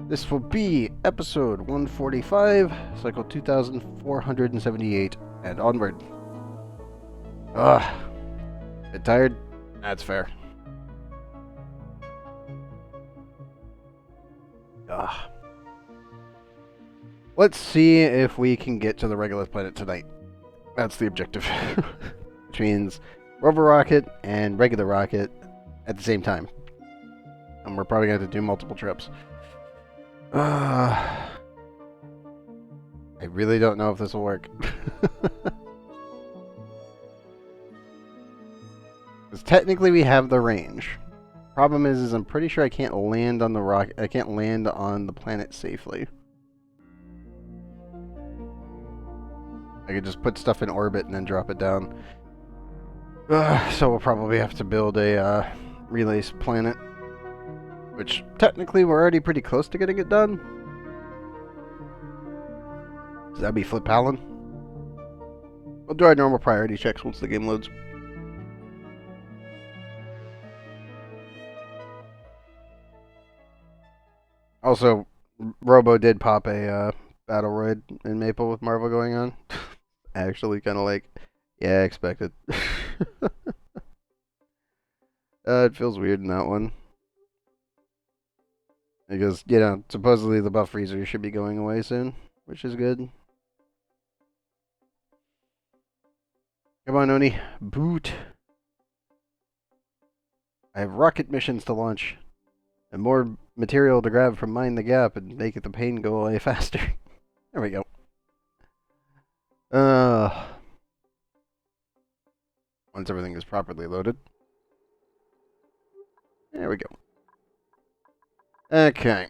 This will be episode 145, cycle 2478, and onward. Ugh. Bit tired? That's fair. Ugh. Let's see if we can get to the Regolith planet tonight. That's the objective. Which means rover rocket and regular rocket at the same time. And we're probably going to have to do multiple trips. I really don't know if this will work. Because technically we have the range. Problem is I'm pretty sure I can't land on the rocket. I can't land on the planet safely. I could just put stuff in orbit and then drop it down. So we'll probably have to build a relay planet. Which, technically, we're already pretty close to getting it done. So that'd be Flip Allen. We'll do our normal priority checks once the game loads. Also, Robo did pop a Battle Roid in Maple with Marvel going on. Actually, kind of like, yeah, I expected. It feels weird in that one. Because, you know, supposedly the buff freezer should be going away soon, which is good. Come on, Oni. Boot. I have rocket missions to launch. And more material to grab from Mine the Gap and make the pain go away faster. There we go. Once everything is properly loaded. There we go. Okay.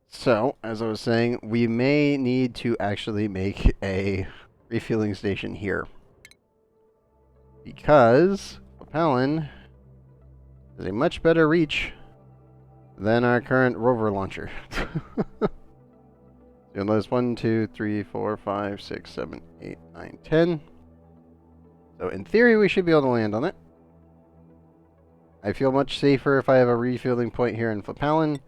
So, as I was saying, we may need to actually make a refueling station here. Because Palin has a much better reach than our current rover launcher. So there's 1, 2, 3, 4, 5, 6, 7, 8, 9, 10. So in theory, we should be able to land on it. I feel much safer if I have a refueling point here in Flipallen.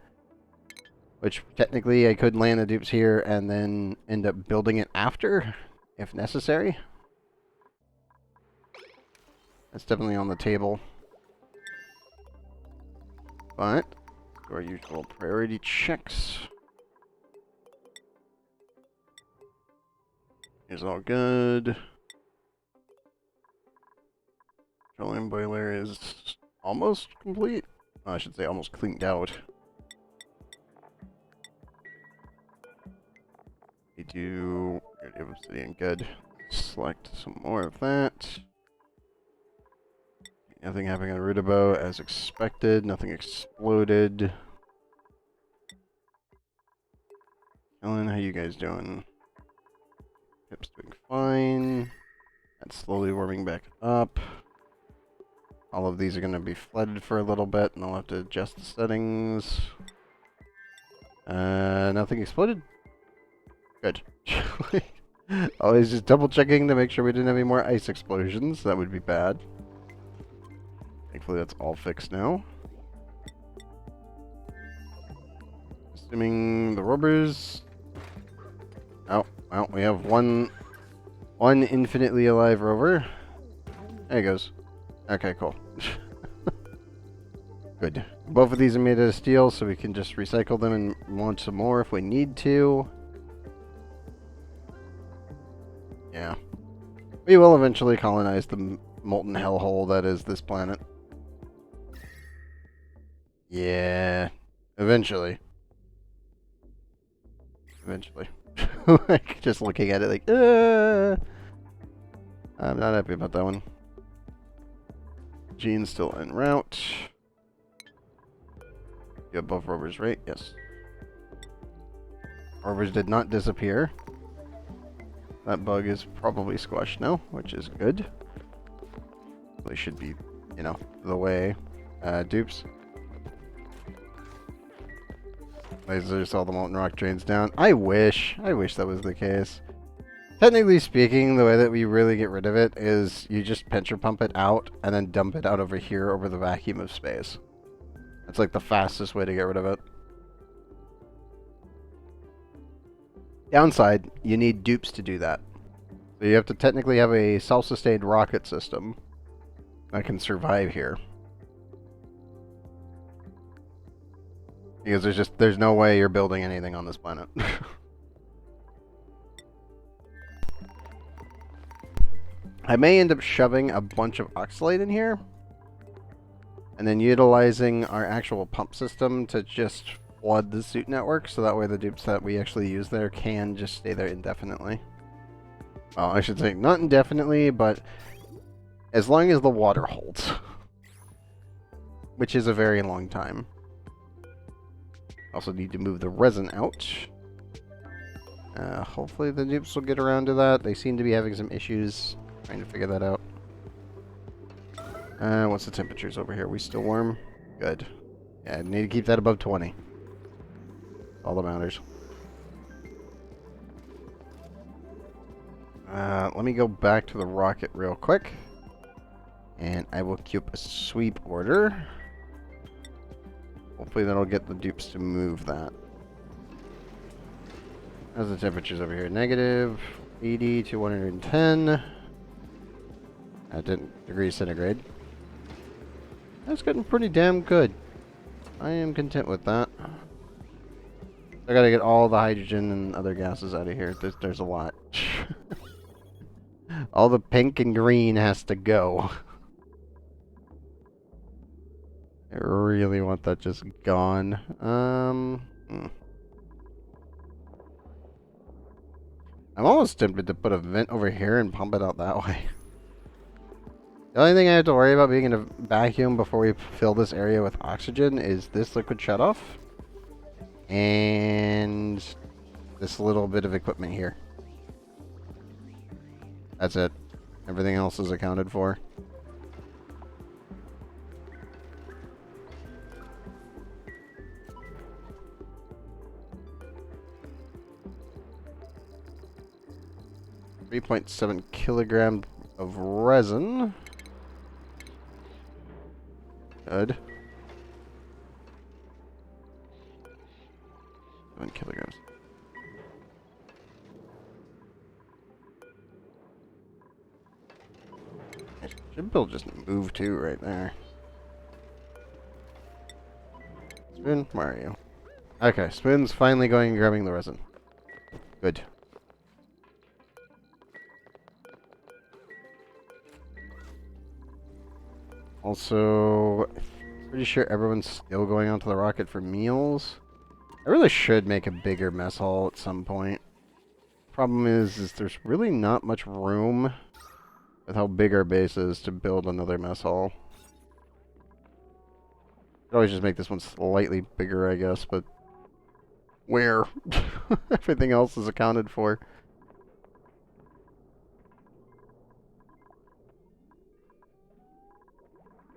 Which, technically, I could land the dupes here and then end up building it after, if necessary. That's definitely on the table. But, our usual priority checks. Is all good. Petroleum boiler is almost complete. Oh, I should say almost cleaned out. We do obsidian, good. Select some more of that. Nothing happening on Rudabo as expected. Nothing exploded. Ellen, how you guys doing? Pip's doing fine. That's slowly warming back up. All of these are going to be flooded for a little bit, and I'll have to adjust the settings. Nothing exploded? Good. Always just double checking to make sure we didn't have any more ice explosions. That would be bad. Thankfully that's all fixed now. Assuming the rovers. Oh, well, we have one infinitely alive rover. There he goes. Okay, cool. Good. Both of these are made out of steel, so we can just recycle them and launch some more if we need to. Yeah. We will eventually colonize the molten hellhole that is this planet. Yeah. Eventually. Eventually. Like, just looking at it like, I'm not happy about that one. Gene's still en route. You have both rovers, right? Yes. Rovers did not disappear. That bug is probably squashed now, which is good. They should be, you know, the way. Dupes. Lasers, all the molten rock drains down. I wish that was the case. Technically speaking, the way that we really get rid of it is you just pincher pump it out and then dump it out over here over the vacuum of space. That's like the fastest way to get rid of it. Downside, you need dupes to do that. So you have to technically have a self-sustained rocket system that can survive here. Because there's no way you're building anything on this planet. I may end up shoving a bunch of oxalate in here, and then utilizing our actual pump system to just flood the suit network, so that way the dupes that we actually use there can just stay there indefinitely. Well, I should say not indefinitely, but as long as the water holds. Which is a very long time. Also need to move the resin out. Hopefully the dupes will get around to that. They seem to be having some issues trying to figure that out. What's the temperatures over here? We still warm? Good. Yeah, I need to keep that above 20. All that matters. Let me go back to the rocket real quick. And I will queue up a sweep order. Hopefully that'll get the dupes to move that. How's the temperatures over here? Negative 80 to 110. Degrees centigrade. That's getting pretty damn good. I am content with that. I gotta get all the hydrogen and other gases out of here. There's a lot. All the pink and green has to go. I really want that just gone. I'm almost tempted to put a vent over here and pump it out that way. The only thing I have to worry about being in a vacuum before we fill this area with oxygen is this liquid shutoff and this little bit of equipment here. That's it. Everything else is accounted for. .7 kilogram of resin. Good. 7 kilograms. Should build just move to right there. Spoon, where are you? Okay, Spoon's finally going and grabbing the resin. Good. Also, pretty sure everyone's still going onto the rocket for meals. I really should make a bigger mess hall at some point. Problem is there's really not much room with how big our base is to build another mess hall. Could always just make this one slightly bigger, I guess, but where? Everything else is accounted for.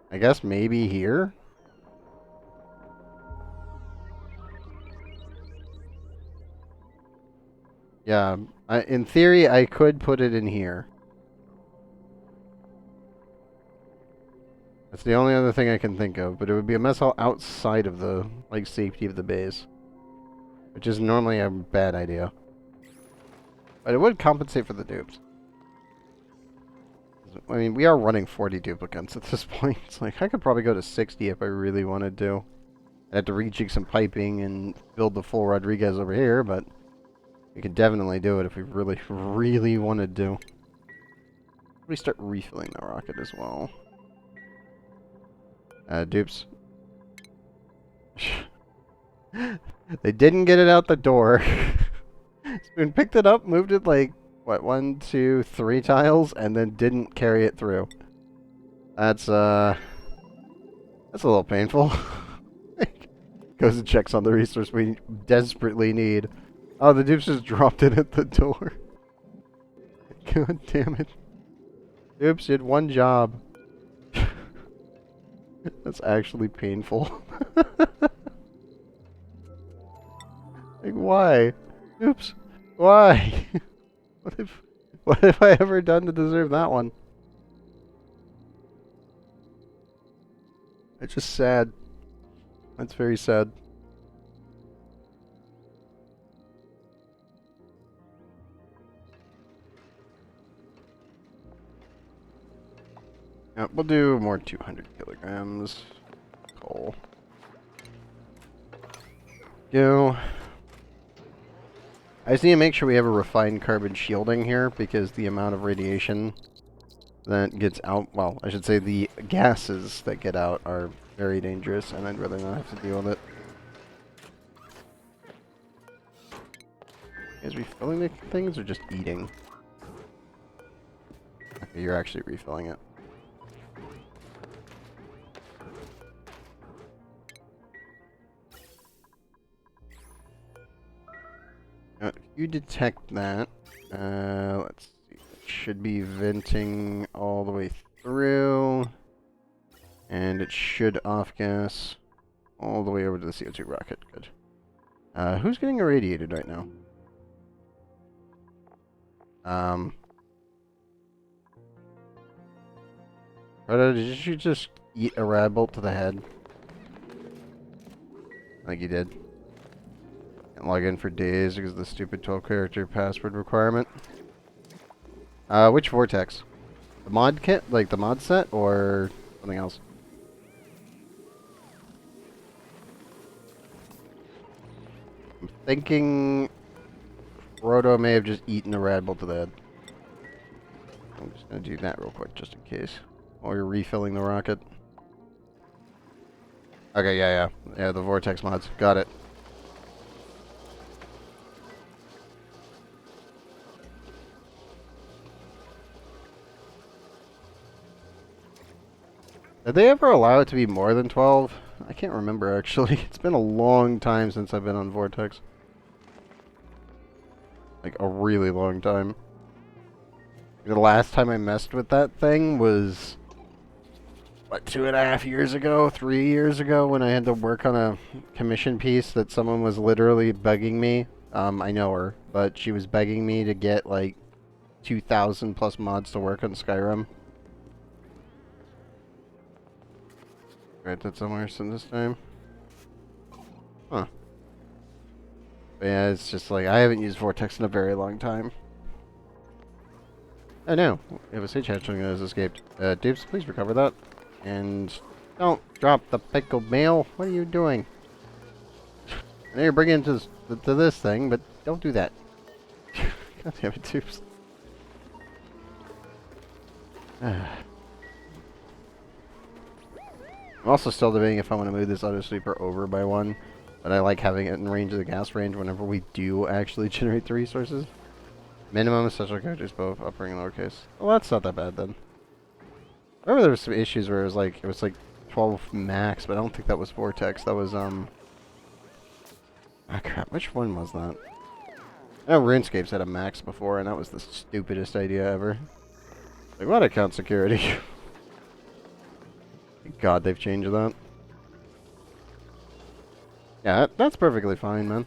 I guess maybe here? Yeah, in theory, I could put it in here. That's the only other thing I can think of, but it would be a mess hall outside of the, like, safety of the base. Which is normally a bad idea. But it would compensate for the dupes. I mean, we are running 40 duplicates at this point. It's like, I could probably go to 60 if I really wanted to. I'd have to rejig some piping and build the full Rodriguez over here, but we could definitely do it if we really, really wanted to. We start refilling the rocket as well. Dupes. They didn't get it out the door. Spoon picked it up, moved it like, what, 1, 2, 3 tiles, and then didn't carry it through. That's a little painful. Goes and checks on the resource we desperately need. Oh, the dupes just dropped it at the door. God damn it. Dupes did one job. That's actually painful. Like, why? Oops. Why? What have I ever done to deserve that one? It's just sad. That's very sad. We'll do more 200 kilograms. Coal. Go. I just need to make sure we have a refined carbon shielding here, because the amount of radiation that gets out, well, I should say the gases that get out are very dangerous, and I'd rather not have to deal with it. Is refilling the things or just eating? Okay, you're actually refilling it. Now, if you detect that, let's see, it should be venting all the way through, and it should off-gas all the way over to the CO2 rocket. Good. Who's getting irradiated right now? Rhoda, did you just eat a rad bolt to the head? Like you did. Can't log in for days because of the stupid 12-character password requirement. Which vortex? The mod kit? Like the mod set? Or something else? I'm thinking Roto may have just eaten a rad bolt to the head. I'm just gonna do that real quick just in case. While you're refilling the rocket. Okay, yeah, the vortex mods. Got it. Did they ever allow it to be more than 12? I can't remember, actually. It's been a long time since I've been on Vortex. Like, a really long time. The last time I messed with that thing was, what, 2.5 years ago? 3 years ago, when I had to work on a commission piece that someone was literally begging me. I know her, but she was begging me to get, like, 2,000 plus mods to work on Skyrim. Write that somewhere so this time. Huh. But yeah, it's just like, I haven't used Vortex in a very long time. Oh no, we have a sage hatchling that has escaped. Dibs, please recover that. And don't drop the pickled mail. What are you doing? I know you're bringing it to this thing, but don't do that. God damn it, Dibs. I'm also still debating if I want to move this auto sweeper over by one, but I like having it in range of the gas range whenever we do actually generate the resources. Minimum special characters both upper and lowercase. Well, that's not that bad then. I remember there was some issues where it was like 12 max, but I don't think that was Vortex. That was ah crap, which one was that? I know RuneScape's had a max before, and that was the stupidest idea ever. Like, what account security? Thank God they've changed that. Yeah, that's perfectly fine, man.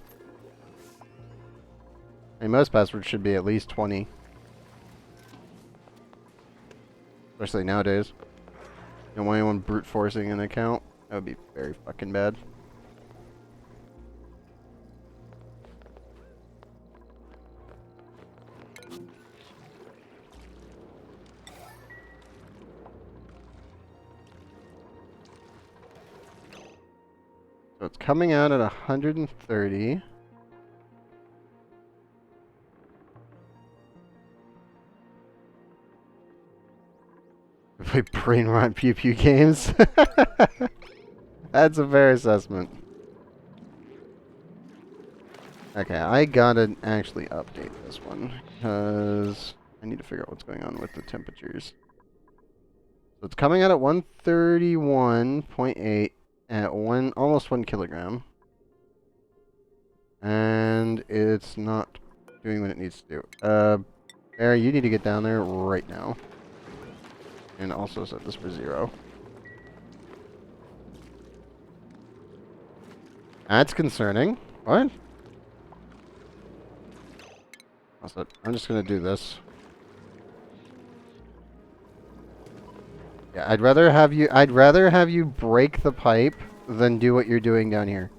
I mean, most passwords should be at least 20. Especially nowadays. You don't want anyone brute forcing an account. That would be very fucking bad. So it's coming out at 130. We play brain rot pew pew games. That's a fair assessment. Okay, I gotta actually update this one because I need to figure out what's going on with the temperatures. So it's coming out at 131.8 at almost 1 kilogram. And it's not doing what it needs to do. Barry, you need to get down there right now. And also set this for 0. That's concerning. What? Also, I'm just gonna do this. Yeah, I'd rather have you break the pipe than do what you're doing down here.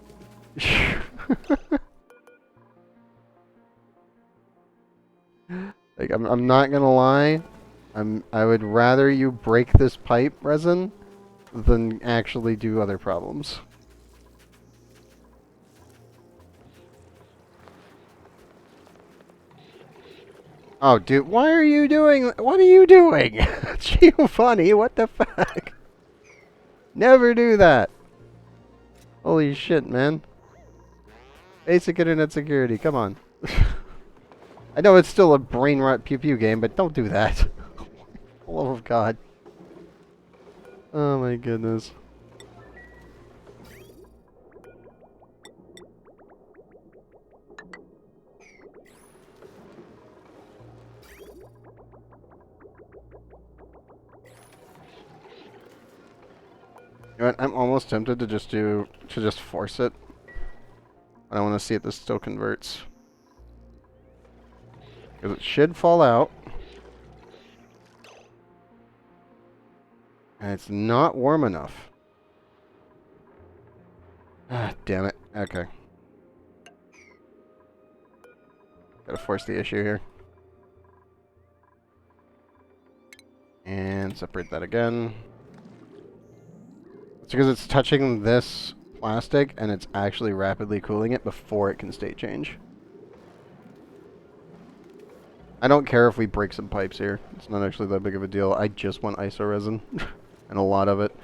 Like, I'm not gonna lie. I would rather you break this pipe, resin, than actually do other problems. Oh, dude, why are you doing... What are you doing? Giovanni, what the fuck? Never do that. Holy shit, man. Basic internet security, come on. I know it's still a brain rot pew pew game, but don't do that. For the love of God. Oh my goodness. You know what? I'm almost tempted to just force it. I want to see if this still converts. Because it should fall out. And it's not warm enough. Ah, damn it. Okay. Gotta force the issue here. And separate that again. It's because it's touching this plastic and it's actually rapidly cooling it before it can state change. I don't care if we break some pipes here. It's not actually that big of a deal. I just want iso resin and a lot of it.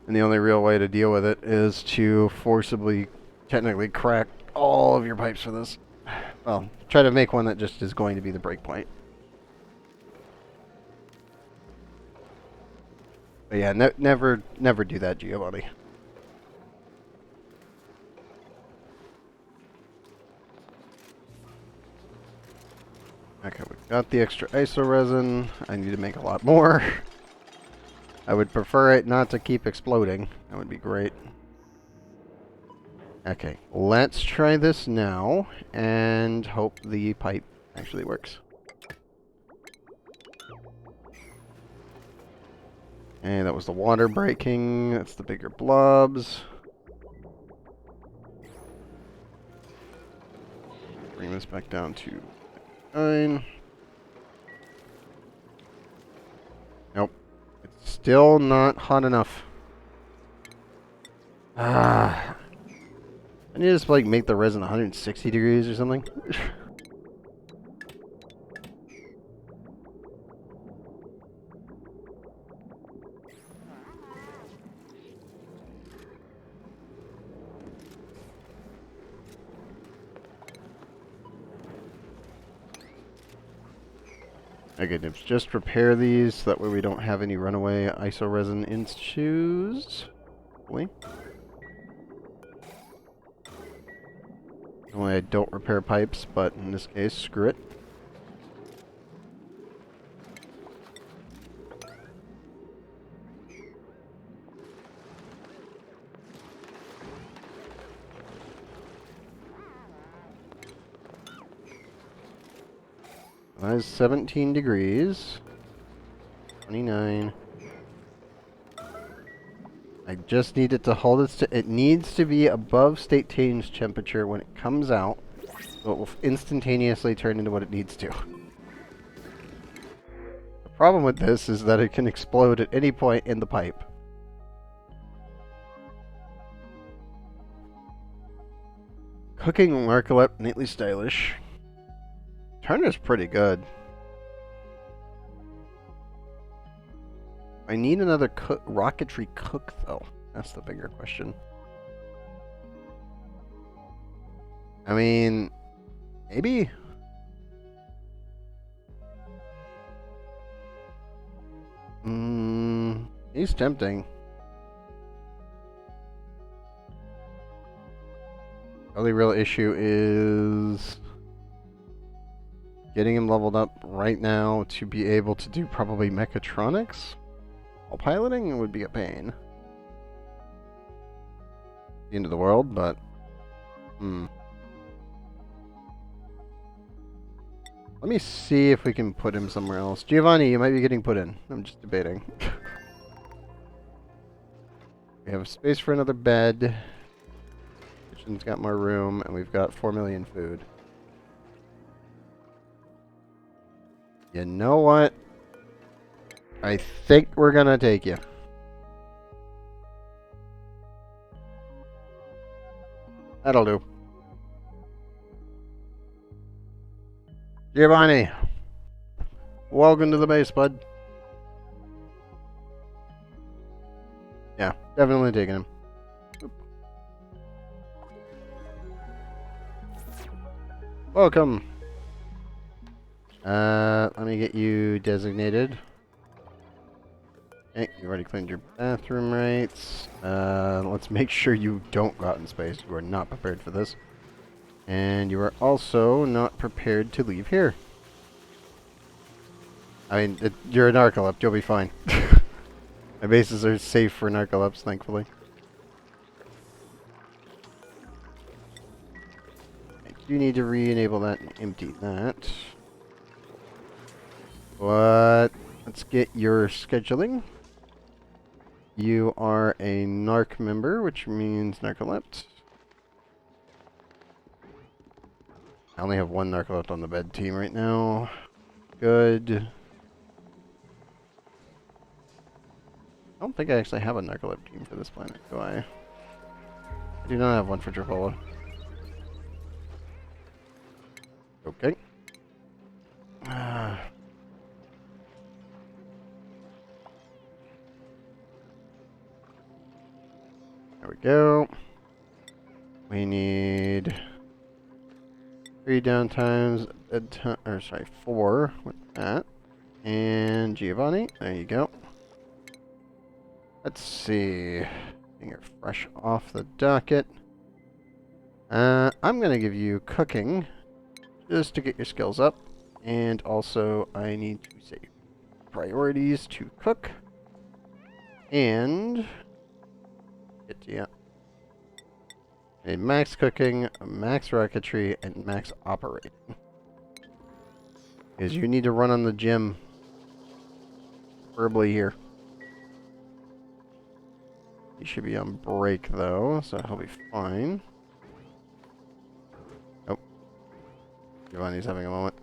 And the only real way to deal with it is to forcibly, technically crack all of your pipes for this. Well, try to make one that just is going to be the break point. But yeah, never do that, Giovanni. Okay, we've got the extra iso resin. I need to make a lot more. I would prefer it not to keep exploding. That would be great. Okay, let's try this now and hope the pipe actually works. And that was the water breaking. That's the bigger blobs. Bring this back down to 9. Nope. It's still not hot enough. Ah. I need to just like make the resin 160 degrees or something. Okay, just repair these so that way we don't have any runaway iso resin issues. Hopefully. Normally I don't repair pipes, but in this case, screw it. That is 17 degrees. 29. I just need it to hold its... It needs to be above state change temperature when it comes out, so it will instantaneously turn into what it needs to. The problem with this is that it can explode at any point in the pipe. Cooking Marcolette, neatly stylish. Turner's pretty good. I need another rocketry cook, though. That's the bigger question. I mean, maybe? He's tempting. The only real issue is getting him leveled up right now to be able to do probably mechatronics. While piloting would be a pain. The end of the world, but... Let me see if we can put him somewhere else. Giovanni, you might be getting put in. I'm just debating. We have space for another bed. Kitchen's got more room, and we've got 4 million food. You know what? I think we're gonna take you. That'll do. Giovanni, welcome to the base, bud. Yeah, definitely taking him. Oop. Welcome. Let me get you designated. Okay, you already cleaned your bathroom rights. Let's make sure you don't go out in space. You are not prepared for this. And you are also not prepared to leave here. I mean, you're a narcolept. You'll be fine. My bases are safe for narcolepts, thankfully. I do need to re-enable that and empty that. But let's get your scheduling. You are a narc member, which means narcolept. I only have one narcolept on the bed team right now. Good. I don't think I actually have a narcolept team for this planet, do I? I do not have one for Tripoli. Okay. There we go. We need 3 downtimes, bedtime, or sorry, 4 with that. And Giovanni, there you go. Let's see. You're fresh off the docket. I'm gonna give you cooking, just to get your skills up. And also, I need to say priorities to cook. And yeah. A max cooking, a max rocketry, and max operating. Because you need to run on the gym. Preferably here. He should be on break though, so he'll be fine. Oh. Giovanni's having a moment.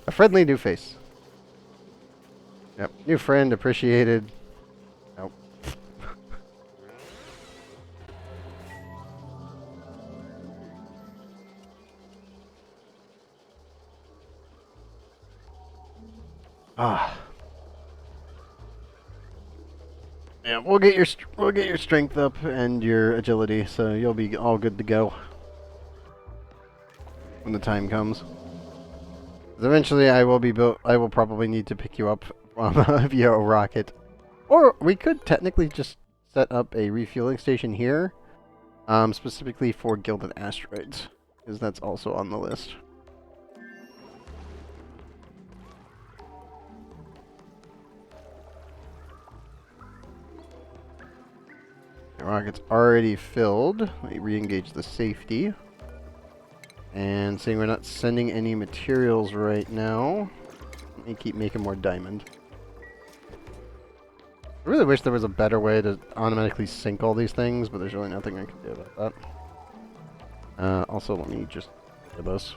A friendly new face. Yep, new friend, appreciated. Nope. Ah. Yeah, we'll get your strength up and your agility, so you'll be all good to go when the time comes. Eventually, I will probably need to pick you up via a rocket, or we could technically just set up a refueling station here, specifically for gilded asteroids, because that's also on the list. The rocket's already filled. Let me re-engage the safety. And seeing we're not sending any materials right now, let me keep making more diamond. I really wish there was a better way to automatically sync all these things, but there's really nothing I can do about that. Also, let me just do this.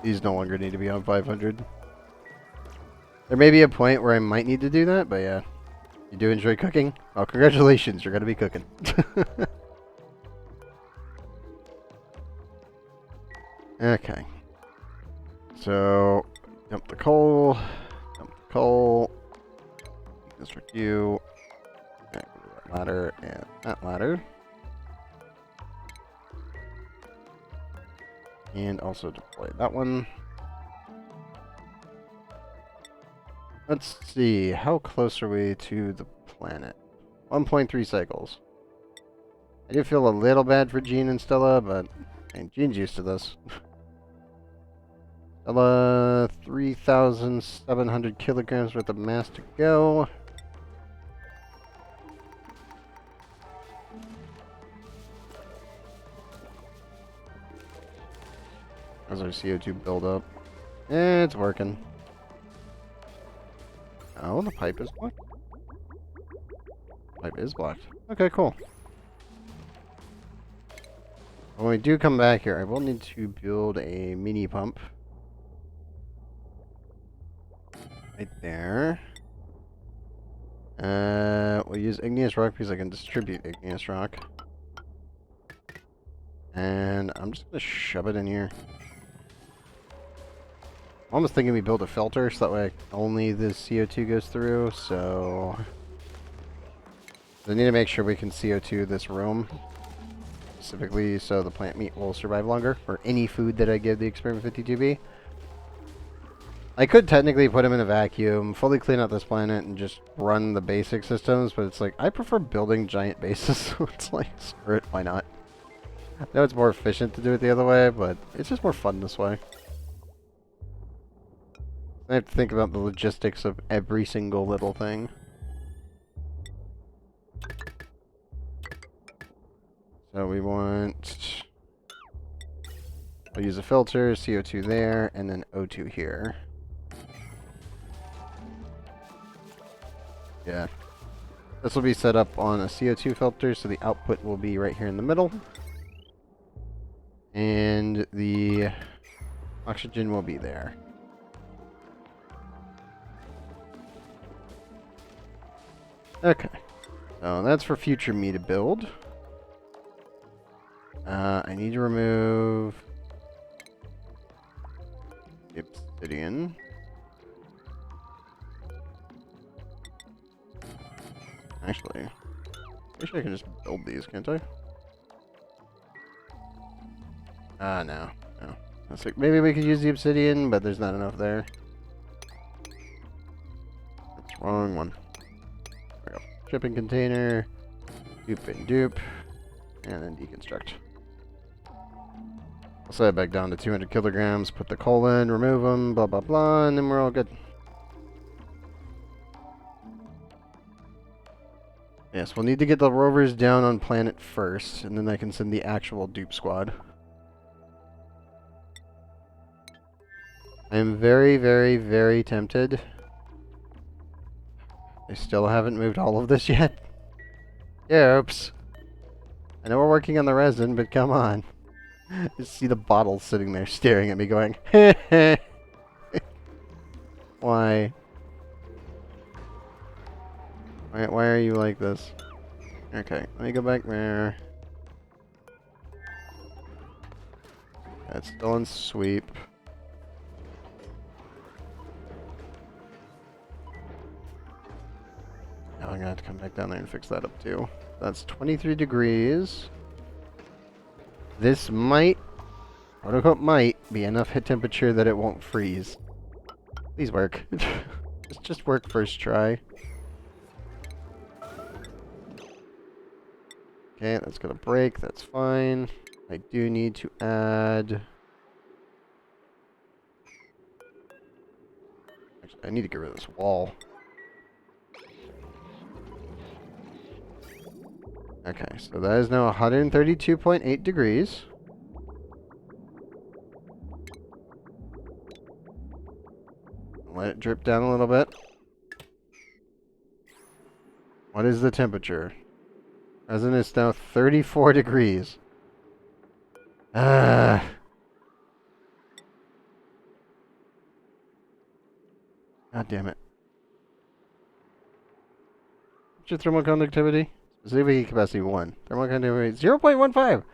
These no longer need to be on 500. There may be a point where I might need to do that, but yeah. You do enjoy cooking? Well, congratulations, you're going to be cooking. Okay. So, dump the coal. Dump the coal. Construct you. Okay, that ladder and that ladder. And also deploy that one. Let's see, how close are we to the planet? 1.3 cycles. I do feel a little bad for Jean and Stella, but Jean's used to this. Stella, 3,700 kilograms worth of mass to go. How's our CO2 buildup? It's working. Oh, the pipe is what? Pipe is blocked. Okay, cool. When we do come back here, I will need to build a mini pump. Right there. We'll use igneous rock because I can distribute igneous rock. And I'm just gonna shove it in here. I'm almost thinking we build a filter so that way only the CO2 goes through, so I need to make sure we can CO2 this room. Specifically so the plant meat will survive longer, or any food that I give the Experiment 52B. I could technically put them in a vacuum, fully clean out this planet, and just run the basic systems, but it's like, I prefer building giant bases, so it's like, screw it, why not? I know it's more efficient to do it the other way, but it's just more fun this way. I have to think about the logistics of every single little thing. So we want... I'll use a filter, CO2 there, and then O2 here. Yeah. This will be set up on a CO2 filter, so the output will be right here in the middle. And the oxygen will be there. Okay. So that's for future me to build. I need to remove the obsidian. Actually, I wish I could just build these, can't I? No. No. That's like, maybe we could use the obsidian, but there's not enough there. That's the wrong one. There we go. Shipping container, dupe and dupe, and then deconstruct. I'll set it back down to 200 kilograms, put the coal in, remove them, blah blah blah, and then we're all good. Yes, we'll need to get the rovers down on planet first, and then I can send the actual dupe squad. I am very, very, very tempted. I still haven't moved all of this yet. Oops. I know we're working on the resin, but come on. Just see the bottle sitting there staring at me going, heh heh. Why? Why are you like this? Okay, let me go back there. That's still on sweep. Now I'm gonna have to come back down there and fix that up too. That's 23 degrees. This might, quote unquote might, be enough hit temperature that it won't freeze. Please work. just work first try. Okay, that's gonna break, that's fine. I do need to add... Actually, I need to get rid of this wall. Okay, so that is now 132.8 degrees. Let it drip down a little bit. What is the temperature? Resin is now 34 degrees. God damn it. What's your thermal conductivity? Specifically capacity 1. Thermal conductivity 0.15.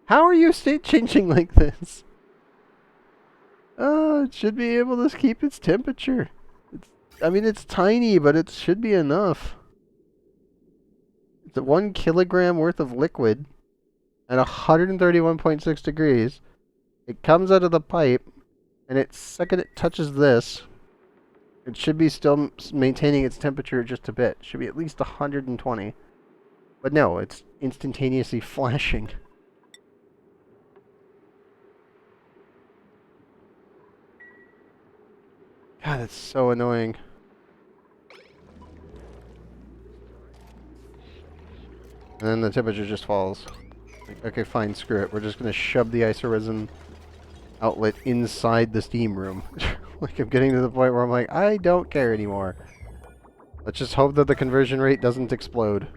How are you state changing like this? It should be able to keep its temperature. I mean, it's tiny, but it should be enough. It's 1 kilogram worth of liquid at 131.6 degrees. It comes out of the pipe, and the second it touches this, it should be still maintaining its temperature just a bit. It should be at least 120. But no, it's instantaneously flashing. God, that's so annoying. And then the temperature just falls. Like, okay, fine, screw it. We're just gonna shove the isoresin outlet inside the steam room. Like, I'm getting to the point where I'm like, I don't care anymore. Let's just hope that the conversion rate doesn't explode.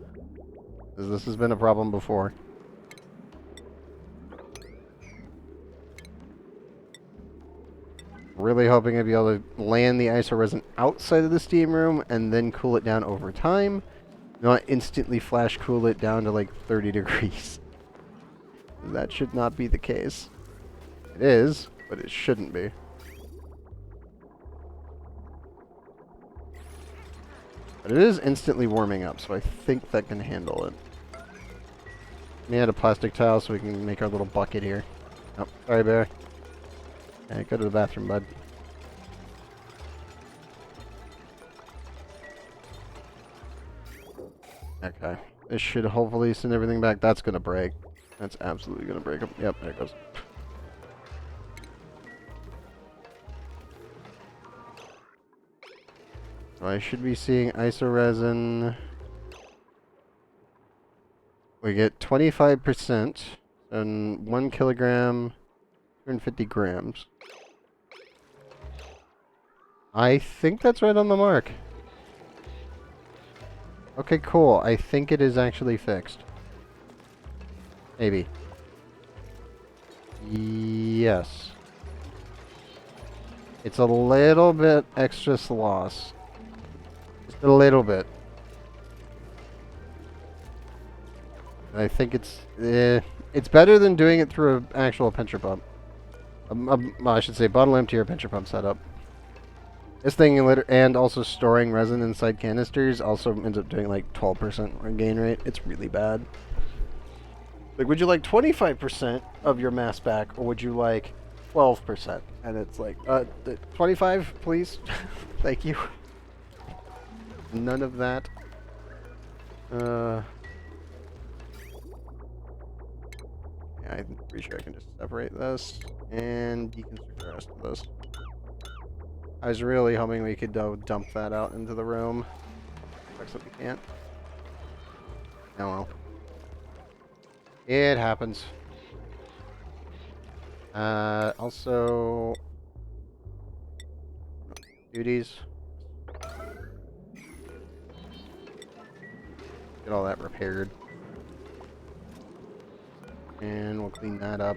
As this has been a problem before. Really hoping I'd be able to land the iso resin outside of the steam room and then cool it down over time. Not instantly flash cool it down to like 30 degrees. That should not be the case. It is, but it shouldn't be. But it is instantly warming up, so I think that can handle it. Let me add a plastic towel so we can make our little bucket here. Oh, sorry, Bear. Okay, go to the bathroom, bud. Okay. This should hopefully send everything back. That's gonna break. That's absolutely gonna break them. Yep, there it goes. So I should be seeing iso resin. We get 25% and 1 kilogram, 250 grams. I think that's right on the mark. Okay, cool. I think it is actually fixed. Maybe. Yes. It's a little bit extra sloss. Just a little bit. I think it's better than doing it through an actual pincher pump. Well, I should say bottle empty or pincher pump setup. This thing, and also storing resin inside canisters, also ends up doing like 12% gain rate. It's really bad. Like, would you like 25% of your mass back, or would you like 12%? And it's like, 25, please. Thank you. None of that. Yeah, I'm pretty sure I can just separate this and deconstruct the rest of this. I was really hoping we could dump that out into the room. Except we can't. Oh well. It happens. Also... duties. Get all that repaired. And we'll clean that up.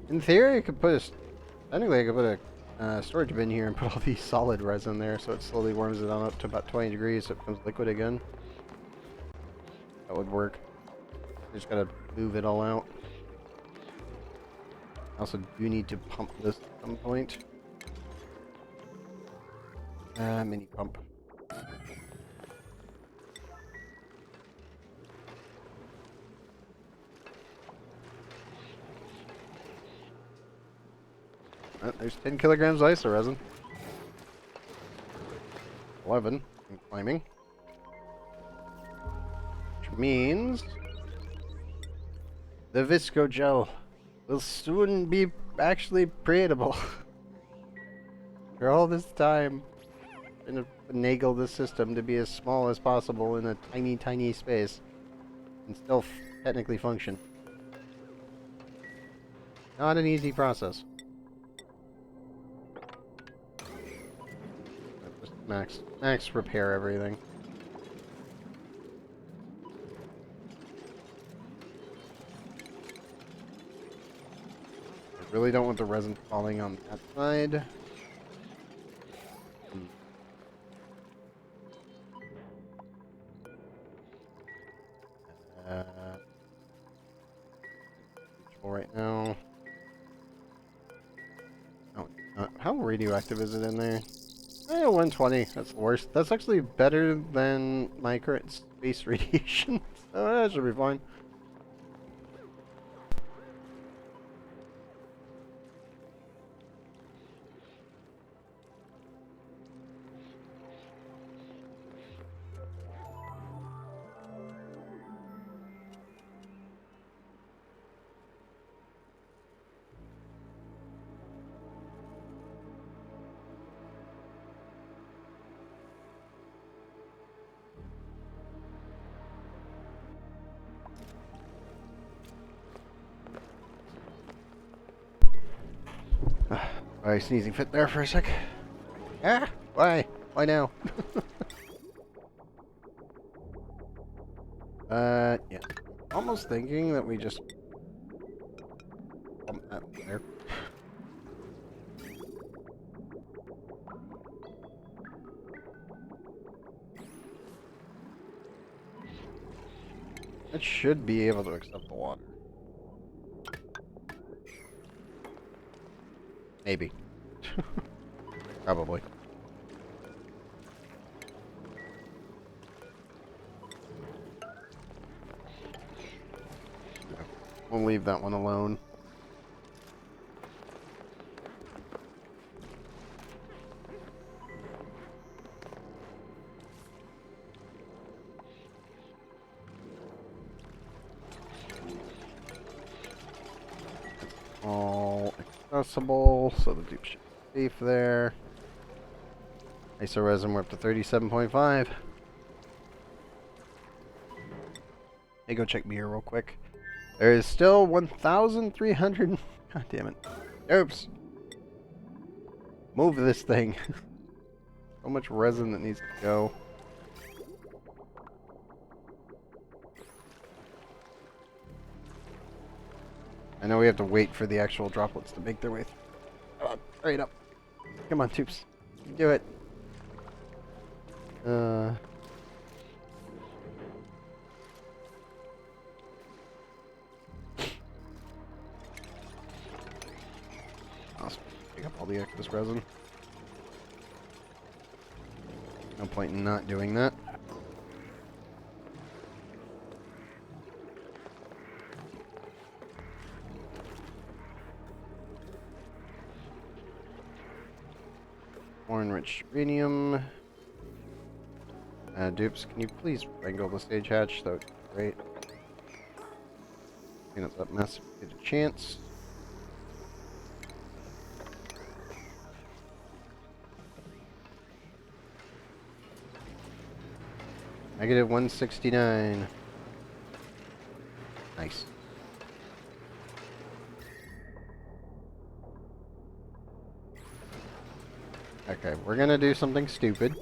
In theory, I could put technically I could put a storage bin here and put all these solid resin there so it slowly warms it on up to about 20 degrees so it becomes liquid again. That would work. Just gotta move it all out. I also do need to pump this at some point. Mini pump. There's 10 kilograms of iso resin. 11. I'm climbing. Which means the visco gel will soon be actually breathable. For all this time, I'm gonna finagle this system to be as small as possible in a tiny, tiny space and still technically function. Not an easy process. Just max repair everything. I really don't want the resin falling on that side. Right now. Oh, how radioactive is it in there? 120. That's the worst. That's actually better than my current space radiation. So that should be fine. Alright, sneezing fit there for a sec. Ah! Why? Why now? But, yeah. Almost thinking that we just pump that there. It should be able to accept the water. Maybe. Probably. We'll leave that one alone. All accessible, so the dupe should be safe there. ISO resin, we're up to 37.5. Hey, go check beer real quick. There is still 1,300. God damn it. Oops. Move this thing. So much resin that needs to go. I know we have to wait for the actual droplets to make their way through. Come on, hurry it up. Come on, tubes. You can do it. I'll pick up all the excess resin. No point in not doing that. More enriched uranium. Dupes, can you please wrangle the stage hatch? That would be great. Clean up that mess if you get a chance. Negative 169. Nice. Okay, we're gonna do something stupid.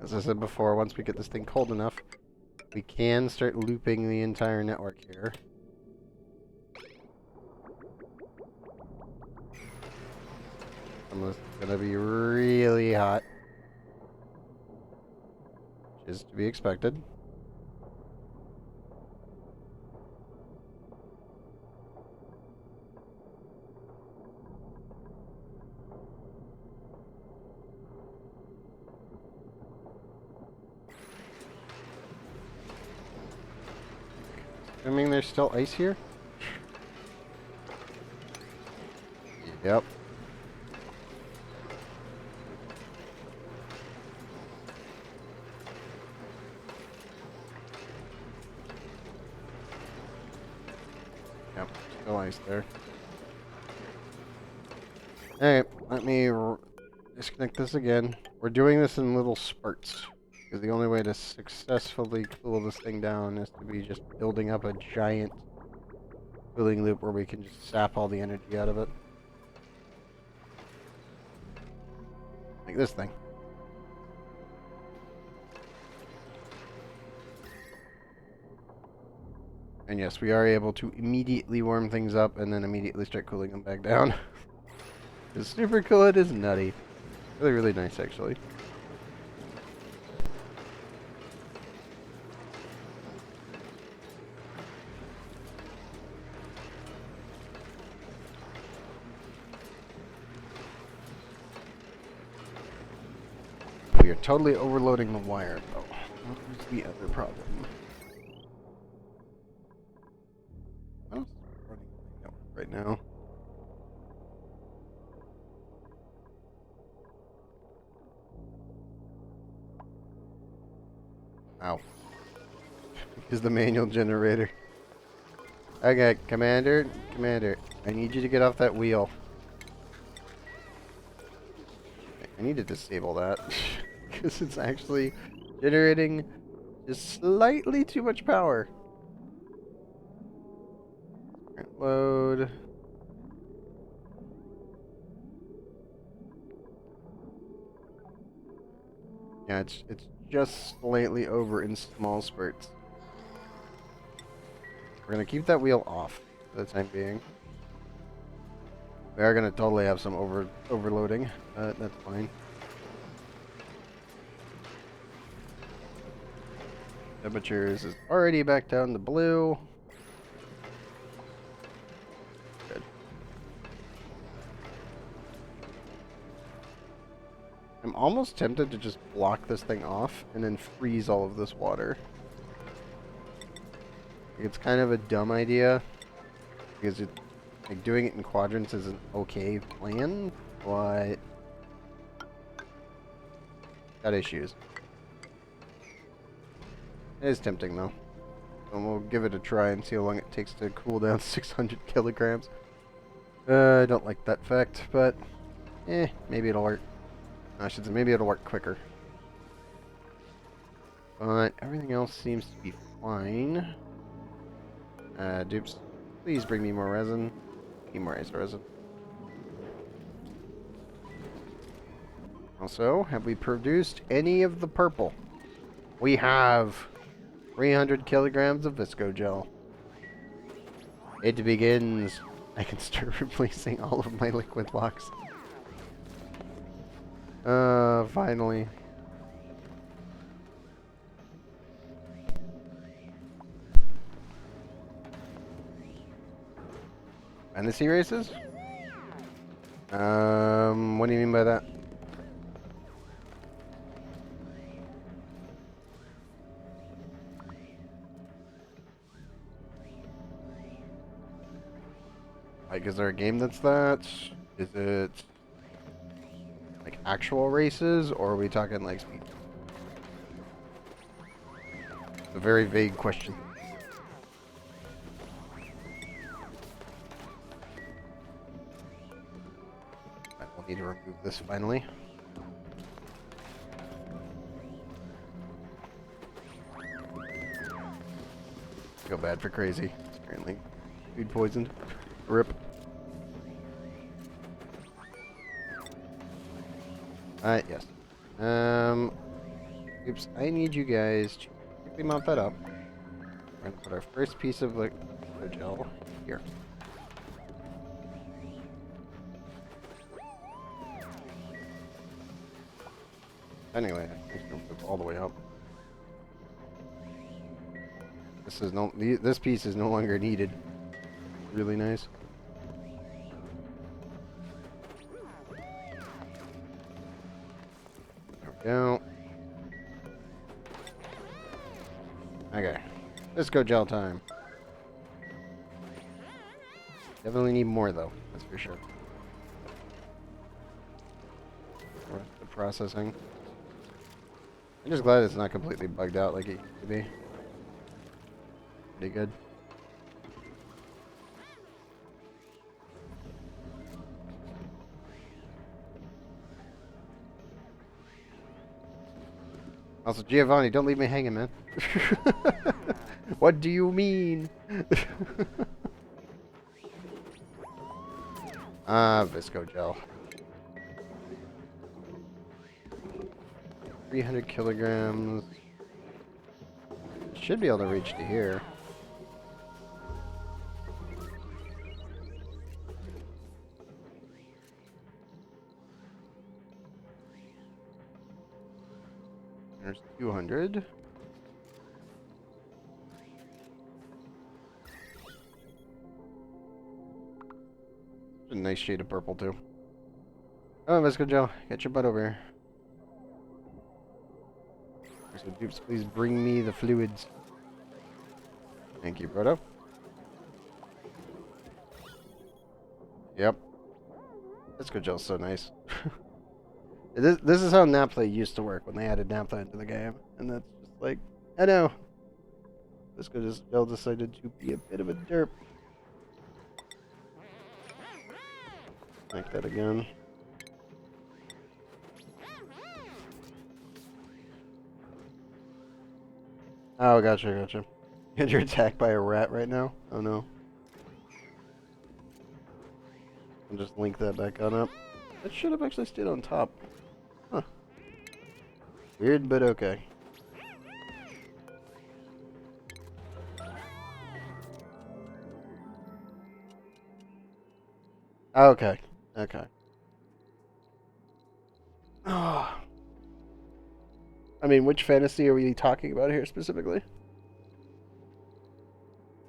As I said before, once we get this thing cold enough, we can start looping the entire network here. Some of this is gonna be really hot. Which is to be expected. Assuming there's still ice here? Yep. Yep, still ice there. Alright, let me disconnect this again. We're doing this in little spurts. Because the only way to successfully cool this thing down is to be just building up a giant cooling loop where we can just sap all the energy out of it. Like this thing. And yes, we are able to immediately warm things up and then immediately start cooling them back down. It's super cool, it is nutty. Really, really nice actually. We are totally overloading the wire, though. What's the other problem? What else is running the network right now? Ow. Is the manual generator. Okay, Commander, I need you to get off that wheel. I need to disable that. Because it's actually generating just slightly too much power. Load. Yeah, it's just slightly over in small spurts. We're gonna keep that wheel off for the time being. We are gonna totally have some overloading. That's fine. Temperatures is already back down to blue. Good. I'm almost tempted to just block this thing off and then freeze all of this water. It's kind of a dumb idea because like doing it in quadrants is an okay plan, but got issues. It is tempting though. And we'll give it a try and see how long it takes to cool down 600 kilograms. I don't like that fact, but maybe it'll work. I should say maybe it'll work quicker. But everything else seems to be fine. Dupes, please bring me more resin. Need more ice resin. Also, have we produced any of the purple? We have 300 kilograms of visco gel. It begins. I can start replacing all of my liquid blocks. Finally. Fantasy races? What do you mean by that? Like, is there a game that's that? Is it like actual races, or are we talking like speed? It's a very vague question. I will need to remove this finally. Feel bad for Crazy. It's apparently food poisoned. Rip. Yes. Oops, I need you guys to quickly mount that up. We're gonna put our first piece of liquid gel here. Anyway, I'm just gonna put it all the way up. This piece is no longer needed. Really nice. There we go. Okay. Let's go gel time. Definitely need more though, that's for sure. For the processing. I'm just glad it's not completely bugged out like it used to be. Pretty good. Also, Giovanni, don't leave me hanging, man. What do you mean? Visco gel. 300 kilograms. Should be able to reach to here. There's 200. A nice shade of purple too. Oh, Visco gel, get your butt over here. So, Dupes, please bring me the fluids. Thank you, Proto. Yep. Visco gel's so nice. This is how naphtha used to work when they added naphtha into the game, and that's just like, I know. Visco gel decided to be a bit of a derp. Like that again. Oh, gotcha. And you're attacked by a rat right now? Oh no. I'll just link that back on up. That should have actually stayed on top. Huh. Weird, but okay. Okay. Okay. Oh. I mean, which fantasy are we talking about here specifically?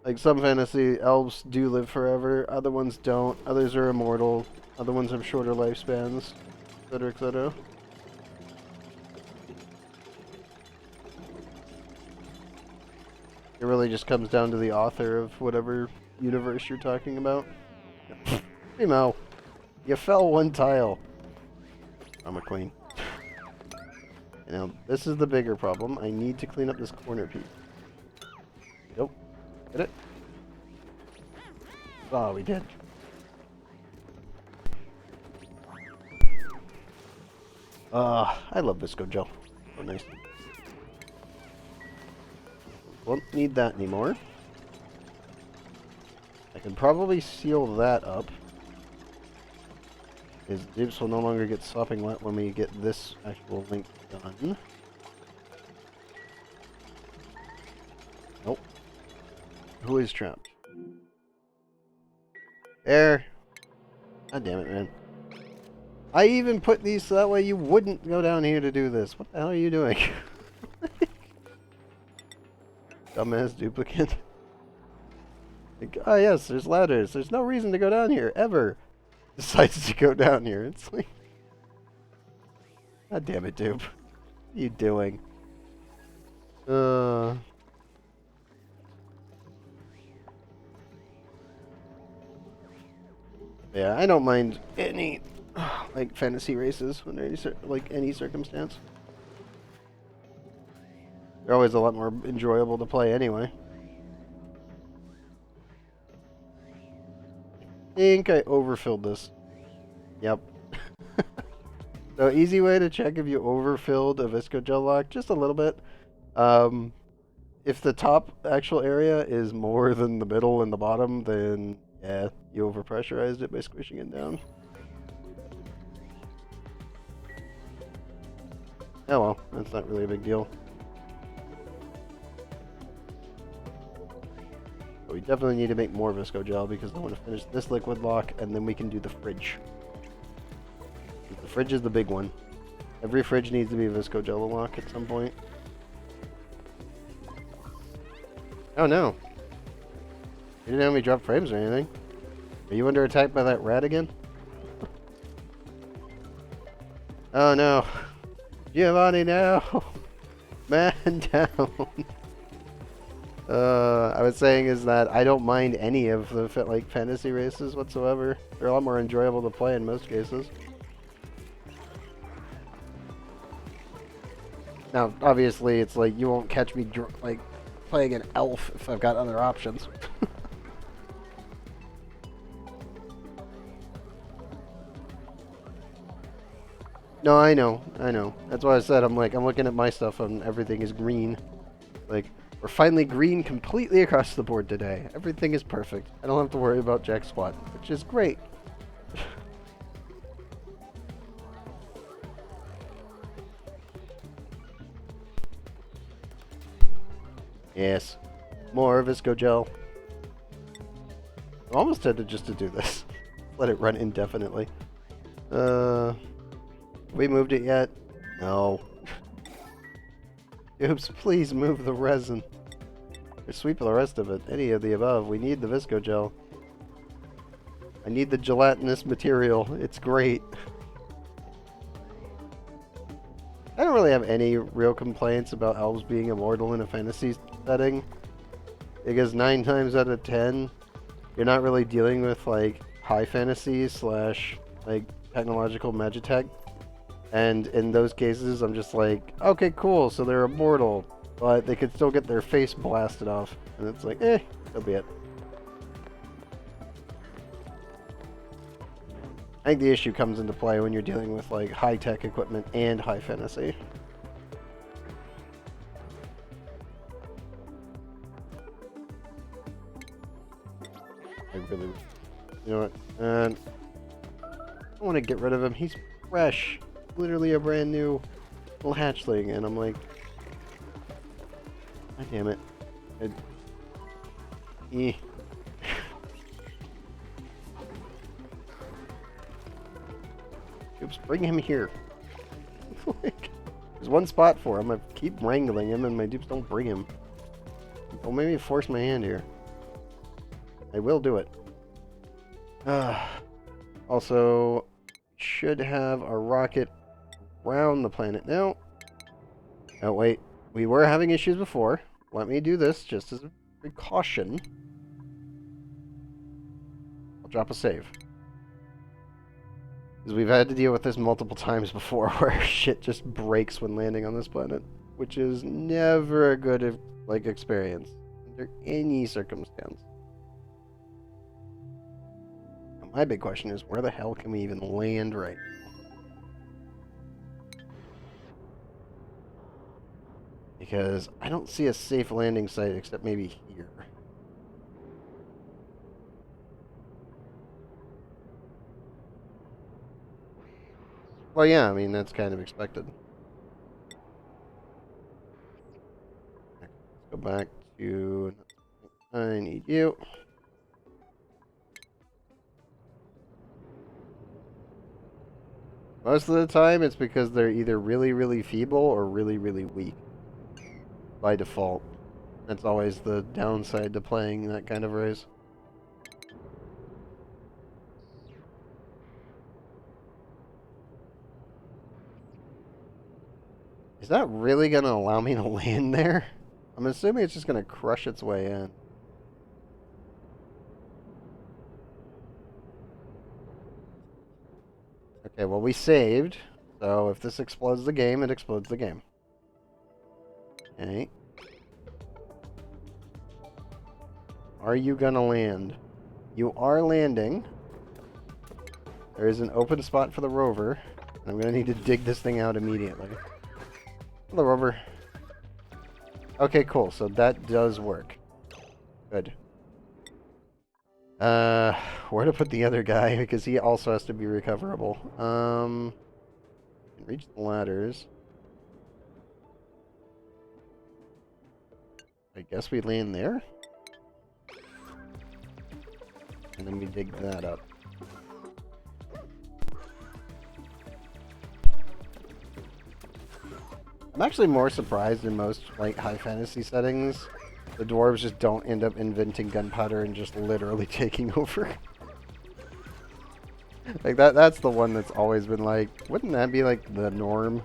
Like, some fantasy elves do live forever, other ones don't, others are immortal, other ones have shorter lifespans, etc., etc. It really just comes down to the author of whatever universe you're talking about. Hey Mo, you fell one tile. I'm a queen. Now, this is the bigger problem. I need to clean up this corner piece. Nope. Get it? Oh, we did. I love Visco Gel. So nice. Won't need that anymore. I can probably seal that up. His dupes will no longer get sopping wet when we get this actual link done. Nope. Who is trapped? There. God damn it, man. I even put these so that way you wouldn't go down here to do this. What the hell are you doing? Dumbass duplicate. Like, oh yes, there's ladders. There's no reason to go down here, ever. Decides to go down here. It's like... God damn it, dupe. What are you doing? Yeah, I don't mind any, like, fantasy races under any, like, any circumstance. They're always a lot more enjoyable to play anyway. I think I overfilled this. Yep. So, easy way to check if you overfilled a Visco Gel lock, just a little bit. If the top actual area is more than the middle and the bottom, then yeah, you overpressurized it by squishing it down. Oh well, that's not really a big deal. But we definitely need to make more Visco Gel because I want to finish this liquid lock and then we can do the fridge. The fridge is the big one. Every fridge needs to be a Visco Gel lock at some point. Oh no. You didn't have me drop frames or anything. Are you under attack by that rat again? Oh no. Giovanni, no! Man down! I was saying is that I don't mind any of the like fantasy races whatsoever. They're a lot more enjoyable to play in most cases. Now, obviously, it's like you won't catch me like playing an elf if I've got other options. No, I know. That's why I said I'm looking at my stuff and everything is green. Like, we're finally green completely across the board today. Everything is perfect. I don't have to worry about jack squat, which is great. Yes. More Visco Gel. I'm almost tempted just to do this. Let it run indefinitely. We moved it yet? No. Oops, please move the resin. Or sweep the rest of it. Any of the above. We need the Visco Gel. I need the gelatinous material. It's great. I don't really have any real complaints about elves being immortal in a fantasy setting. Because 9 times out of 10, you're not really dealing with, like, high fantasy slash, like, technological magitech. And in those cases, I'm just like, okay, cool, so they're immortal, but they could still get their face blasted off. And it's like, so be it. I think the issue comes into play when you're dealing with, like, high-tech equipment and high fantasy. I really... You know what? I want to get rid of him. He's fresh. Literally a brand new little hatchling, and I'm like, God damn it. Oops, bring him here. Like, there's one spot for him. I keep wrangling him, and my dupes don't bring him. Don't make me force my hand here. I will do it. Also, should have a rocket around the planet now. Oh, wait. We were having issues before. Let me do this just as a precaution. I'll drop a save. Because we've had to deal with this multiple times before where shit just breaks when landing on this planet. Which is never a good, like, experience. Under any circumstance. Now, my big question is, where the hell can we even land right now? Because I don't see a safe landing site except maybe here. Well, yeah, I mean, that's kind of expected. Let's go back to... I need you. Most of the time, it's because they're either really, really feeble or really, really weak. By default. That's always the downside to playing that kind of race. Is that really going to allow me to land there? I'm assuming it's just going to crush its way in. Okay, well, we saved. So if this explodes the game, it explodes the game. Okay. Are you gonna land? You are landing. There is an open spot for the rover. I'm gonna need to dig this thing out immediately. Hello, rover. Okay, cool. So that does work. Good. Where to put the other guy? Because he also has to be recoverable. Reach the ladders. I guess we land there? And then we dig that up. I'm actually more surprised in most, like, high fantasy settings. The dwarves just don't end up inventing gunpowder and just literally taking over. Like, that's the one that's always been like, wouldn't that be, like, the norm?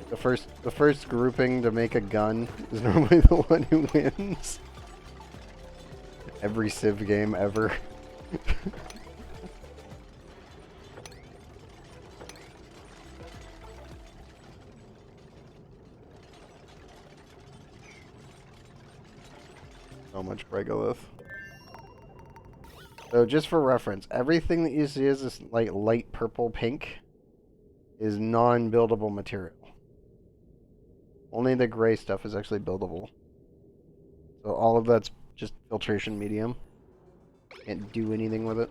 The first grouping to make a gun is normally the one who wins. Every Civ game ever. So much Regolith. So just for reference, everything that you see as this like light purple pink is non-buildable material. Only the gray stuff is actually buildable. So all of that's just filtration medium. Can't do anything with it.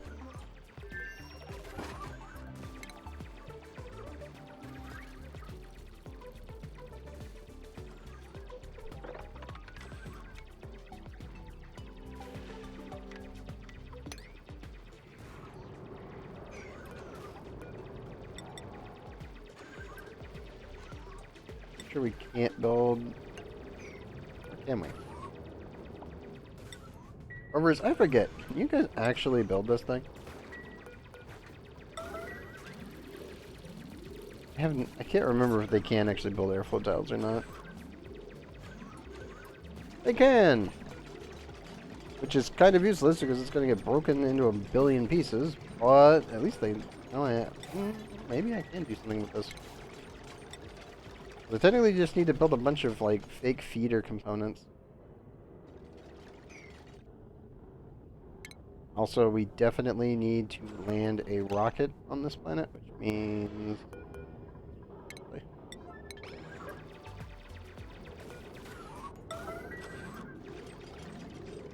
Sure we can't build... Or can we? Rovers, I forget. Can you guys actually build this thing? I can't remember if they can actually build airflow tiles or not. They can! Which is kind of useless because it's going to get broken into a billion pieces. But at least they... Oh, maybe I can do something with this. We technically just need to build a bunch of, like, fake feeder components. Also, we definitely need to land a rocket on this planet, which means...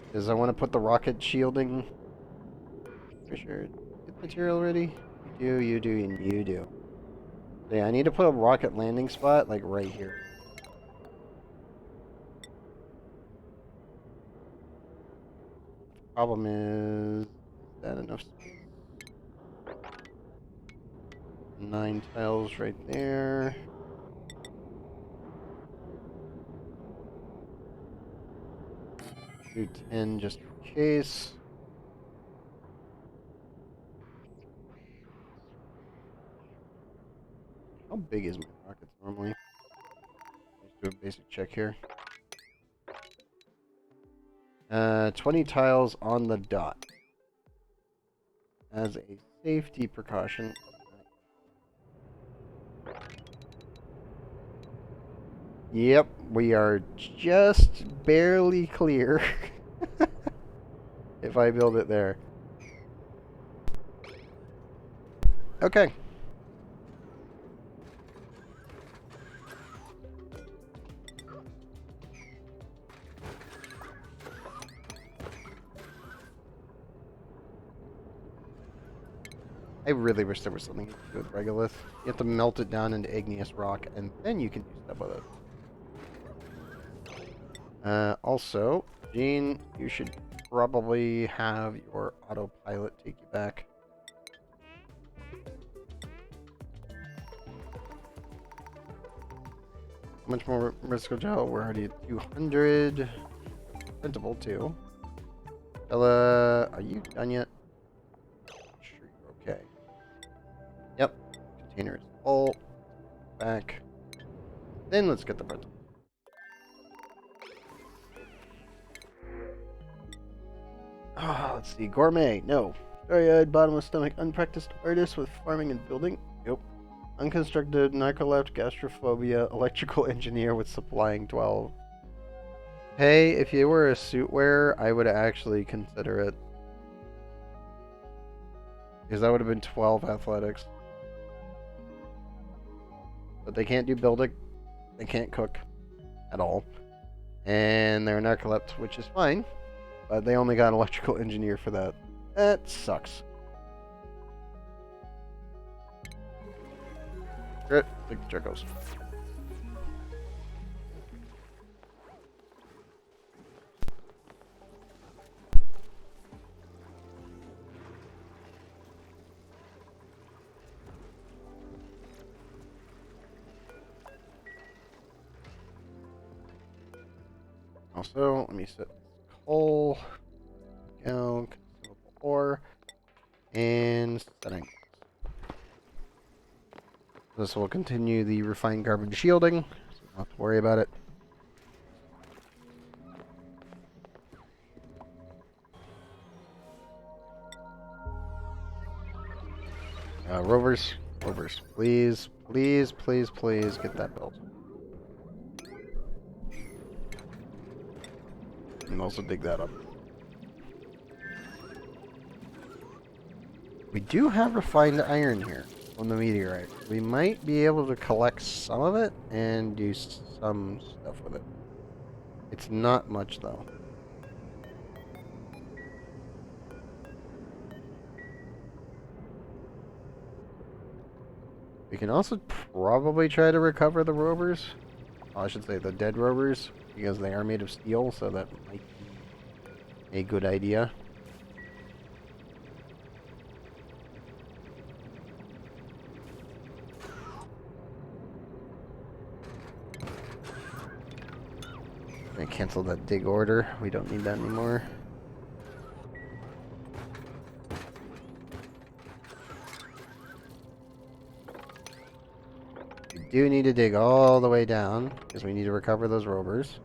Because I want to put the rocket shielding... For sure. Get material ready? You do, and you do. Yeah, I need to put a rocket landing spot, like, right here. Problem is that enough space? 9 tiles right there. Do 10 just in case. How big is my rockets normally? Let's do a basic check here. 20 tiles on the dot. As a safety precaution. Yep, we are just barely clear. If I build it there. Okay. I really wish there was something you could do with regolith. You have to melt it down into igneous rock, and then you can do stuff with it. Also, Gene, you should probably have your autopilot take you back. How much more Risco gel? We're already at 200. Printable, too. Ella, are you done yet? Sure, you're okay. Yep. Container is full. Back. Then let's get the printable. Let's see. Gourmet. No. Starry-eyed, bottomless stomach, unpracticed artist with farming and building. Nope. Unconstructed, narcoleptic, gastrophobia, electrical engineer with supplying 12. Hey, if you were a suit wearer, I would actually consider it. Because that would have been 12 athletics. But they can't do building. They can't cook at all. And they're narcolepts, which is fine. But they only got an electrical engineer for that. That sucks. Grit, take the trickles. Also, let me set coal, consumable ore, and setting. This will continue the refined carbon shielding, so you don't have to worry about it. Rovers, please, please, please, please get that built. And also dig that up. We do have refined iron here on the meteorite. We might be able to collect some of it and do some stuff with it. It's not much, though. We can also probably try to recover the rovers. Oh, I should say the dead rovers, because they are made of steel, so that might be a good idea. I cancel that dig order. We don't need that anymore. We do need to dig all the way down, because we need to recover those rovers.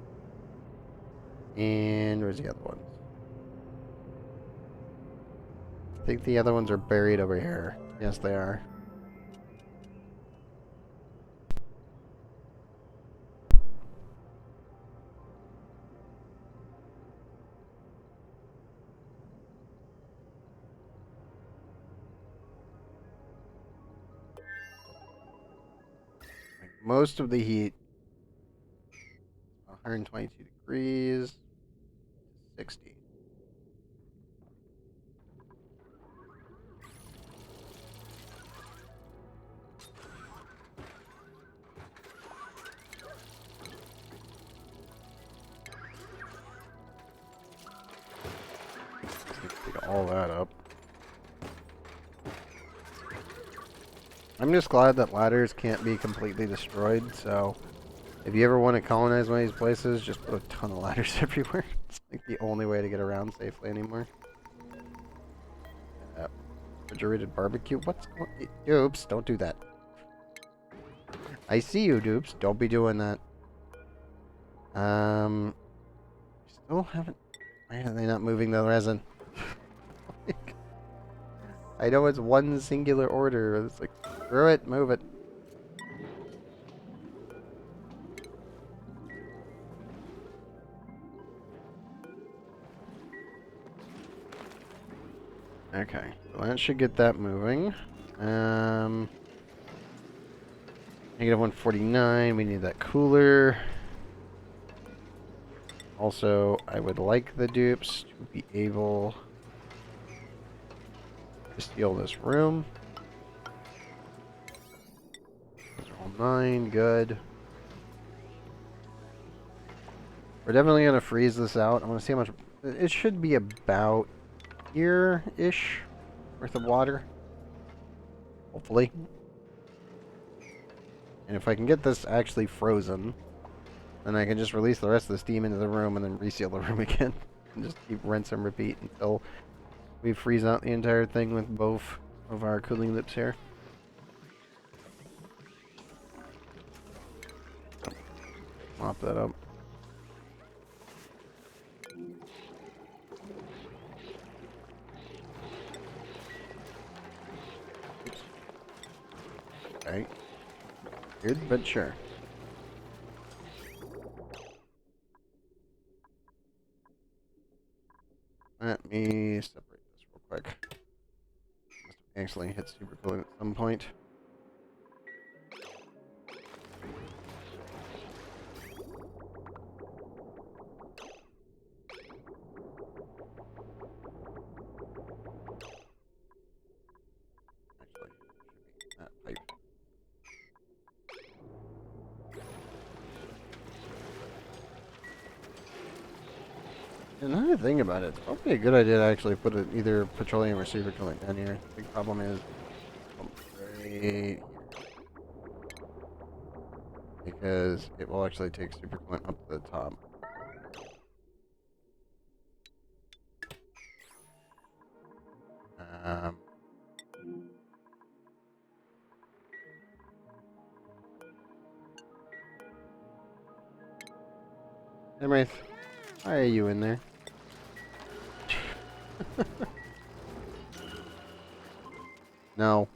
And where's the other ones? I think the other ones are buried over here. Yes, they are. Most of the heat, 122 degrees, 60. Pick all that up. I'm just glad that ladders can't be completely destroyed, so if you ever want to colonize one of these places, just put a ton of ladders everywhere. It's like the only way to get around safely anymore. Refrigerated barbecue? What's going... Dupes, don't do that. I see you, Dupes. Don't be doing that. Still haven't... Why are they not moving the resin? Like, I know it's one singular order. It's like, screw it, move it. Okay, well, that should get that moving. Negative 149, we need that cooler. Also, I would like the dupes to be able to steal this room. Those are all mine, good. We're definitely going to freeze this out. I want to see how much... It should be about here-ish worth of water. Hopefully. And if I can get this actually frozen, then I can just release the rest of the steam into the room and then reseal the room again. And just keep rinse and repeat until we freeze out the entire thing with both of our cooling loops here. Mop that up. Okay. Weird, but sure. Let me separate this real quick. Must have actually hit super cooling at some point. Actually, that pipe. Another thing about it, it's probably a good idea to actually put it either petroleum or super coolant down here. The big problem is right here. Because it will actually take super coolant up to the top. Anyways, why are you in there? No.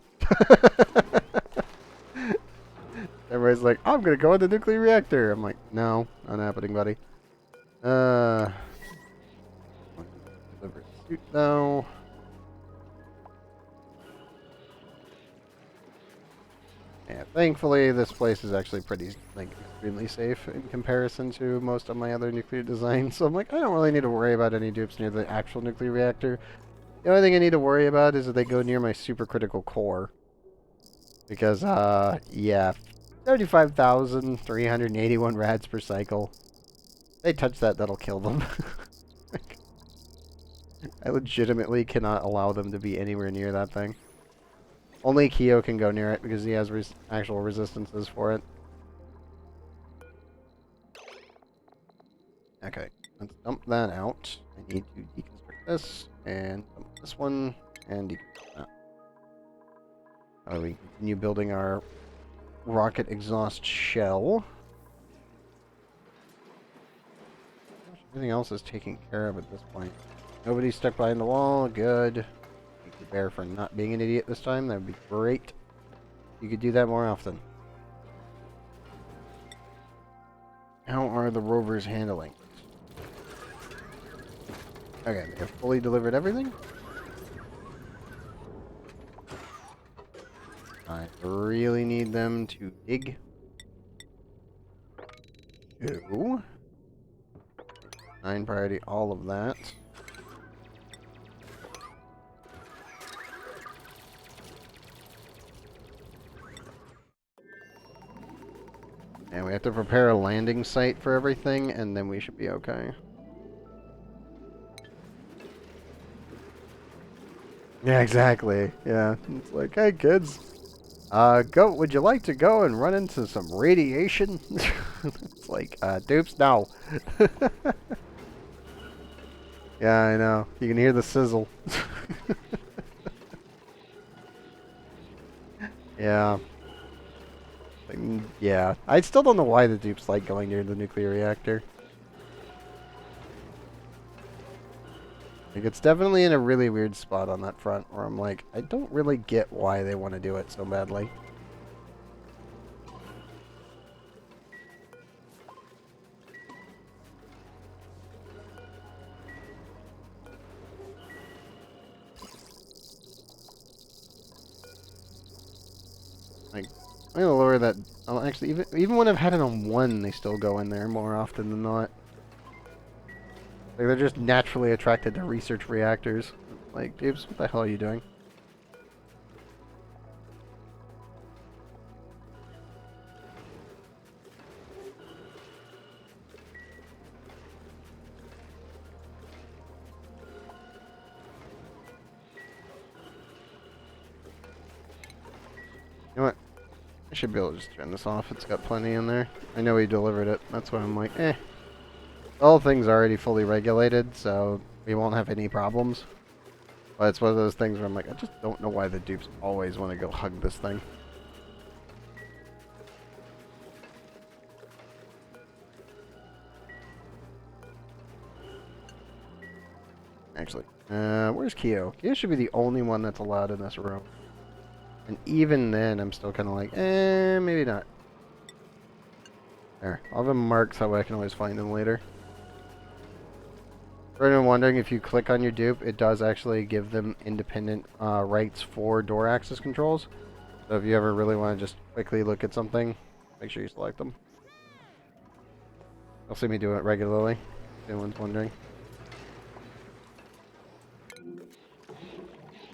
Everybody's like, I'm gonna go in the nuclear reactor. I'm like, no, not happening, buddy. Deliver suit though. Yeah, thankfully this place is actually pretty, like, extremely safe in comparison to most of my other nuclear designs. So I'm like, I don't really need to worry about any dupes near the actual nuclear reactor. The only thing I need to worry about is that they go near my supercritical core. Because, yeah, 35,381 rads per cycle. If they touch that, that'll kill them. Like, I legitimately cannot allow them to be anywhere near that thing. Only Keo can go near it because he has actual resistances for it. Okay, let's dump that out. I need to deconstruct this, and dump this one, and deconstruct that. We continue building our rocket exhaust shell. Everything else is taken care of at this point. Nobody's stuck behind the wall. Good. Thank you, Bear, for not being an idiot this time. That would be great. You could do that more often. How are the rovers handling? Okay, they have fully delivered everything. I really need them to dig. 2. 9 priority, all of that. And we have to prepare a landing site for everything, and then we should be okay. Yeah, exactly. Yeah, it's like, hey kids, Goat, would you like to go and run into some radiation? It's like, dupes, no. Yeah, I know. You can hear the sizzle. Yeah. Like, yeah. I still don't know why the dupes like going near the nuclear reactor. Like, it's definitely in a really weird spot on that front where I'm like, I don't really get why they want to do it so badly. Like, I'm gonna lower that. Oh, actually, even when I've had it on 1, they still go in there more often than not. Like, they're just naturally attracted to research reactors. Like, dupes, what the hell are you doing? You know what? I should be able to just turn this off. It's got plenty in there. I know he delivered it. That's why I'm like, eh. All things are already fully regulated, so we won't have any problems. But it's one of those things where I'm like, I just don't know why the dupes always want to go hug this thing. Actually, where's Kyo? Kyo should be the only one that's allowed in this room. And even then, I'm still kind of like, maybe not. There, I'll have them marked so I can always find them later. For anyone wondering, if you click on your dupe, it does actually give them independent rights for door access controls. So if you ever really want to just quickly look at something, make sure you select them. You'll see me do it regularly, if anyone's wondering.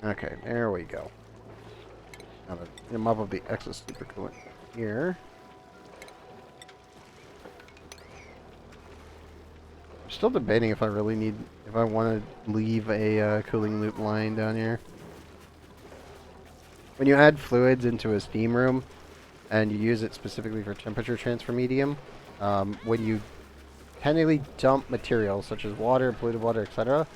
Okay, there we go. Now to mop up the excess supercoolant here. I'm still debating if I really need, if I want to leave a cooling loop line down here. When you add fluids into a steam room, and you use it specifically for temperature transfer medium, when you technically dump materials such as water, polluted water, etc.,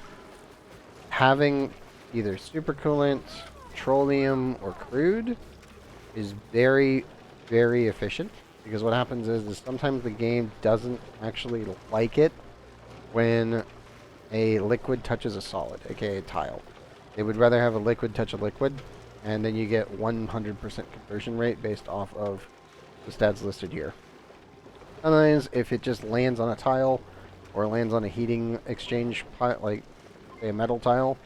having either supercoolant, petroleum, or crude is very, very efficient. Because what happens is sometimes the game doesn't actually like it when a liquid touches a solid, aka a tile. They would rather have a liquid touch a liquid, and then you get 100% conversion rate based off of the stats listed here. Sometimes, if it just lands on a tile, or lands on a heating exchange, like say a metal tile,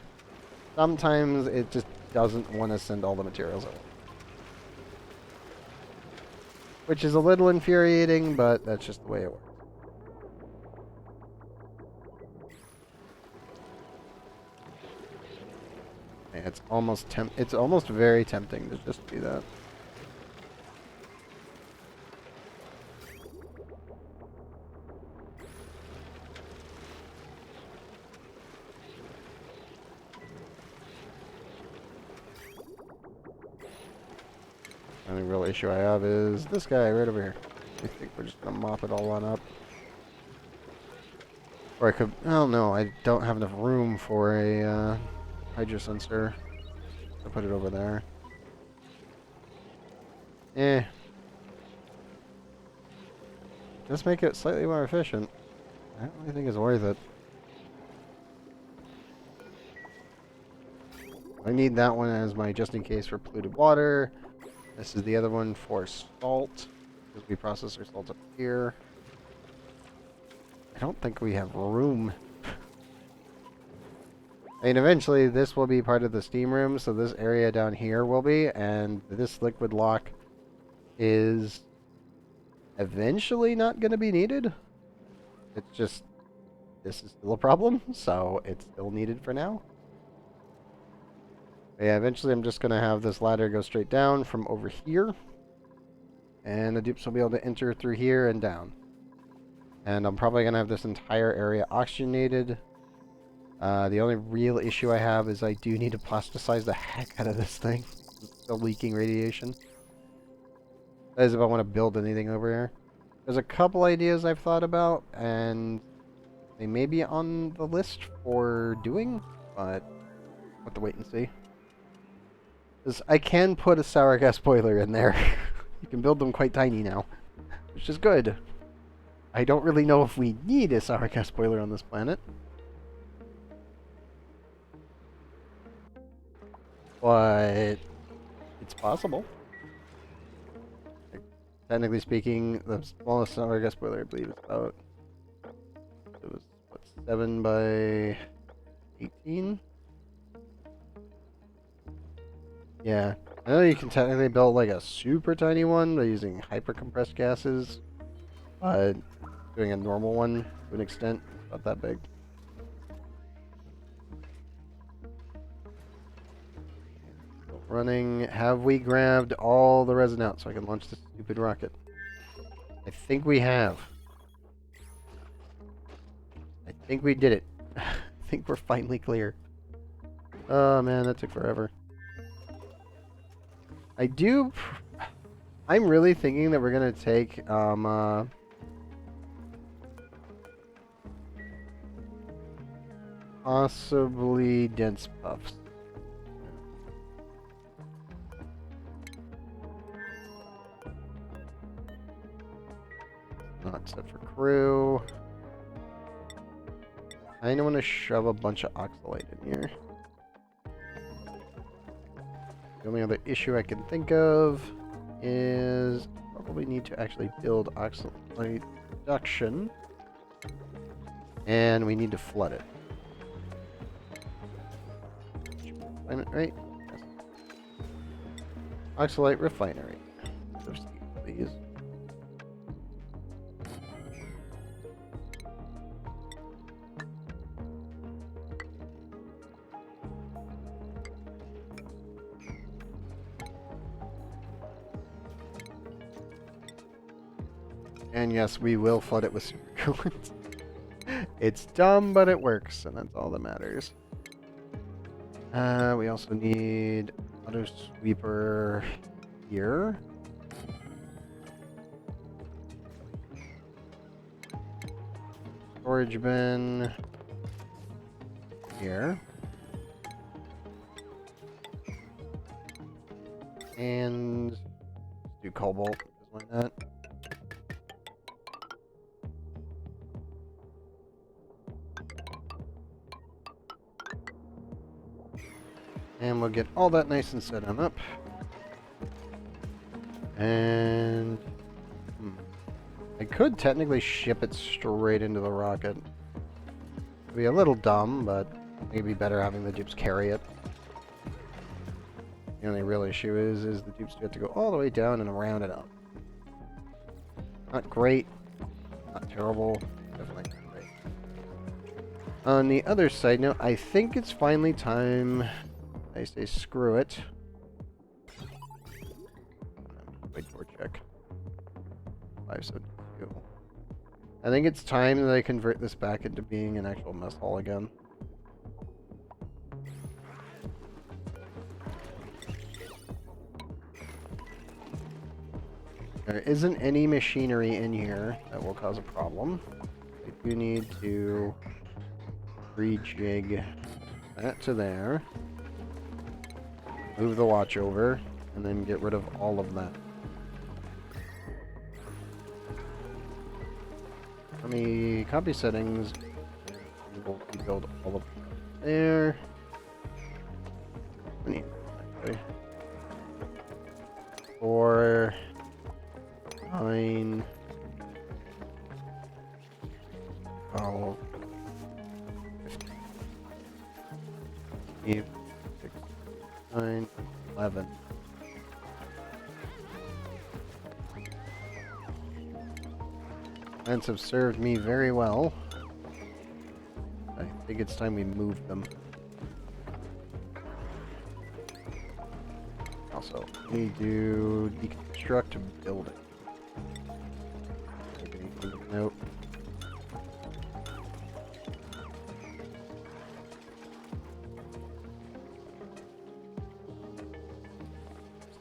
sometimes it just doesn't want to send all the materials out. Which is a little infuriating, but that's just the way it works. Yeah, it's almost very tempting to just do that. The only real issue I have is this guy right over here. I think we're just gonna mop it all on up. Or I could, oh no, I don't have enough room for a hydro sensor. I'll put it over there. Eh. Just make it slightly more efficient. I don't really think it's worth it. I need that one as my just in case for polluted water. This is the other one for salt, because we process our salt up here. I don't think we have room. I mean, eventually this will be part of the steam room, so this area down here will be, and this liquid lock is eventually not going to be needed. It's just, this is still a problem, so it's still needed for now. But yeah, eventually I'm just going to have this ladder go straight down from over here. And the dupes will be able to enter through here and down. And I'm probably going to have this entire area oxygenated. The only real issue I have is I do need to plasticize the heck out of this thing. It's still leaking radiation. As if I want to build anything over here. There's a couple ideas I've thought about, and they may be on the list for doing, but we'll have to wait and see. Because I can put a sour gas boiler in there. You can build them quite tiny now, which is good. I don't really know if we need a sour gas boiler on this planet. But it's possible. Like, technically speaking, the smallest sour gas boiler, I believe, is about... It was, what, 7 by 18? Yeah. I know you can technically build like a super tiny one by using hyper compressed gases, but doing a normal one to an extent, not that big. Running. Have we grabbed all the resin out so I can launch this stupid rocket? I think we have. I think we did it. I think we're finally clear. Oh man, that took forever. I'm really thinking that we're gonna take, possibly dense puffs. Not set for crew. I kinda wanna shove a bunch of oxalate in here. The only other issue I can think of is probably need to actually build oxalate production. And we need to flood it. Find it right? Yes. Oxalate refinery. Please. And yes, we will flood it with super coolant. It's dumb, but it works, and that's all that matters. We also need auto sweeper here. Storage bin here. And do cobalt, because why not? And we'll get all that nice and set on up. And I could technically ship it straight into the rocket. It'd be a little dumb, but it'd be better having the dupes carry it. The only real issue is the dupes do have to go all the way down and around and up. Not great, not terrible, definitely not great. On the other side note, I think it's finally time. I say screw it. Wait for check. 572. I think it's time that I convert this back into being an actual mess hall again. There isn't any machinery in here that will cause a problem. I do need to rejig that to there. Move the watch over, and then get rid of all of that. Let me copy settings. We'll rebuild all of them there. Actually. 4, 9, 12, 15, 6, 9, 11. Plants have served me very well. I think it's time we move them. Also, we do deconstruct building. Nope.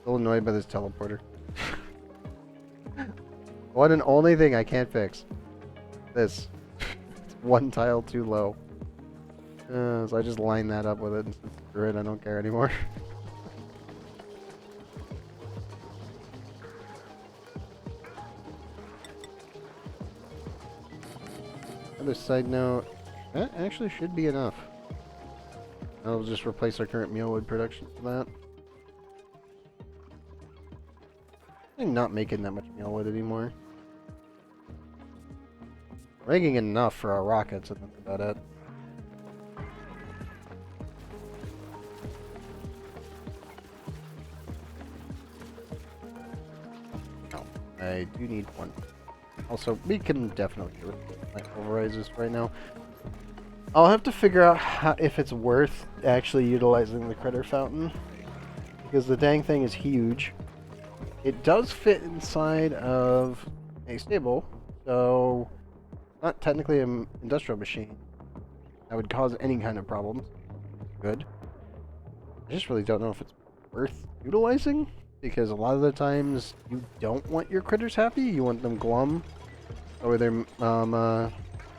Still annoyed by this teleporter. One and only thing I can't fix. This. It's one tile too low. So I just line that up with it and screw it, I don't care anymore. Other side note, that actually should be enough. I'll just replace our current mealwood production for that. I'm not making that much mealwood anymore. We're making enough for our rockets, and that's about it. No, I do need one. Also, we can definitely do it. My pulverizers right now. I'll have to figure out if it's worth actually utilizing the critter fountain, because the dang thing is huge. It does fit inside of a stable, so not technically an industrial machine that would cause any kind of problems. Good. I just really don't know if it's worth utilizing, because a lot of the times you don't want your critters happy, you want them glum, or their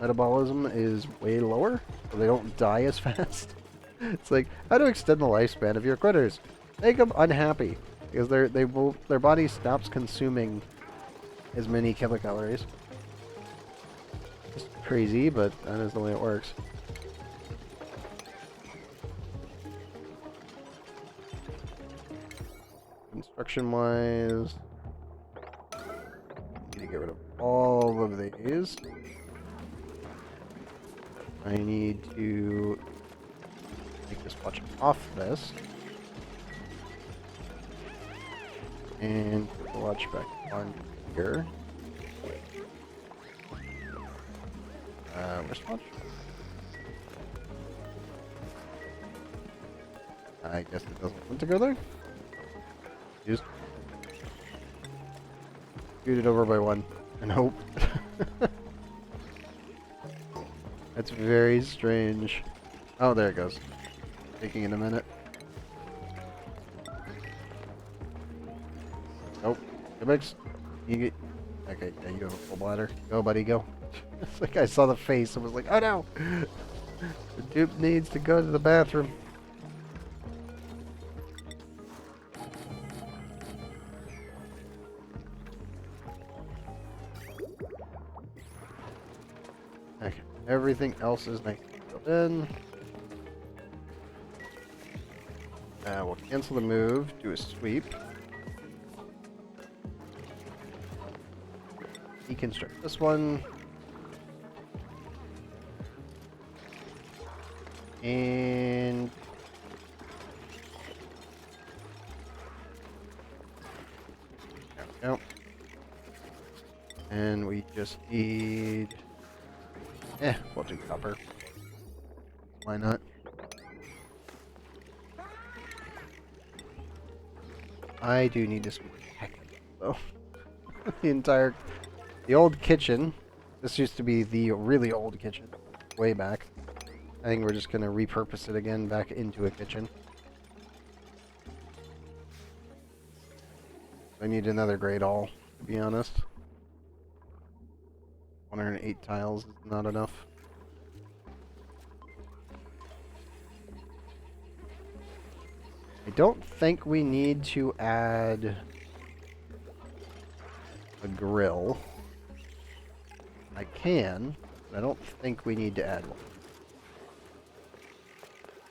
metabolism is way lower, so they don't die as fast. It's like, how to extend the lifespan of your critters? Make them unhappy, because their body stops consuming as many kilocalories. It's crazy, but that is the way it works. Construction-wise, need to get rid of all of these. I need to take this watch off this. And put the watch back on here. Wristwatch? I guess it doesn't want to go there. Just shoot it over by one and hope. That's very strange. Oh, there it goes. Taking it a minute. Nope. Go back. You get. Okay, yeah, you have a full bladder. Go, buddy, go. It's like I saw the face and was like, oh no! The dupe needs to go to the bathroom. Okay, everything else is nice filled in. We'll cancel the move, do a sweep. Deconstruct this one. And there we go. And we just need we'll do copper. Why not? I do need to sweep though. The old kitchen. This used to be the really old kitchen, way back. I think we're just gonna repurpose it again back into a kitchen. I need another great all, to be honest. 108 tiles is not enough. I don't think we need to add a grill. I can, but I don't think we need to add one.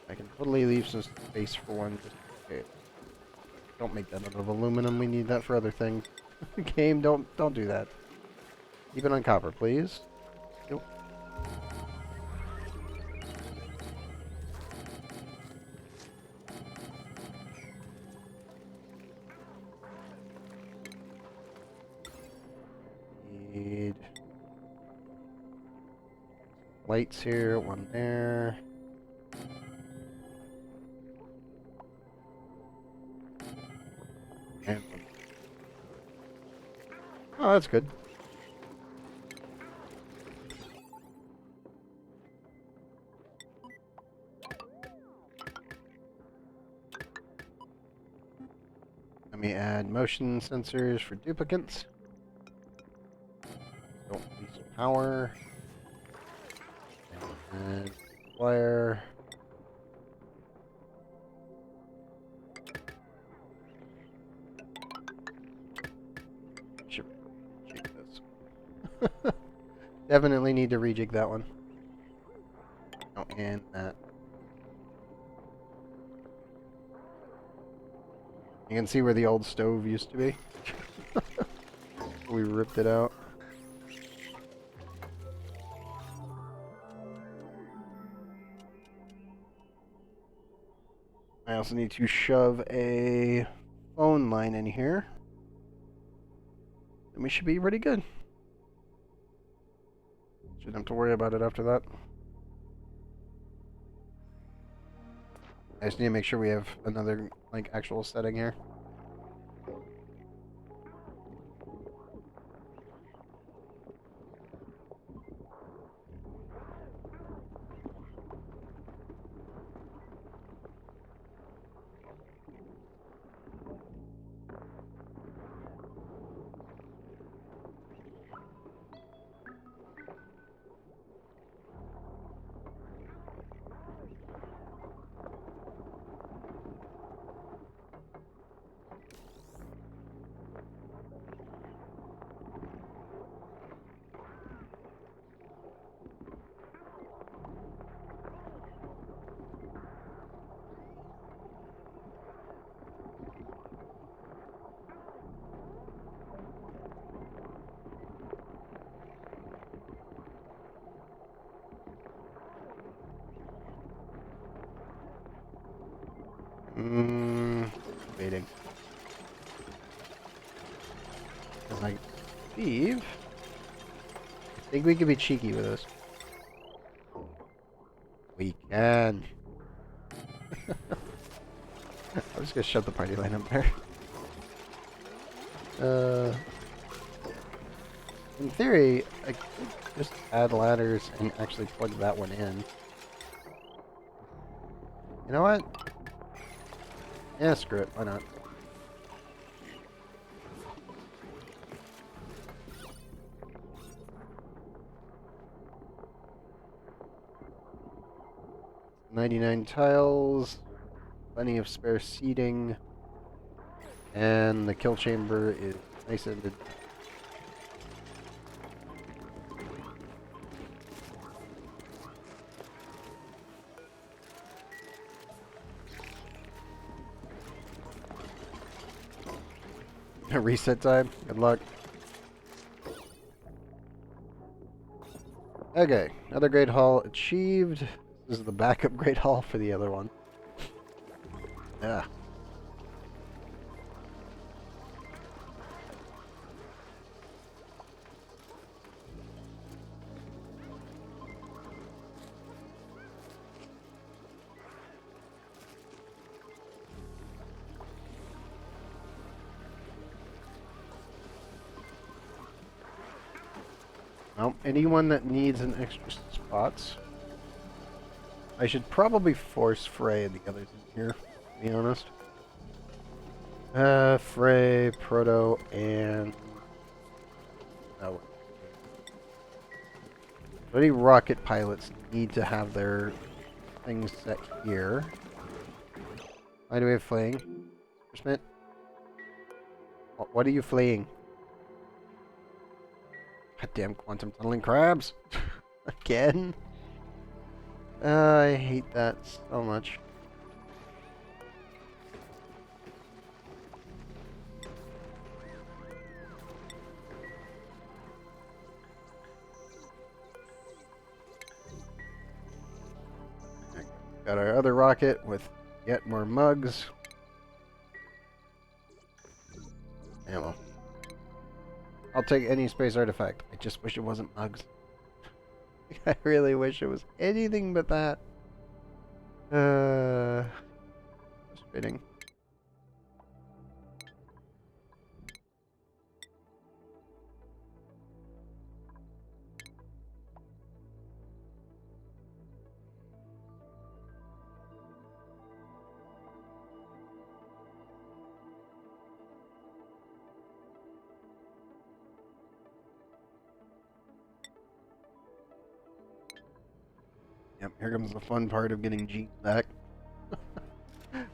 I can totally leave some space for one. Okay. Don't make that out of aluminum. We need that for other things. Game, don't do that. Keep it on copper, please. Nope. Need lights here, one there. And one. Oh, that's good. Let me add motion sensors for duplicates. power. And wire. Should rejig this. Definitely need to rejig that one. Oh, and that. You can see where the old stove used to be. We ripped it out. I also need to shove a phone line in here. And we should be pretty good. Shouldn't have to worry about it after that. I just need to make sure we have another, like, actual setting here. Waiting. Because I believe... I think we can be cheeky with this. We can. I'm just gonna shut the party line up there. In theory, I could just add ladders and actually plug that one in. You know what? Yeah, screw it. Why not? $99 tiles, plenty of spare seating, and the kill chamber is nice and reset time. Good luck. Okay, another Great Hall achieved. This is the backup Great Hall for the other one. Yeah. Well, anyone that needs an extra spots, I should probably force Frey and the others in here, to be honest. Frey, Proto, and... Oh. Any rocket pilots need to have their things set here. Why do we have fleeing? Smith? What are you fleeing? Goddamn quantum tunneling crabs! Again? I hate that so much. Got our other rocket with yet more mugs. Ammo. I'll take any space artifact. I just wish it wasn't mugs. I really wish it was anything but that. Frustrating. Yep, here comes the fun part of getting G back.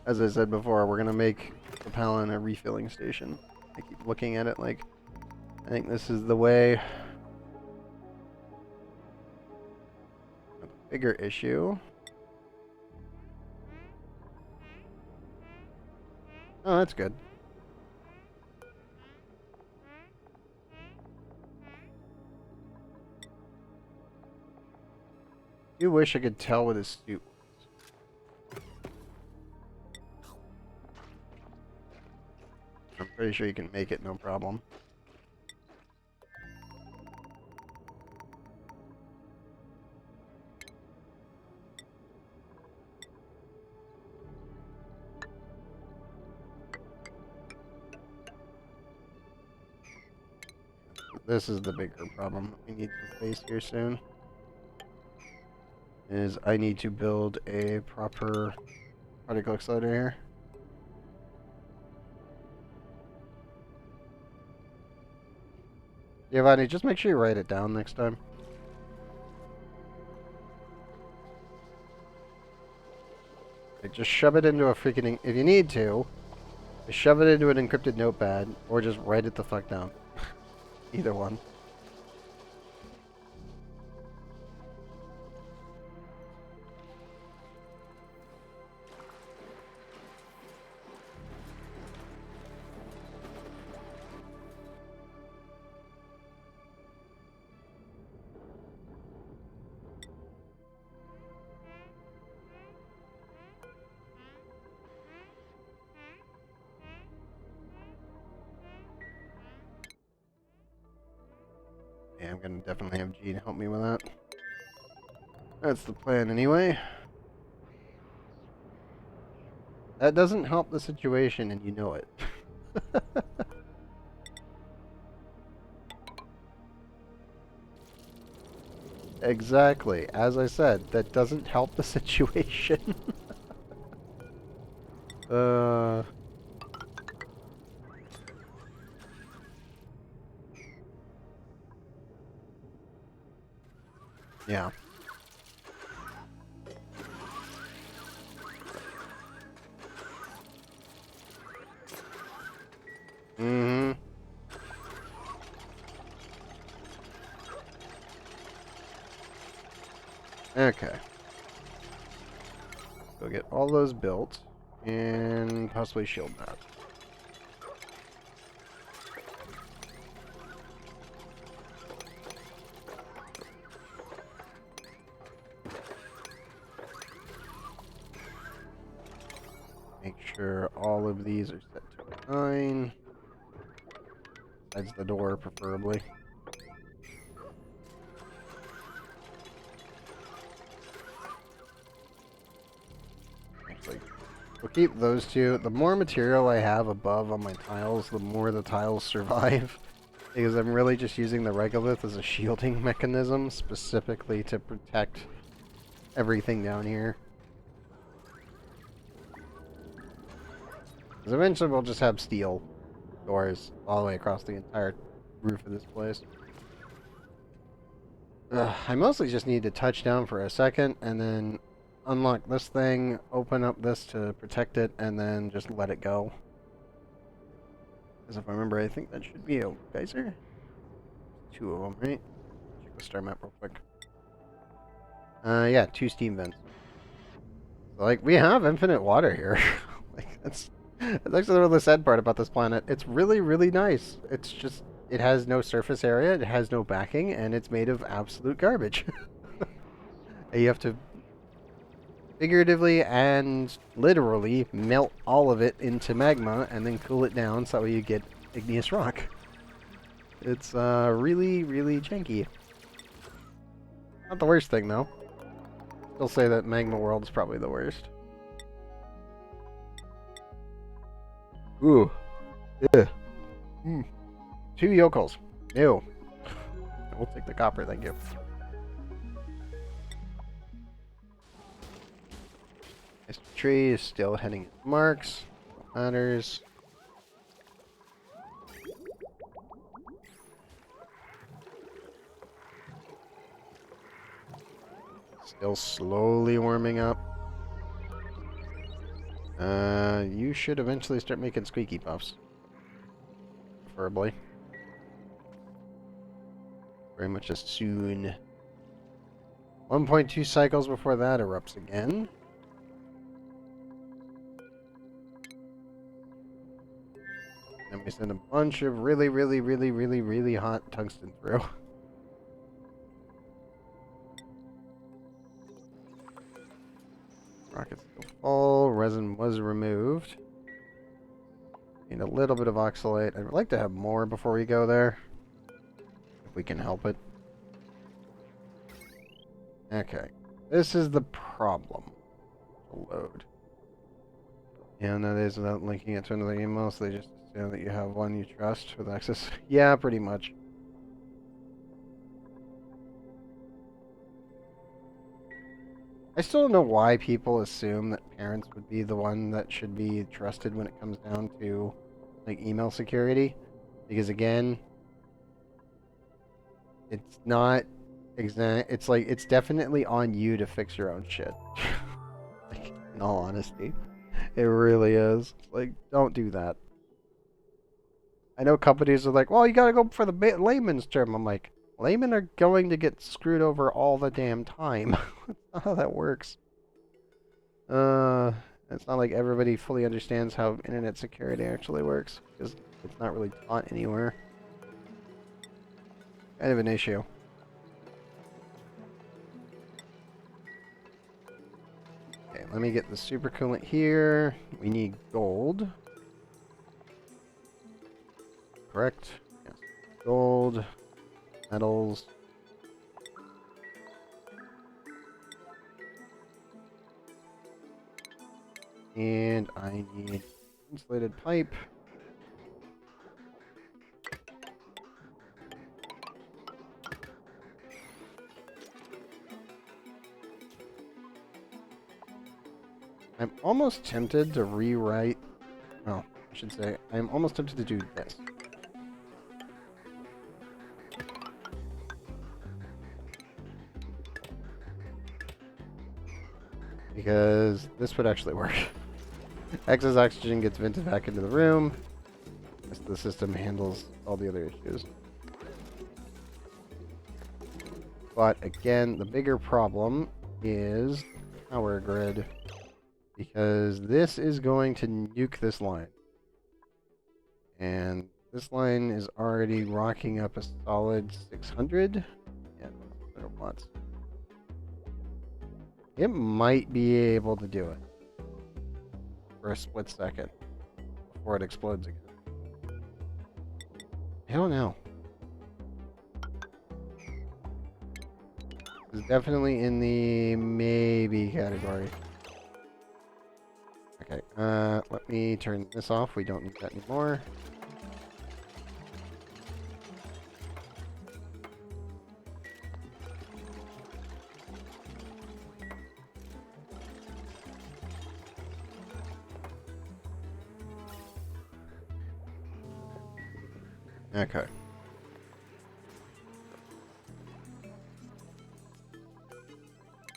As I said before, we're gonna make the Palin a refilling station. I keep looking at it like, I think this is the way. The bigger issue. Oh, that's good. You wish I could tell what his suit was. I'm pretty sure you can make it no problem. This is the bigger problem we need to face here soon. Is I need to build a proper particle accelerator here. Giovanni, just make sure you write it down next time. Like, just shove it into a freaking... If you need to, just shove it into an encrypted notepad, or just write it the fuck down. Either one. Yeah, I'm gonna definitely have G to help me with that. That's the plan anyway. That doesn't help the situation, and you know it. Exactly. As I said, that doesn't help the situation. uh... Yeah. Mm-hmm. Okay. So get all those built, and possibly shield that. Make sure all of these are set to 9. Besides the door, preferably. Actually, we'll keep those two. The more material I have above on my tiles, the more the tiles survive. Because I'm really just using the regolith as a shielding mechanism, specifically to protect everything down here. Because eventually we'll just have steel doors all the way across the entire roof of this place. I mostly just need to touch down for a second and then unlock this thing, open up this to protect it, and then just let it go. Because if I remember, I think that should be a geyser. 2 of them, right? Check the star map real quick. Yeah, 2 steam vents. So, like, we have infinite water here. Like, that's actually the really sad part about this planet. It's really, really nice. It's just, it has no surface area, it has no backing, and it's made of absolute garbage. And you have to figuratively and literally melt all of it into magma and then cool it down so you get igneous rock. It's really, really janky. Not the worst thing though. Still say that Magma World is probably the worst. Ooh. Yeah. 2 yokels. Ew. We'll take the copper, thank you. This tree is still heading its marks. Matters. Still slowly warming up. You should eventually start making squeaky puffs. Preferably. Very much as soon. 1.2 cycles before that erupts again. And we send a bunch of really hot tungsten through. Rocket's still full. Resin was removed. Need a little bit of oxalate. I'd like to have more before we go there. If we can help it. Okay. This is the problem. Load. And that is without linking it to another email, so they just assume that you have one you trust with access. Yeah, pretty much. I still don't know why people assume that parents would be the one that should be trusted when it comes down to like email security. Because again, it's not exact. It's like it's definitely on you to fix your own shit. Like, in all honesty, it really is. Like, don't do that. I know companies are like, well, you gotta go for the layman's term. I'm like, laymen are going to get screwed over all the damn time. That's not how that works. It's not like everybody fully understands how internet security actually works, because it's not really taught anywhere. Kind of an issue. Okay, let me get the supercoolant here. We need gold. Correct? Yes. Gold. Metals. And I need insulated pipe. I'm almost tempted to rewrite... Oh, I should say, I'm almost tempted to do this. Because this would actually work. Excess oxygen gets vented back into the room. The system handles all the other issues. But again, the bigger problem is power grid. Because this is going to nuke this line. And this line is already rocking up a solid 600. Yeah, 600 watts. It might be able to do it. For a split second. Before it explodes again. I don't know. It's definitely in the maybe category. Okay, let me turn this off. We don't need that anymore. Okay.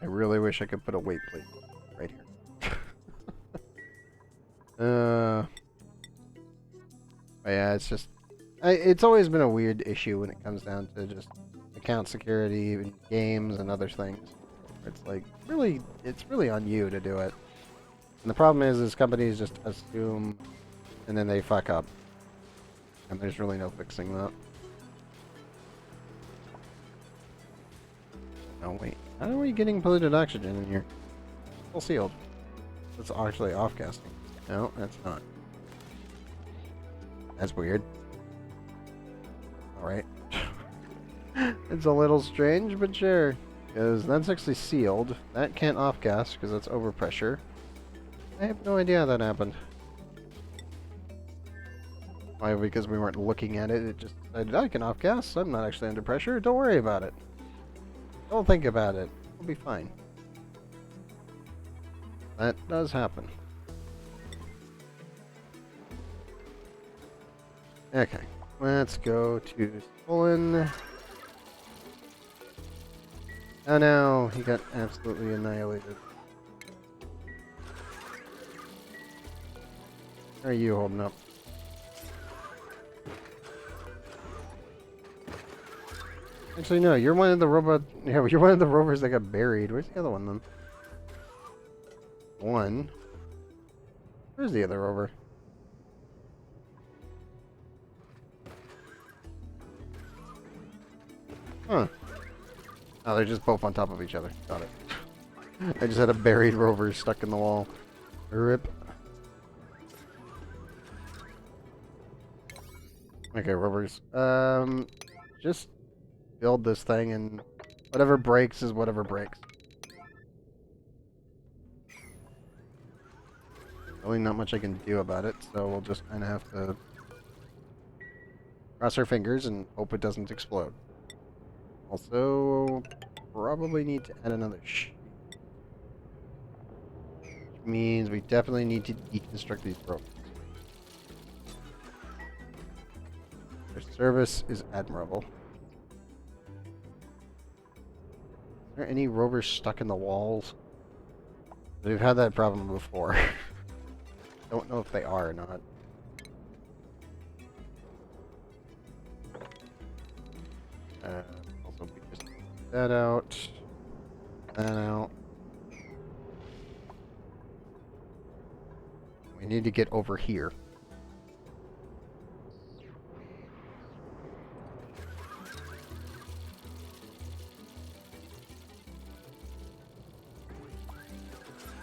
I really wish I could put a weight plate right here. But yeah, it's just... it's always been a weird issue when it comes down to just account security in games and other things. It's like, really, it's really on you to do it. And the problem is companies just assume and then they fuck up. And there's really no fixing that. Oh wait, how are we getting polluted oxygen in here? Still sealed. It's actually off-gassing. No, that's not. That's weird. Alright. It's a little strange, but sure. Because that's actually sealed. That can't off-gas because that's overpressure. I have no idea how that happened. Why? Because we weren't looking at it. It just decided, I can off-gas. I'm not actually under pressure. Don't worry about it. Don't think about it. We'll be fine. That does happen. Okay. Let's go to Stolen. Oh no, he got absolutely annihilated. How are you holding up? Actually, no, you're one of the robot. Yeah, you're one of the rovers that got buried. Where's the other one then? One. Where's the other rover? Huh. Oh, they're just both on top of each other. Got it. I just had a buried rover stuck in the wall. Rip. Okay, rovers. Just build this thing and whatever breaks is whatever breaks. Really not much I can do about it, so we'll just kind of have to cross our fingers and hope it doesn't explode. Also, probably need to add another sheet. Which means we definitely need to deconstruct these ropes. Their service is admirable. Is there any rovers stuck in the walls? We've had that problem before. Don't know if they are or not. Also, we just take that out. That out. We need to get over here.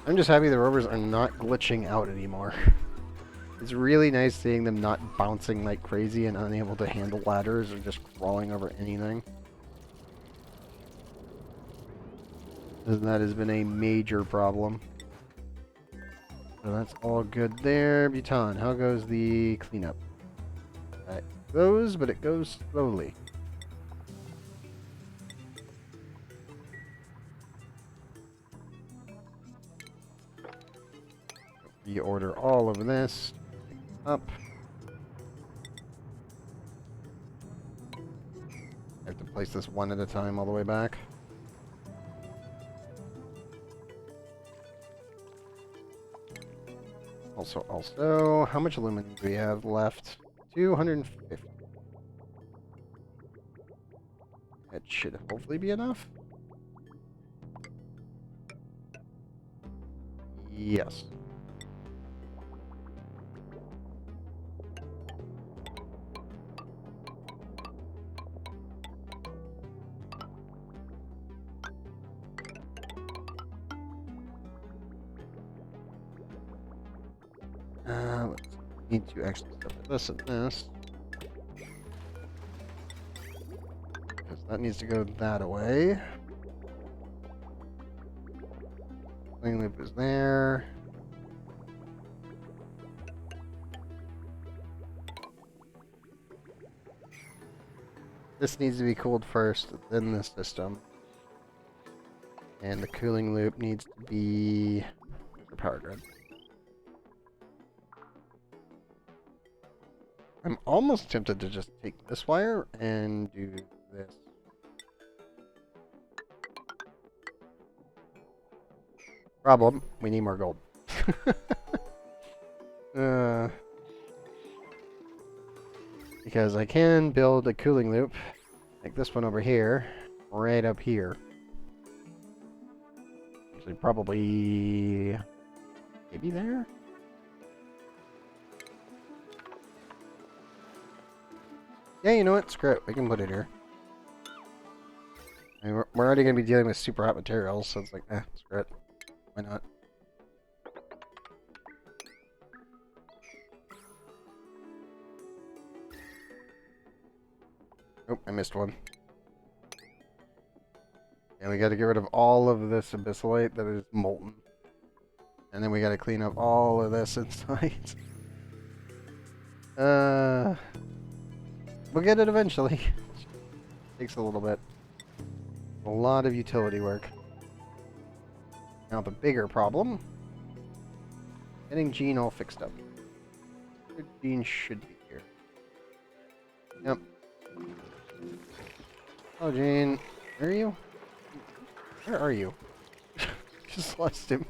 I'm just happy the rovers are not glitching out anymore. It's really nice seeing them not bouncing like crazy and unable to handle ladders or just crawling over anything. And that has been a major problem. So that's all good there. Butan, how goes the cleanup? It goes, but it goes slowly. Reorder all of this up. I have to place this one at a time all the way back. Also, how much aluminum do we have left? 250. That should hopefully be enough. Yes. Let's need to actually set this and this. Because that needs to go that away. Clean loop is there. This needs to be cooled first, then the system. And the cooling loop needs to be the power grid. I'm almost tempted to just take this wire and do this. Problem, we need more gold. Because I can build a cooling loop, like this one over here, right up here. Actually, probably maybe there? Yeah, you know what? Screw it. We can put it here. I mean, we're already going to be dealing with super hot materials, so it's like, screw it. Why not? Oh, I missed one. And we got to get rid of all of this abyssalite that is molten. And then we got to clean up all of this inside. We'll get it eventually. Takes a little bit. A lot of utility work. Now the bigger problem, getting Gene all fixed up. Gene should be here. Yep. Oh, Gene, where are you? Where are you? Just lost him.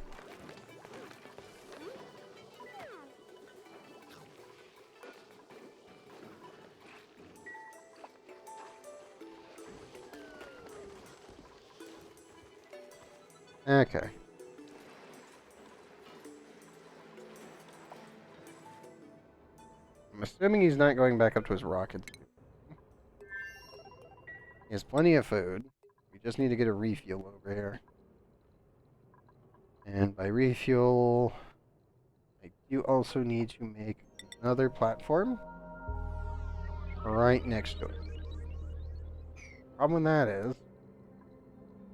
Okay. I'm assuming he's not going back up to his rocket. He has plenty of food. We just need to get a refuel over here. And by refuel, I do also need to make another platform right next to it. Problem with that is,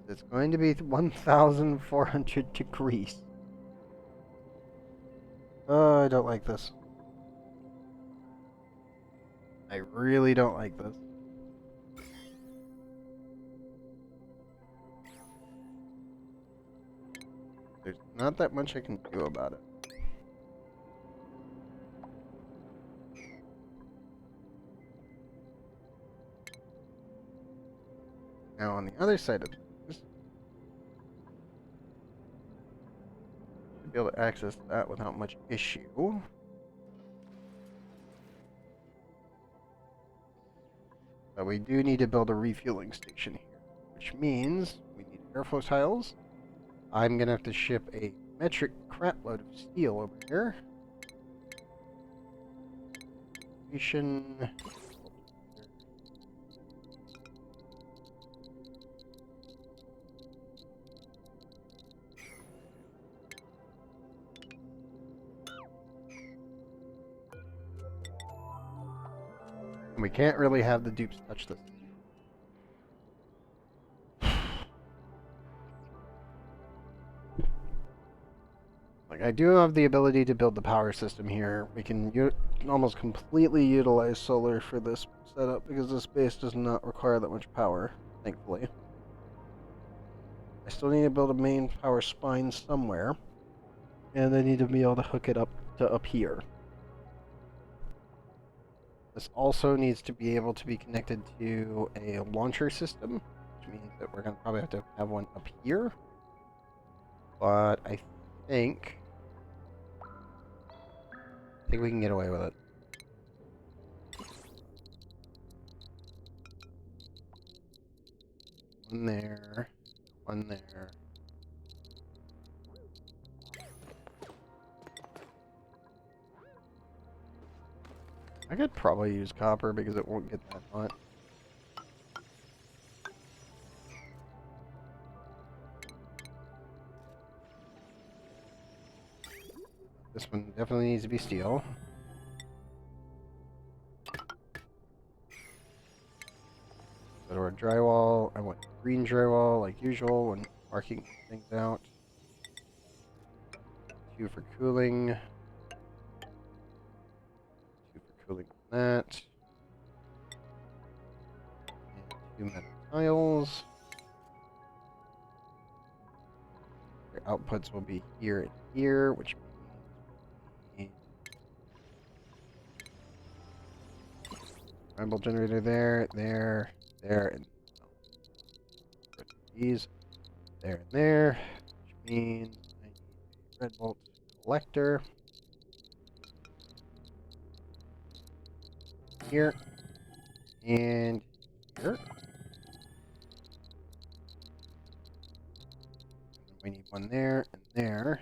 it's going to be 1,400 degrees. Oh, I don't like this. I really don't like this. There's not that much I can do about it. Now, on the other side of this, should be able to access that without much issue. But we do need to build a refueling station here, which means we need airflow tiles. I'm gonna have to ship a metric crapload of steel over here. Station. We can't really have the dupes touch this. Like, I do have the ability to build the power system here. We can almost completely utilize solar for this setup because this base does not require that much power, thankfully. I still need to build a main power spine somewhere, and I need to be able to hook it up to up here. This also needs to be able to be connected to a launcher system, which means that we're going to probably have to have one up here. But I think we can get away with it. One there, one there. I could probably use copper because it won't get that hot. This one definitely needs to be steel. Go to our drywall. I want green drywall like usual when marking things out. 2 for cooling. 2 for cooling on that. And 2 metal tiles. Their outputs will be here and here, which means rumble generator there, and these there and there, which means I need a red bolt collector here and here. We need one there and there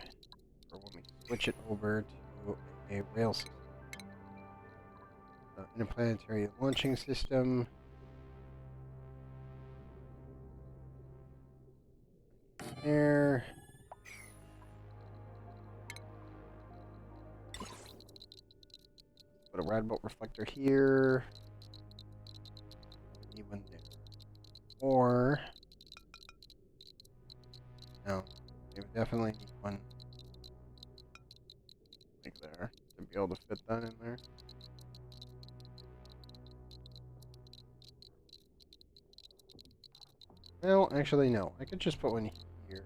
for when we switch it over to a rail system. Interplanetary launching system. There. Put a rad bolt reflector here. Need one there. Or no, we would definitely need one like there to be able to fit that in there. Well, actually no. I could just put one here.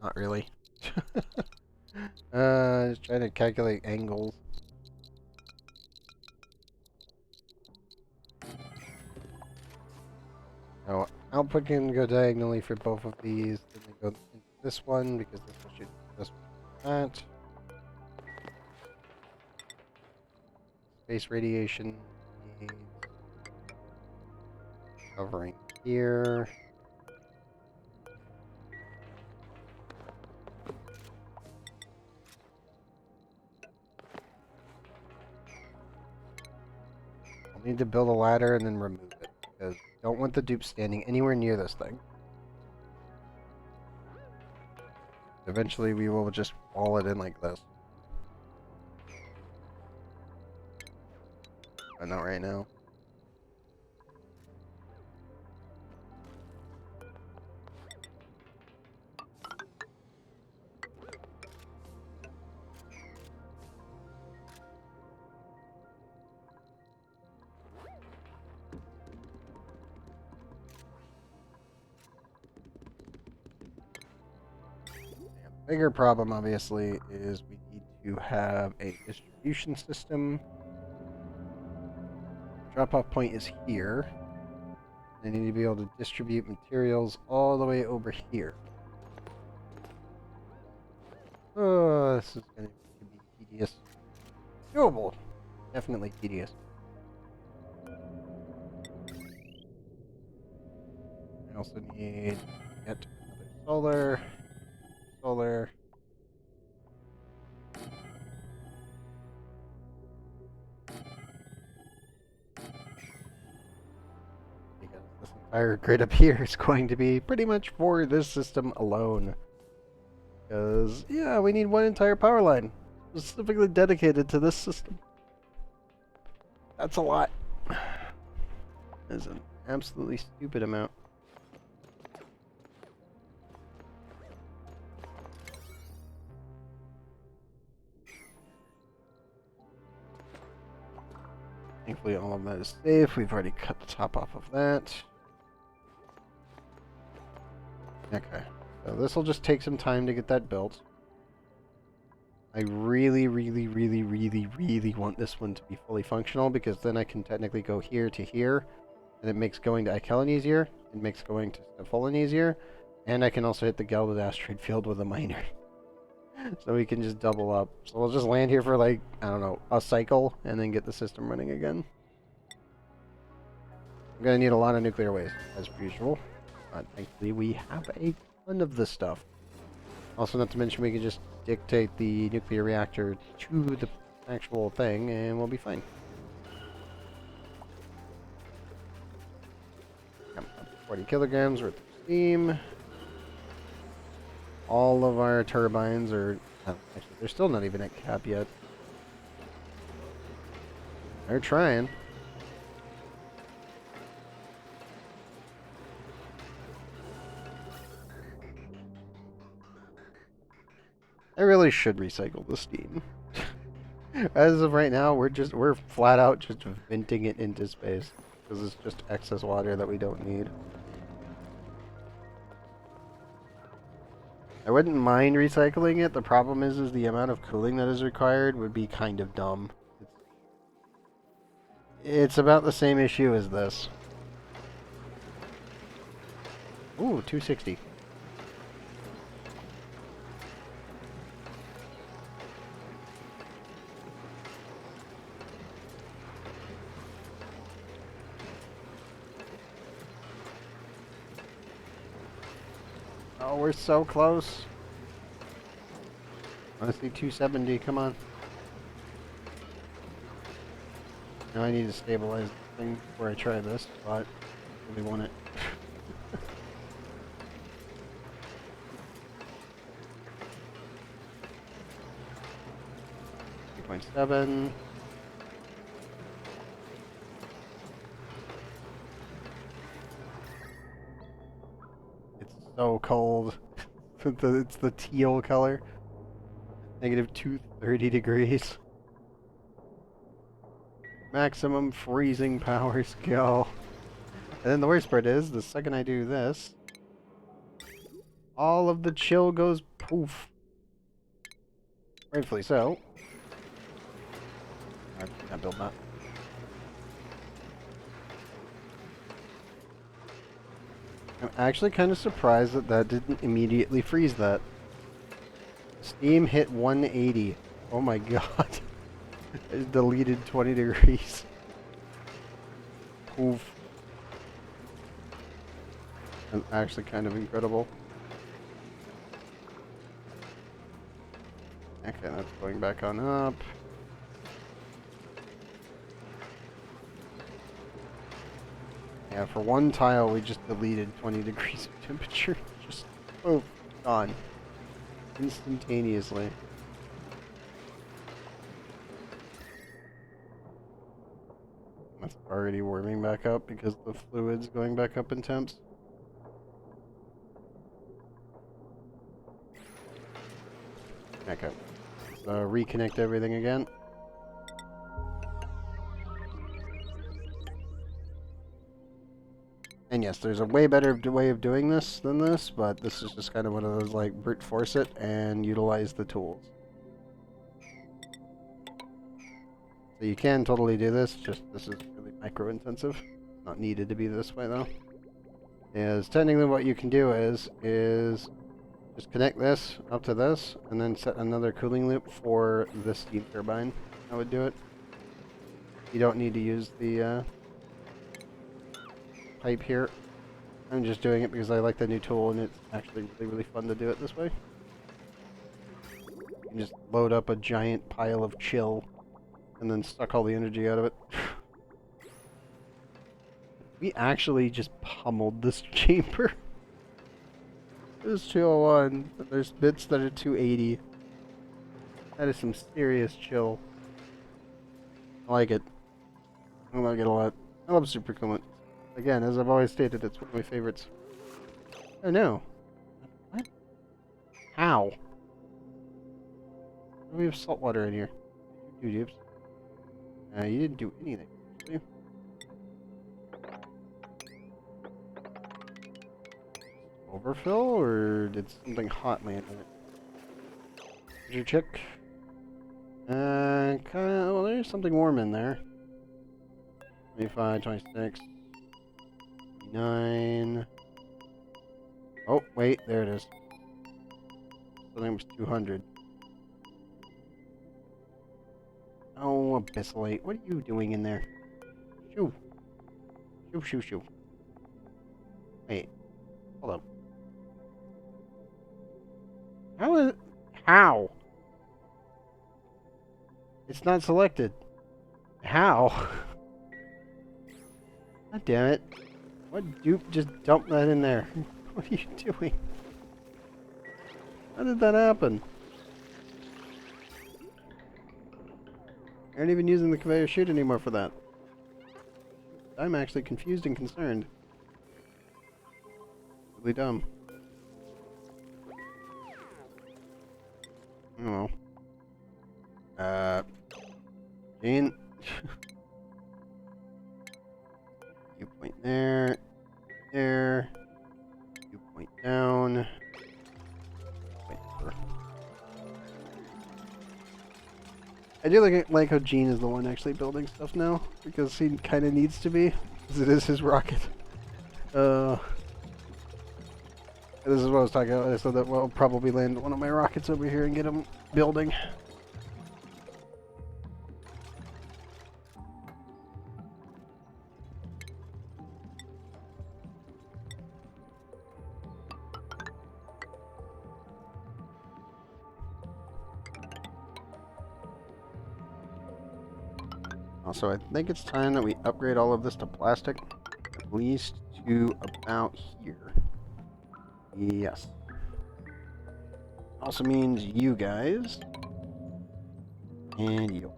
Not really. Just trying to calculate angles. So output can go diagonally for both of these. Then they go into this one because this will shoot this one. That. Space radiation needs covering here. I'll need to build a ladder and then remove it because I don't want the dupe standing anywhere near this thing. Eventually we will just wall it in like this. But not right now. The bigger problem, obviously, is we need to have a distribution system. Drop-off point is here. I need to be able to distribute materials all the way over here. Oh, this is going to be tedious. Doable. Definitely tedious. I also need yet another solar. Because this entire grid up here is going to be pretty much for this system alone. Because, yeah, we need one entire power line specifically dedicated to this system. That's a lot. That's an absolutely stupid amount. Thankfully all of that is safe. We've already cut the top off of that. Okay. So this will just take some time to get that built. I really want this one to be fully functional because then I can technically go here to here and it makes going to Ichelin easier. It makes going to Stepholin easier. And I can also hit the Gelded asteroid field with a miner. So we can just double up. So we'll just land here for like, I don't know, a cycle and then get the system running again. I'm going to need a lot of nuclear waste, as per usual. But thankfully we have a ton of this stuff. Also, not to mention we can just dictate the nuclear reactor to the actual thing and we'll be fine. 40 kilograms worth of steam. All of our turbines are... actually, they're still not even at cap yet. They're trying. I really should recycle the steam. As of right now, we're flat out just venting it into space. Because it's just excess water that we don't need. I wouldn't mind recycling it. The problem is the amount of cooling that is required would be kind of dumb. It's about the same issue as this. Ooh, 260. Oh, we're so close. Honestly, 270, come on. Now I need to stabilize the thing before I try this, but I really want it. 3.7. It's so cold. It's the teal color. Negative 230 degrees. Maximum freezing power skill. And then the worst part is, the second I do this, all of the chill goes Poof. Rightfully so. I can't build that. I'm actually kind of surprised that that didn't immediately freeze that. Steam hit 180. Oh my god. It deleted 20 degrees. Oof. That's actually kind of incredible. Okay, that's going back on up. Yeah, for one tile, we just deleted 20 degrees of temperature. Just, oh, gone. Instantaneously. That's already warming back up because the fluid's going back up in temps. Okay. So reconnect everything again. And yes, there's a way better way of doing this than this, but this is just kind of one of those, like, brute force it and utilize the tools. So you can totally do this, just this is really micro intensive. Not needed to be this way though. Is technically what you can do is just connect this up to this and then set another cooling loop for the steam turbine. I would do it. You don't need to use the pipe here. I'm just doing it because I like the new tool and it's actually really fun to do it this way. You can just load up a giant pile of chill and then suck all the energy out of it. We actually just pummeled this chamber. It was 201, and there's bits that are 280. That is some serious chill. I like it. I like it a lot. I love super coolant. Again, as I've always stated, it's one of my favorites. Oh no. What? How? We have salt water in here. You dupes. You didn't do anything, actually. Overfill, or did something hot land in it? Did you check? Kinda, well, there's something warm in there. 25, 26, 29. Oh, wait, there it is. Something was 200. Oh, Abyssalate, what are you doing in there? Shoo. Shoo, shoo, shoo. Wait, hold up. How is it? How? It's not selected. How? God damn it. What dupe just dumped that in there? What are you doing? How did that happen? I aren't even using the conveyor chute anymore for that. I'm actually confused and concerned. Really dumb. Oh well. Gene. You point there. There. You point down. Wait for. I do like how Gene is the one actually building stuff now, because he kind of needs to be, because it is his rocket. This is what I was talking about. I said that we'll probably land one of my rockets over here and get him building. Also, I think it's time that we upgrade all of this to plastic, at least to about here. Yes. Also means you guys. And you.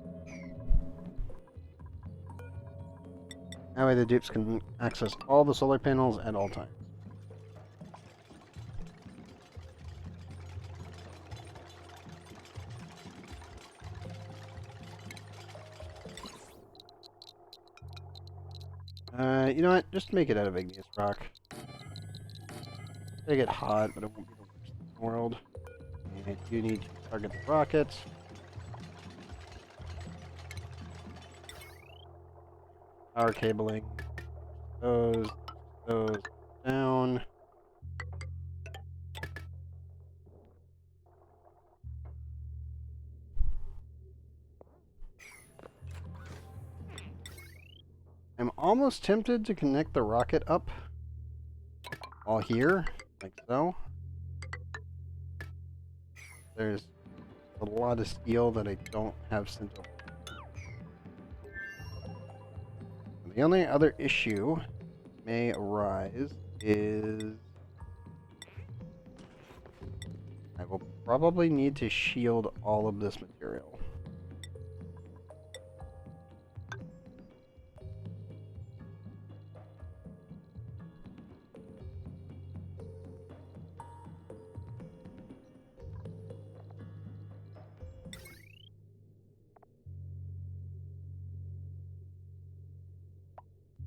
That way the dupes can access all the solar panels at all times. You know what? Just make it out of igneous rock. It'll get hot, but it won't be the worst thing in the world. I do need to target the rockets. Power cabling. Those down. I'm almost tempted to connect the rocket up all here, like so. There's a lot of steel that I don't have sent over. The only other issue may arise is I will probably need to shield all of this material.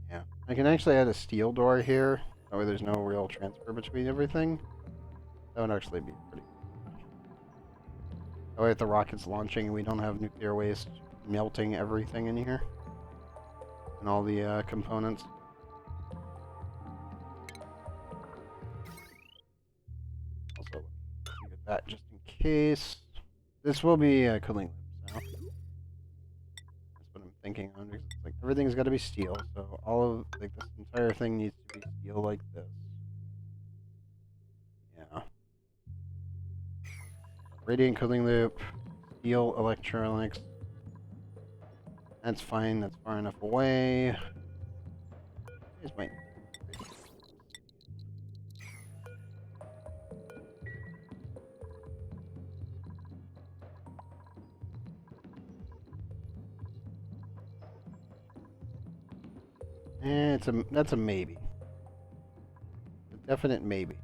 Yeah, I can actually add a steel door here. That way there's no real transfer between everything. That would actually be pretty good. That way if the rocket's launching, we don't have nuclear waste melting everything in here. And all the components. Also, leave that just in case. This will be cooling lips now. That's what I'm thinking on, because it's like everything's got to be steel, so all of like this entire thing needs to be steel like this. Yeah. Radiant cooling loop, steel electronics. That's fine. That's far enough away. Here's my. That's a maybe. A definite maybe.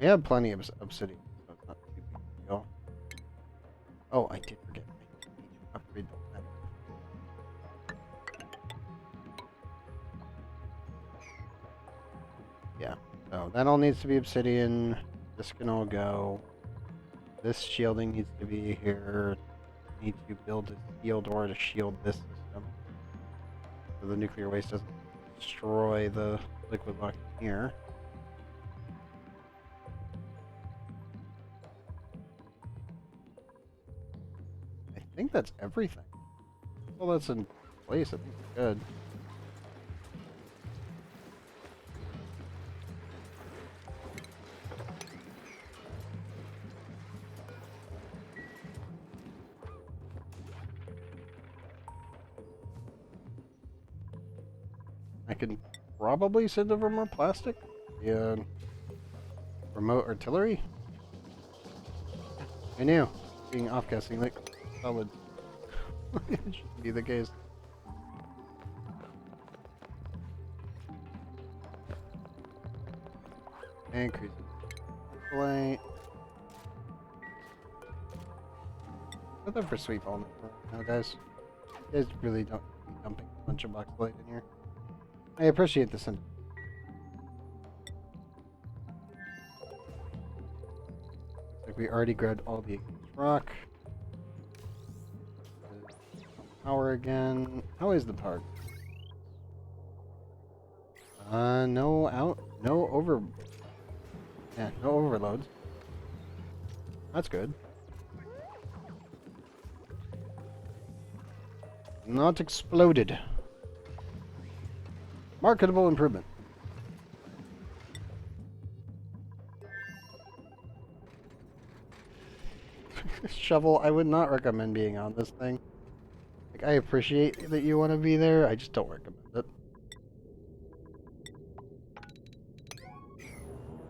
We have plenty of obsidian, so it's not too big a deal. Oh, I did forget. I need to upgrade the ladder. Yeah, so that all needs to be obsidian. This can all go. This shielding needs to be here. I need to build a steel door to shield this system, so the nuclear waste doesn't destroy the liquid lock here. I think that's everything. Well, that's in place. I think it's good. I can probably send over more plastic. Yeah. Remote artillery? I knew. Being off-gassing like solid. It shouldn't be the case. Increase light. Put that for sweep all now, guys. You guys really don't be dumping a bunch of box light in here. I appreciate the sentiment. Looks like we already grabbed all the rock. Power again. How is the power? No overloads. That's good. Not exploded. Marketable improvement. Shovel, I would not recommend being on this thing. Like, I appreciate that you want to be there, I just don't recommend it.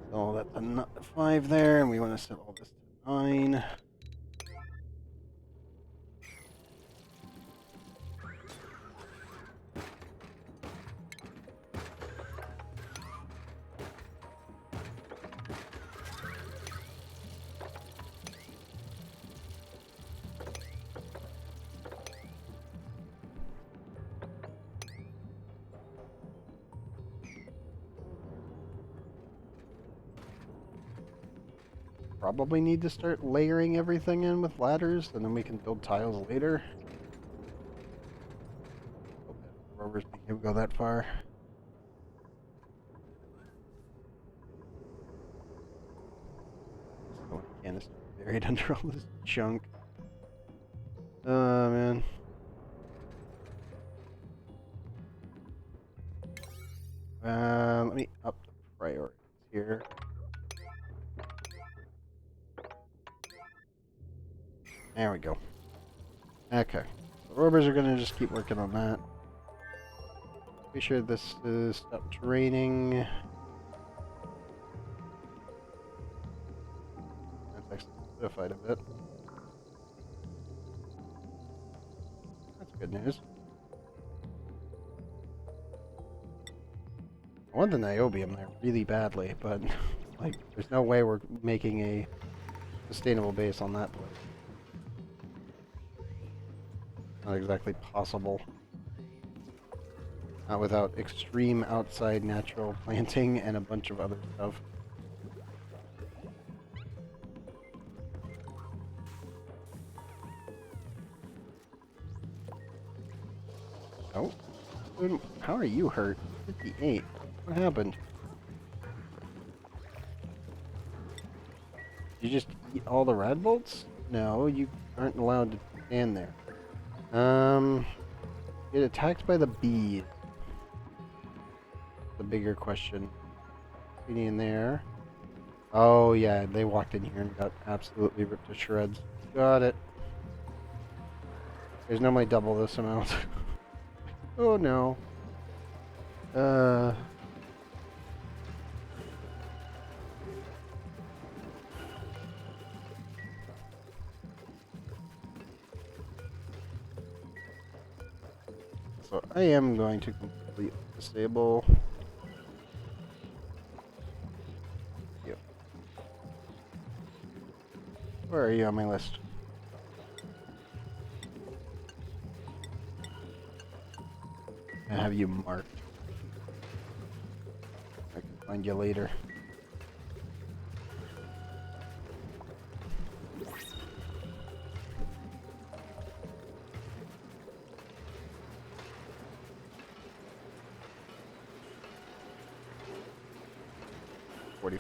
So that's a 5 there, and we want to set all this to 9. probably need to start layering everything in with ladders, and then we can build tiles later. Hope the rovers can't go that far. Oh, canister buried under all this junk. Oh man. Let me up the priorities here. There we go. Okay. The rovers are gonna just keep working on that. Be sure this is stopped raining. That's actually solidified a bit. That's good news. I want the niobium there really badly, but like, there's no way we're making a sustainable base on that place. Not exactly possible. Not without extreme outside natural planting and a bunch of other stuff. Oh. Dude, how are you hurt? 58. What happened? Did you just eat all the rad bolts? No, you aren't allowed to stand there. Get attacked by the bees. The bigger question. Any in there? Oh yeah, they walked in here and got absolutely ripped to shreds. Got it. There's normally double this amount. Oh no. So I am going to completely disable. Yep. Where are you on my list? I have you marked. I can find you later.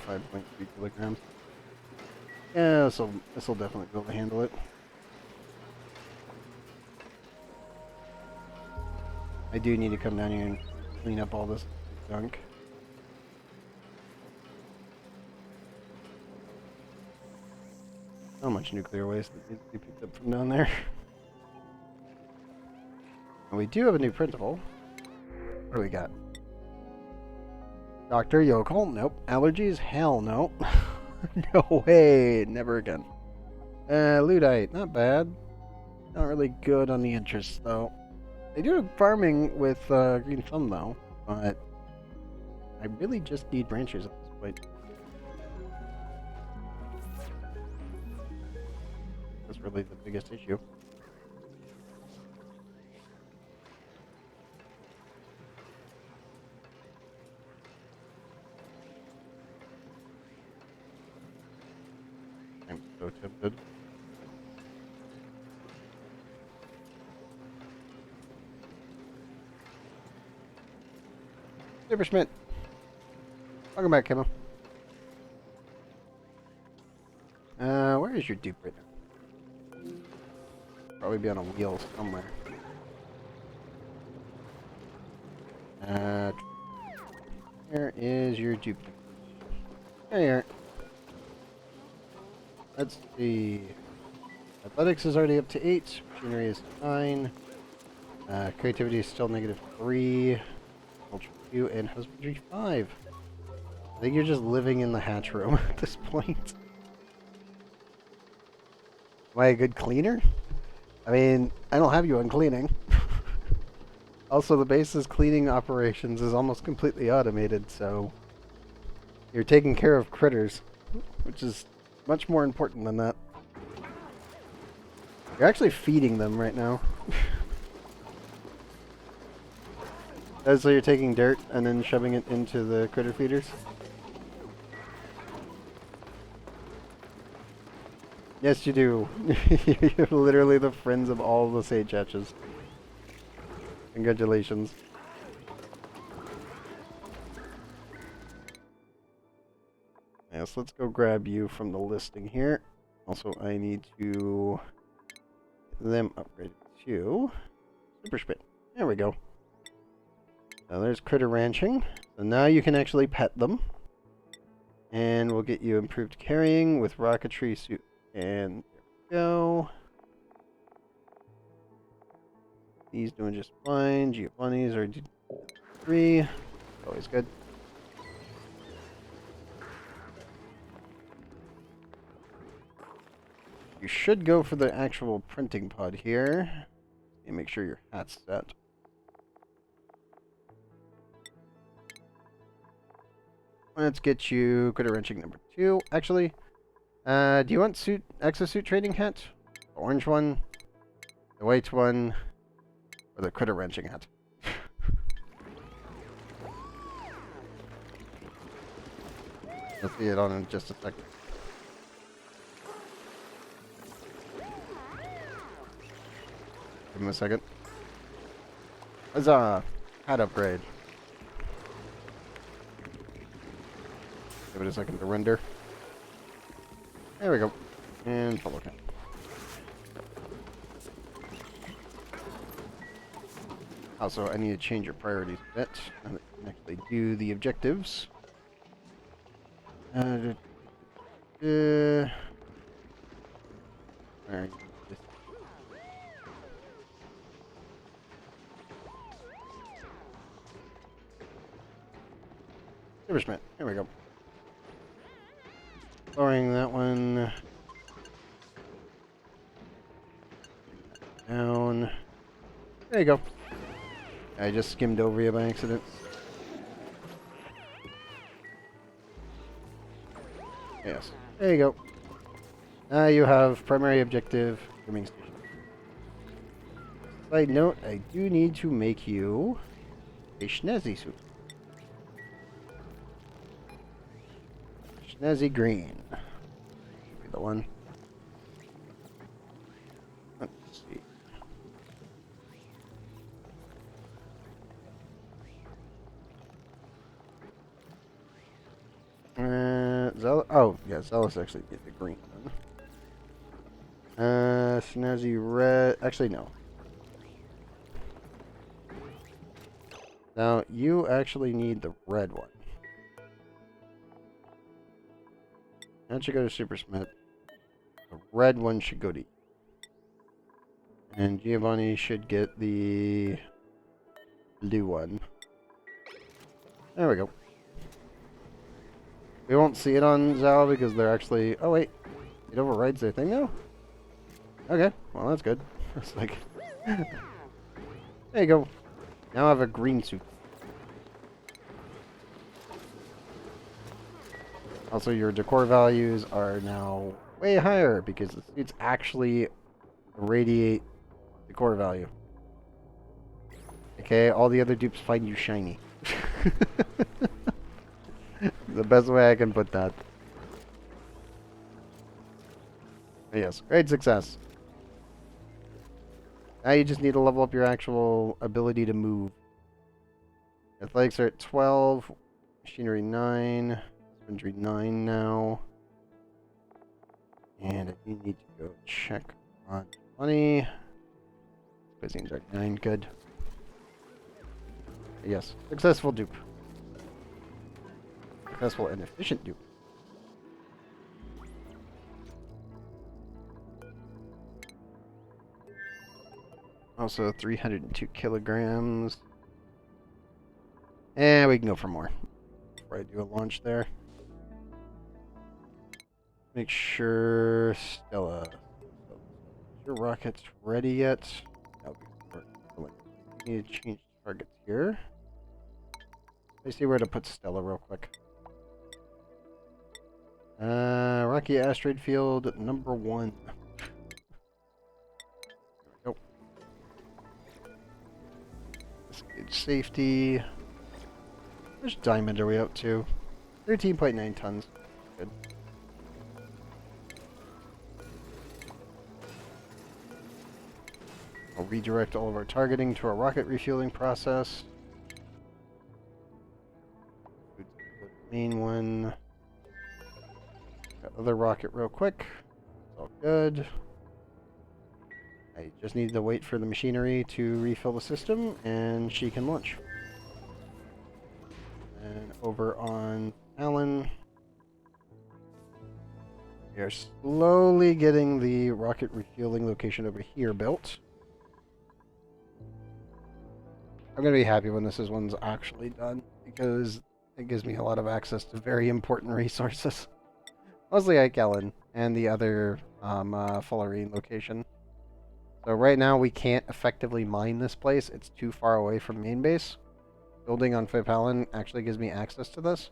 .3 kilograms. Yeah, this'll definitely be able to handle it. I do need to come down here and clean up all this junk. So much nuclear waste that needs to be picked up from down there. And we do have a new printable. What do we got? Dr. Yokel? Nope. Allergies? Hell no. No way. Never again. Ludite. Not bad. Not really good on the interest, though. They do have farming with Green Thumb, though. But I really just need branches at this point. That's really the biggest issue. I'm so tempted. Super Schmidt. Welcome back, Kimmo. Where is your dupe right now? Probably be on a wheel somewhere. Where is your dupe? There you are. Let's see. Athletics is already up to 8. Machinery is 9. Creativity is still -3. Culture 2 and husbandry 5. I think you're just living in the hatch room at this point. Am I a good cleaner? I mean, I don't have you on cleaning. Also, the base's cleaning operations is almost completely automated, so you're taking care of critters, which is much more important than that. You're actually feeding them right now. So you're taking dirt and then shoving it into the critter feeders? Yes, you do. You're literally the friends of all the Sage Hatches. Congratulations. Yes, let's go grab you from the listing here. Also, I need to get them upgraded to Super Spit. There we go. Now there's Critter Ranching. So now you can actually pet them. And we'll get you improved carrying with rocketry suit. And there we go. He's doing just fine. Giovanni's are 3. Always good. You should go for the actual printing pod here. And make sure your hat's set. Let's get you Critter Wrenching number 2. Actually, do you want exosuit trading hat? The orange one, the white one, or the Critter Wrenching hat? You'll see it on in just a second. Give him a second. Huzzah! Hat upgrade. Give it a second to render. There we go. And follow count. Also, I need to change your priorities a bit. Now that you can actually do the objectives. Alright. Silversmith. There we go. Lowering that one. Down. There you go. I just skimmed over you by accident. Yes. There you go. Now you have primary objective, grooming station. Side note, I do need to make you a Schnazzy suit. Schnazzy green. Should be the one. Let's see. Oh, yeah, Zealous actually did the green one. Snazzy red. Actually, no. Now, you actually need the red one. That should go to Supersmith. The red one should go to you. And Giovanni should get the blue one. There we go. We won't see it on Zal because they're actually... Oh, wait. It overrides their thing now? Okay. Well, that's good. It's like... There you go. Now I have a green suit. Also, your decor values are now way higher because the suits actually radiate decor value. Okay, all the other dupes find you shiny. The best way I can put that. Yes, great success. Now you just need to level up your actual ability to move. Athletics are at 12, machinery 9, husbandry 9 now. And I do need to go check on money. Cuisines are 9, good. Yes, successful dupe. Successful and efficient dupe. Also 302 kilograms. And we can go for more. Before I do a launch there. Make sure Stella. Is your rockets ready yet? No, we need to change targets here. Let me see where to put Stella real quick. Rocky Asteroid Field number 1. There we go. Disengage safety. How much diamond are we up to? 13.9 tons. Good. We'll redirect all of our targeting to our rocket refueling process. The main one. Got other rocket real quick. It's all good. I just need to wait for the machinery to refill the system, and she can launch. And over on Alan, we are slowly getting the rocket refueling location over here built. I'm going to be happy when this one's actually done, because it gives me a lot of access to very important resources. Mostly Ike Ellen and the other fullerene location. So right now we can't effectively mine this place. It's too far away from main base. Building on Fipalin actually gives me access to this,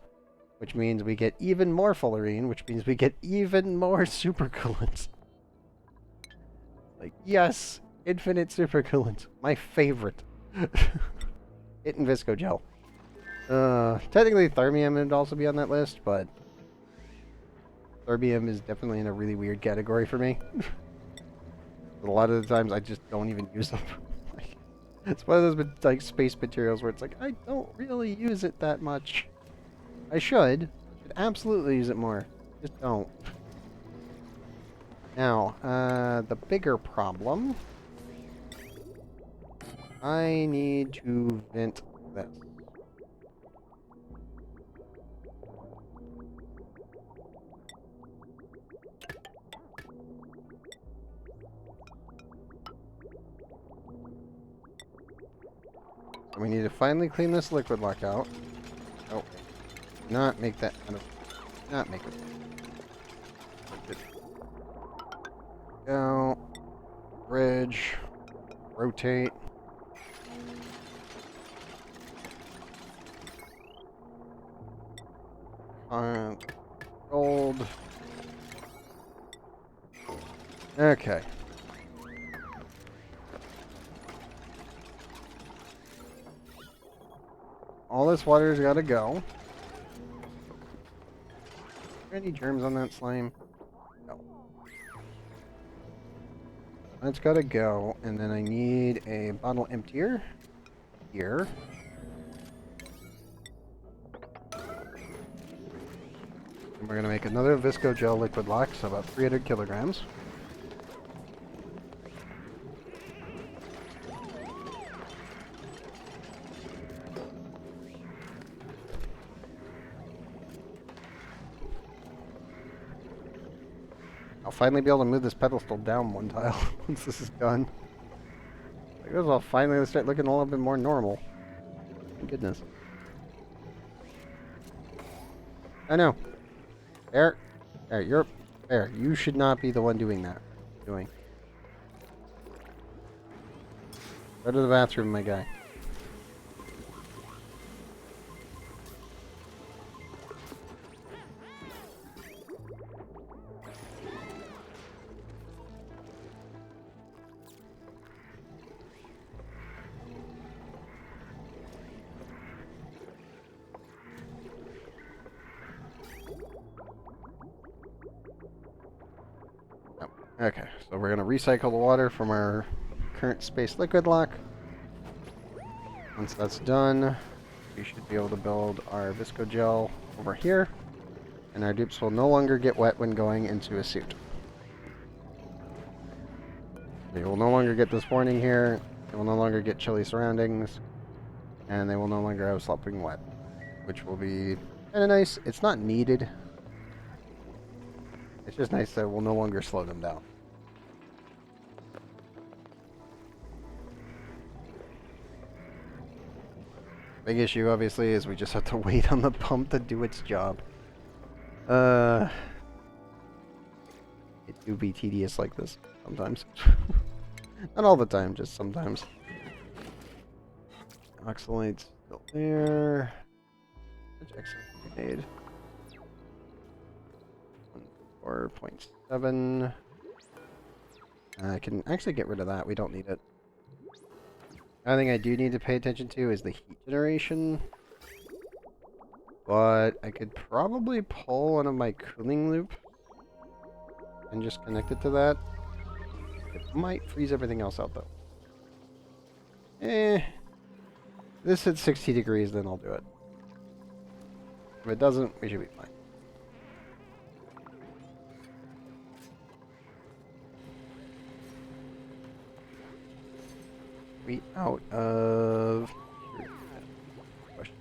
which means we get even more fullerene, which means we get even more supercoolants. Like, yes, infinite supercoolants. My favorite. It and Visco Gel. Technically Thermium would also be on that list, but Thermium is definitely in a really weird category for me. A lot of the times I just don't even use them. Like, it's one of those like space materials where it's like, I don't really use it that much. I should absolutely use it more. Just don't. Now, the bigger problem. I need to vent this. We need to finally clean this liquid lock out. Oh, not make that kind of, not make it. Go, bridge, rotate. Gold. Okay. All this water's got to go. Are there any germs on that slime? No. That's got to go, and then I need a bottle emptier here. And we're going to make another Visco Gel liquid lock, so about 300 kilograms. I'll finally be able to move this pedestal down one tile once this is done. I guess I'll finally start looking a little bit more normal. Thank goodness. I know. There. There, you're... There, you should not be the one doing that. Doing. Go to the bathroom, my guy. Okay, so we're going to recycle the water from our current space liquid lock. Once that's done, we should be able to build our Visco Gel over here, and our dupes will no longer get wet when going into a suit. They will no longer get this warning here, they will no longer get chilly surroundings, and they will no longer have slopping wet, which will be kind of nice. It's not needed. It's just nice that it will no longer slow them down. Big issue, obviously, is we just have to wait on the pump to do its job. It do be tedious like this sometimes. Not all the time, just sometimes. Oxalate's still there. Which excellent grenade. 4.7. I can actually get rid of that. We don't need it. Another thing I do need to pay attention to is the heat generation. But I could probably pull one of my cooling loops and just connect it to that. It might freeze everything else out though. This hits 60 degrees, then I'll do it. If it doesn't, we should be fine. We out of... Question.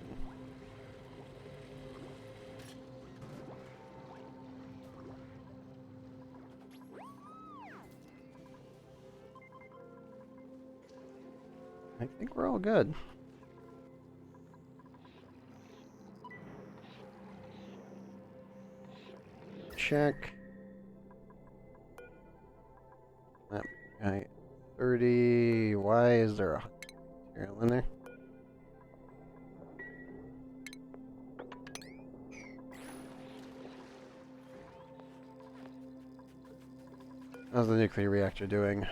I think we're all good. Check. That guy 30. Why is there a material in there? How's the nuclear reactor doing?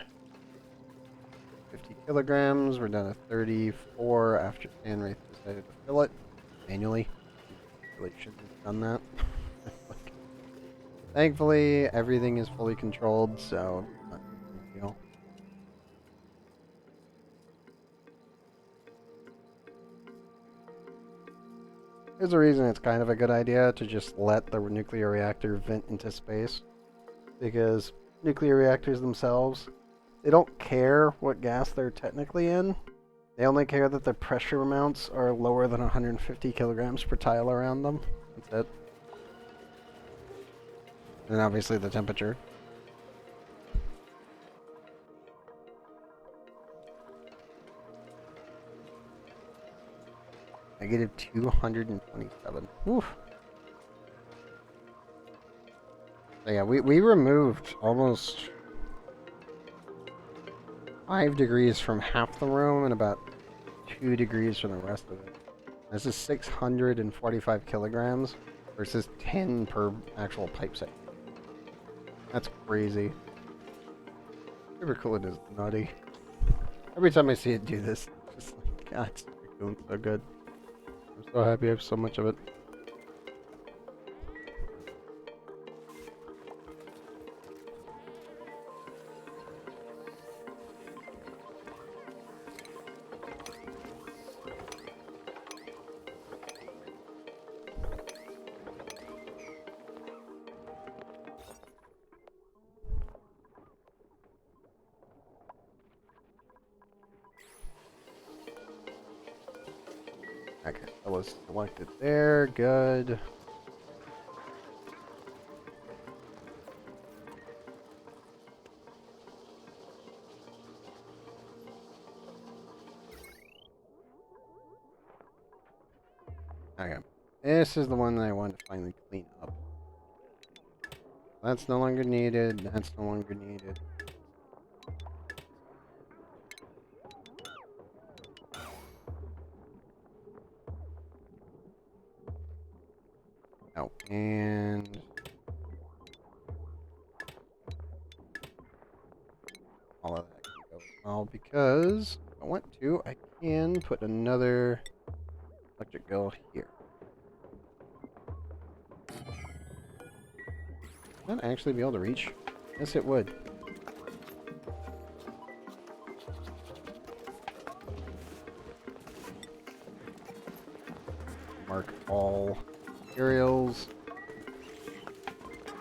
50 kilograms. We're down to 34 after Stanwraith decided to fill it manually. Really shouldn't have done that. Thankfully, everything is fully controlled, so not a big deal. There's a reason it's kind of a good idea to just let the nuclear reactor vent into space. Because nuclear reactors themselves, they don't care what gas they're technically in. They only care that the pressure amounts are lower than 150 kilograms per tile around them. That's it. And obviously the temperature. Negative 227. Oof. So yeah, we removed almost 5 degrees from half the room and about 2 degrees from the rest of it. This is 645 kilograms versus 10 per actual pipe set. That's crazy. Super coolant is nutty. Every time I see it do this, it's just like, God, it's doing so good. I'm so happy I have so much of it. Okay, that was selected there. Good. Okay. This is the one that I want to finally clean up. That's no longer needed. That's no longer needed. Oh, and all of that can go as well because if I want to, I can put another electric bill here. Would that actually be able to reach? Yes, it would. Mark all materials.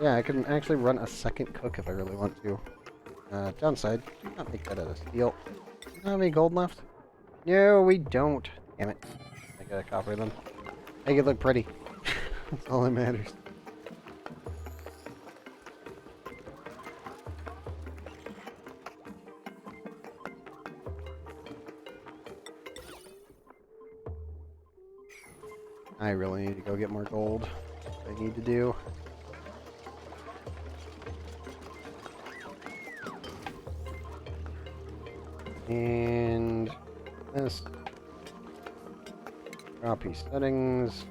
Yeah, I can actually run a second cook if I really want to. Downside, do not make that out of steel. Do you have any gold left? No, we don't. Damn it. I gotta copper them. Make it look pretty. That's all that matters. I really need to go get more gold. That's what I need to do. And this. Copy settings.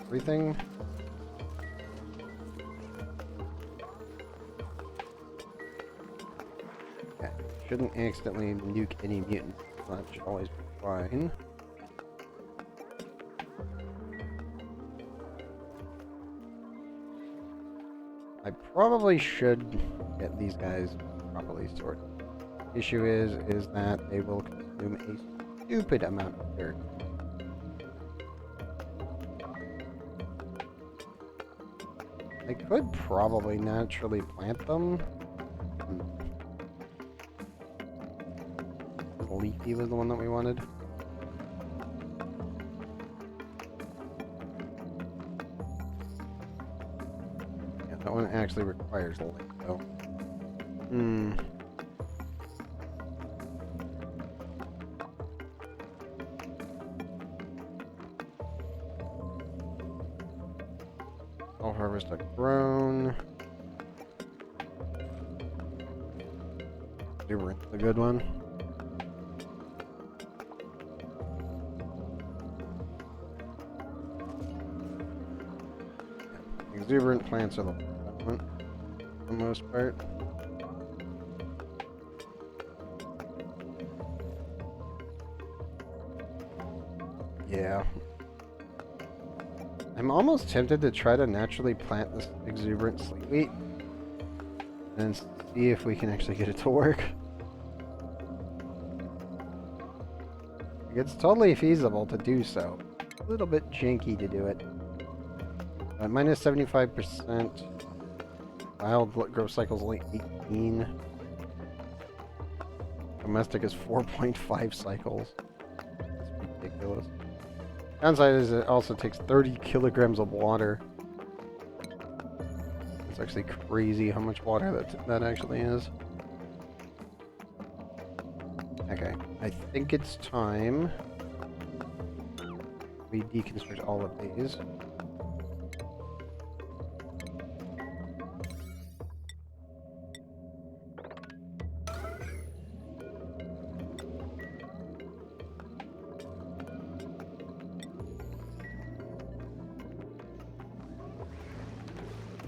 Everything. Okay. Shouldn't accidentally nuke any mutants. That should always be fine. I probably should get these guys properly sorted. The issue is that they will consume a stupid amount of dirt. I could probably naturally plant them. Leafy was the one that we wanted. Yeah, that one actually requires light, though. All harvest are grown. Exuberant's a good one. Exuberant plants are the one for the most part. Yeah. I'm almost tempted to try to naturally plant this exuberant sleet wheat and see if we can actually get it to work. It's totally feasible to do so. A little bit janky to do it. Minus 75%. Wild growth cycle's only 18. Domestic is 4.5 cycles. That's ridiculous. Downside is it also takes 30 kilograms of water. It's actually crazy how much water that actually is. Okay, I think it's time we deconstruct all of these.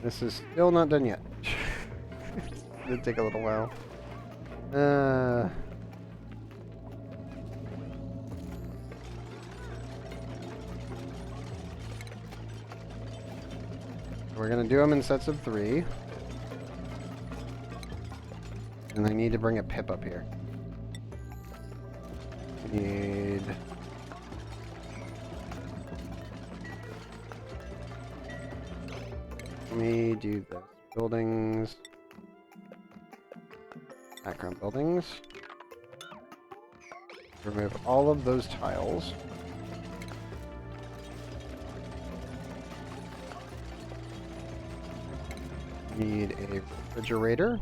This is still not done yet. It'll take a little while. We're gonna do them in sets of 3. And I need to bring a pip up here. We need... Let me do this. Buildings. Background buildings. Remove all of those tiles. Need a refrigerator.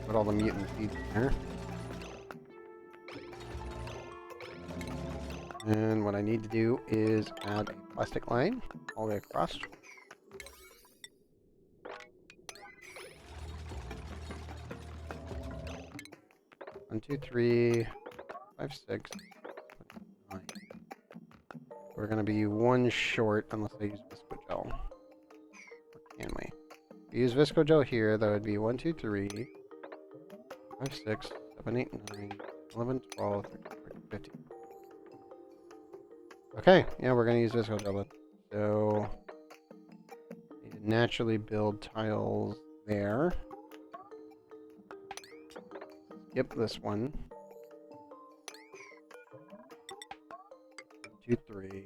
Put all the mutant seeds in there. And what I need to do is add a plastic line all the way across. One, two, three, 5, 6, 9. We're gonna be one short unless I use Visco Gel. Or can we? If we use Visco Gel here, that would be 1, 2, 3, 5, 6, 7, 8, 9, 11, 12, 13, 14, 15. Okay, yeah, we're gonna use Visco Gel. So, need to naturally build tiles there. Skip this one. 2, 3. 2, 3.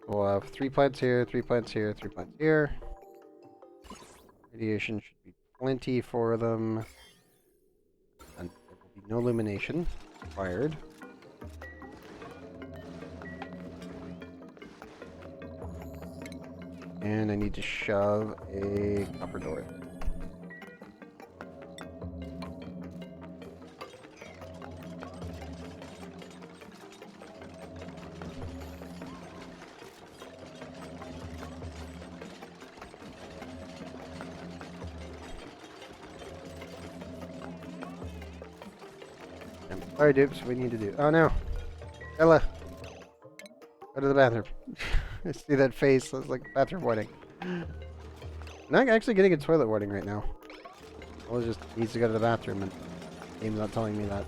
We'll have 3 plants here, 3 plants here, 3 plants here. Radiation should be plenty for them. And there will be no illumination required. And I need to shove a copper door. Alright, dupes, we need to do. Oh no! Ella! Go to the bathroom. I see that face. That's like bathroom warning. I'm not actually getting a toilet warning right now. Well, it just needs to go to the bathroom, and the game's not telling me that.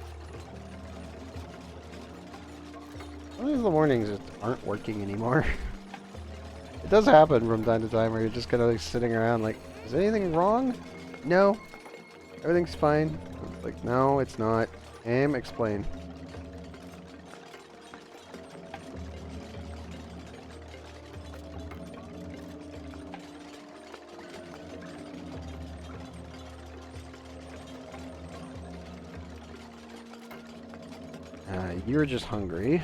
Some of the warnings just aren't working anymore. It does happen from time to time where you're just kind of like sitting around like, is anything wrong? No. Everything's fine. It's like, no, it's not. Game, explain. You're just hungry.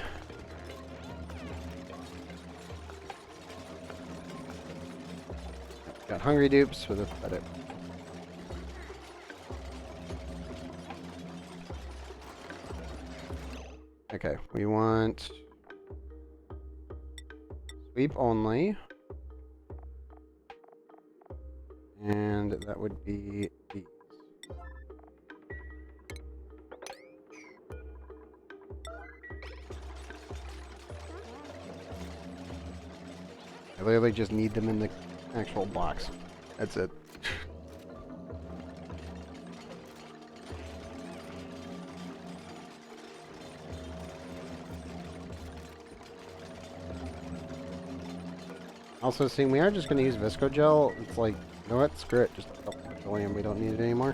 Got hungry dupes with a credit. Okay, we want sweep only. And that would be these. I literally just need them in the actual box. That's it. Also, seeing we are just going to use Visco Gel, it's like, you know what, screw it, just dump the petroleum, we don't need it anymore.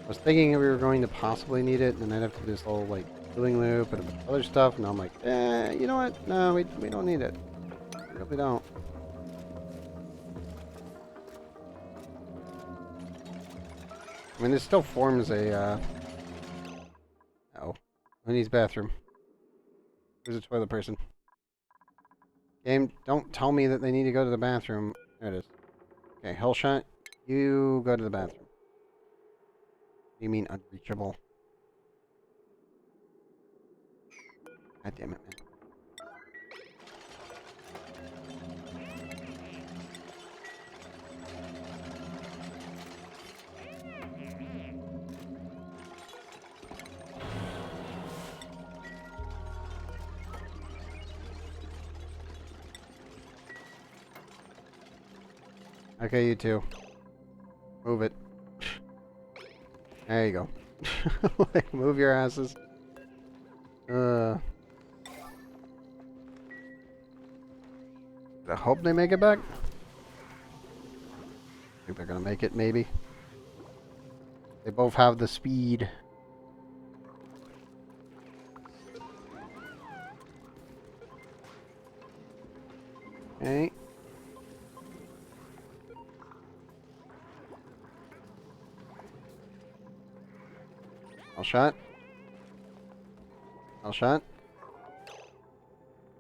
I was thinking we were going to possibly need it, and then I'd have to do this whole, like, cooling loop and a bunch of other stuff, and I'm like, you know what, no, we don't need it. We really don't. I mean, this still forms a, oh, who needs bathroom? Who's a toilet person? Game, don't tell me that they need to go to the bathroom. There it is. Okay, Hellshot, you go to the bathroom. You mean unreachable? God damn it, man. Okay, you two. Move it. There you go. Like, move your asses. I hope they make it back. I think they're gonna make it, maybe. They both have the speed. Okay. Hellshot. Hellshot.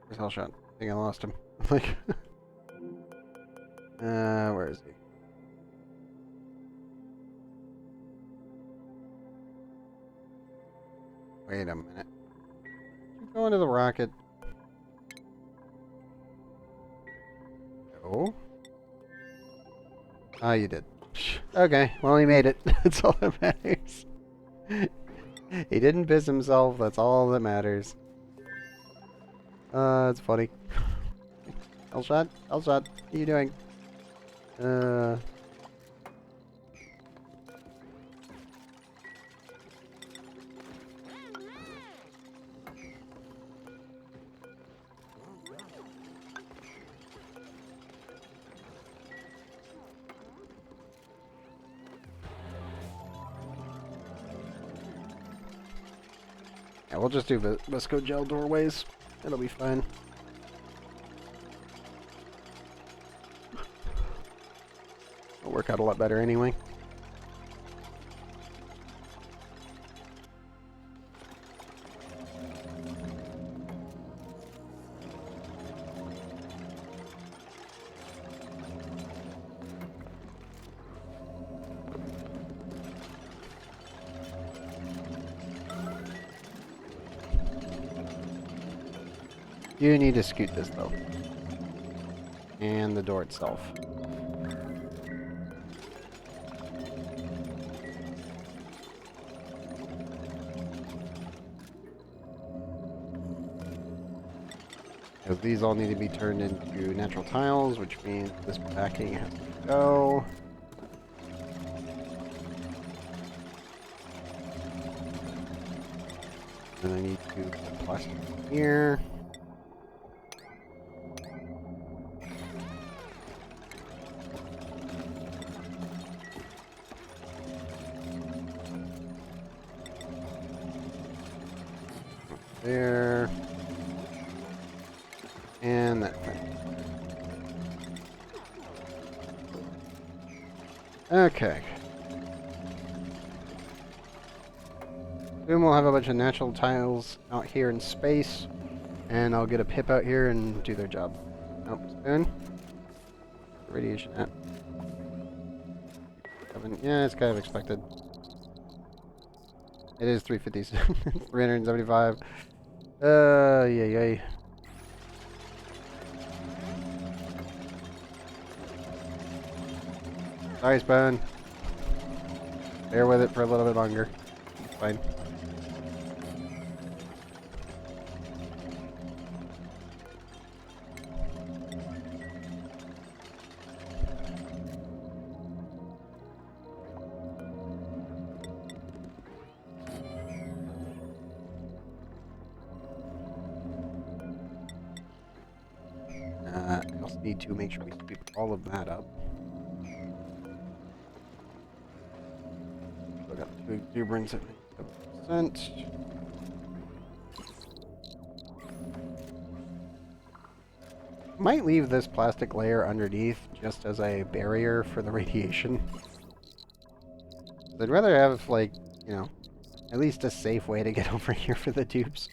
Where's Hellshot? I think I lost him. Like, where is he? Wait a minute. You go into the rocket. No. Ah, you did. Okay, well, he made it. That's all that matters. He didn't piss himself. That's all that matters. It's funny. Hellshot? Hellshot, what are you doing? Yeah, we'll just do Visco Gel doorways. It'll be fine. It'll work out a lot better anyway. You need to scoot this though. And the door itself. Because these all need to be turned into natural tiles, which means this backing has to go. And I need to put plastic here. there. And that thing. Okay. Soon we'll have a bunch of natural tiles out here in space, and I'll get a pip out here and do their job. Nope, spoon. Radiation at. Yeah, it's kind of expected. It is 357, 375. Yay. Sorry, Spoon. Bear with it for a little bit longer. It's fine. I also need to make sure we sweep all of that up. So I got two exuberance at 97%. Might leave this plastic layer underneath just as a barrier for the radiation. I'd rather have, like, you know, at least a safe way to get over here for the tubes.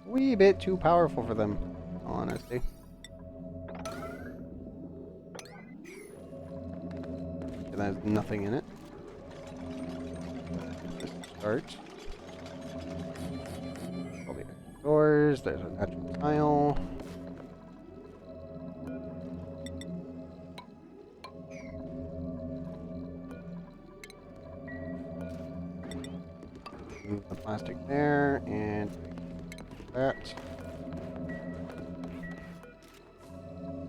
Wee bit too powerful for them, in all honesty. That has nothing in it. Just start. All the doors. There's a natural tile. Move the plastic there and that.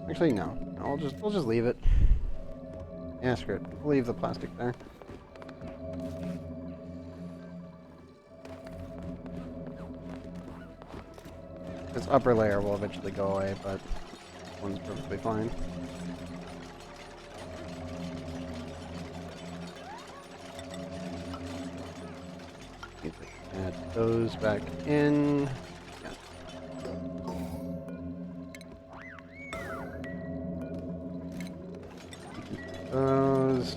Actually, no. We'll just leave it. Yeah, screw it. We'll leave the plastic there. This upper layer will eventually go away, but this one's perfectly fine. Need to add those back in. Those.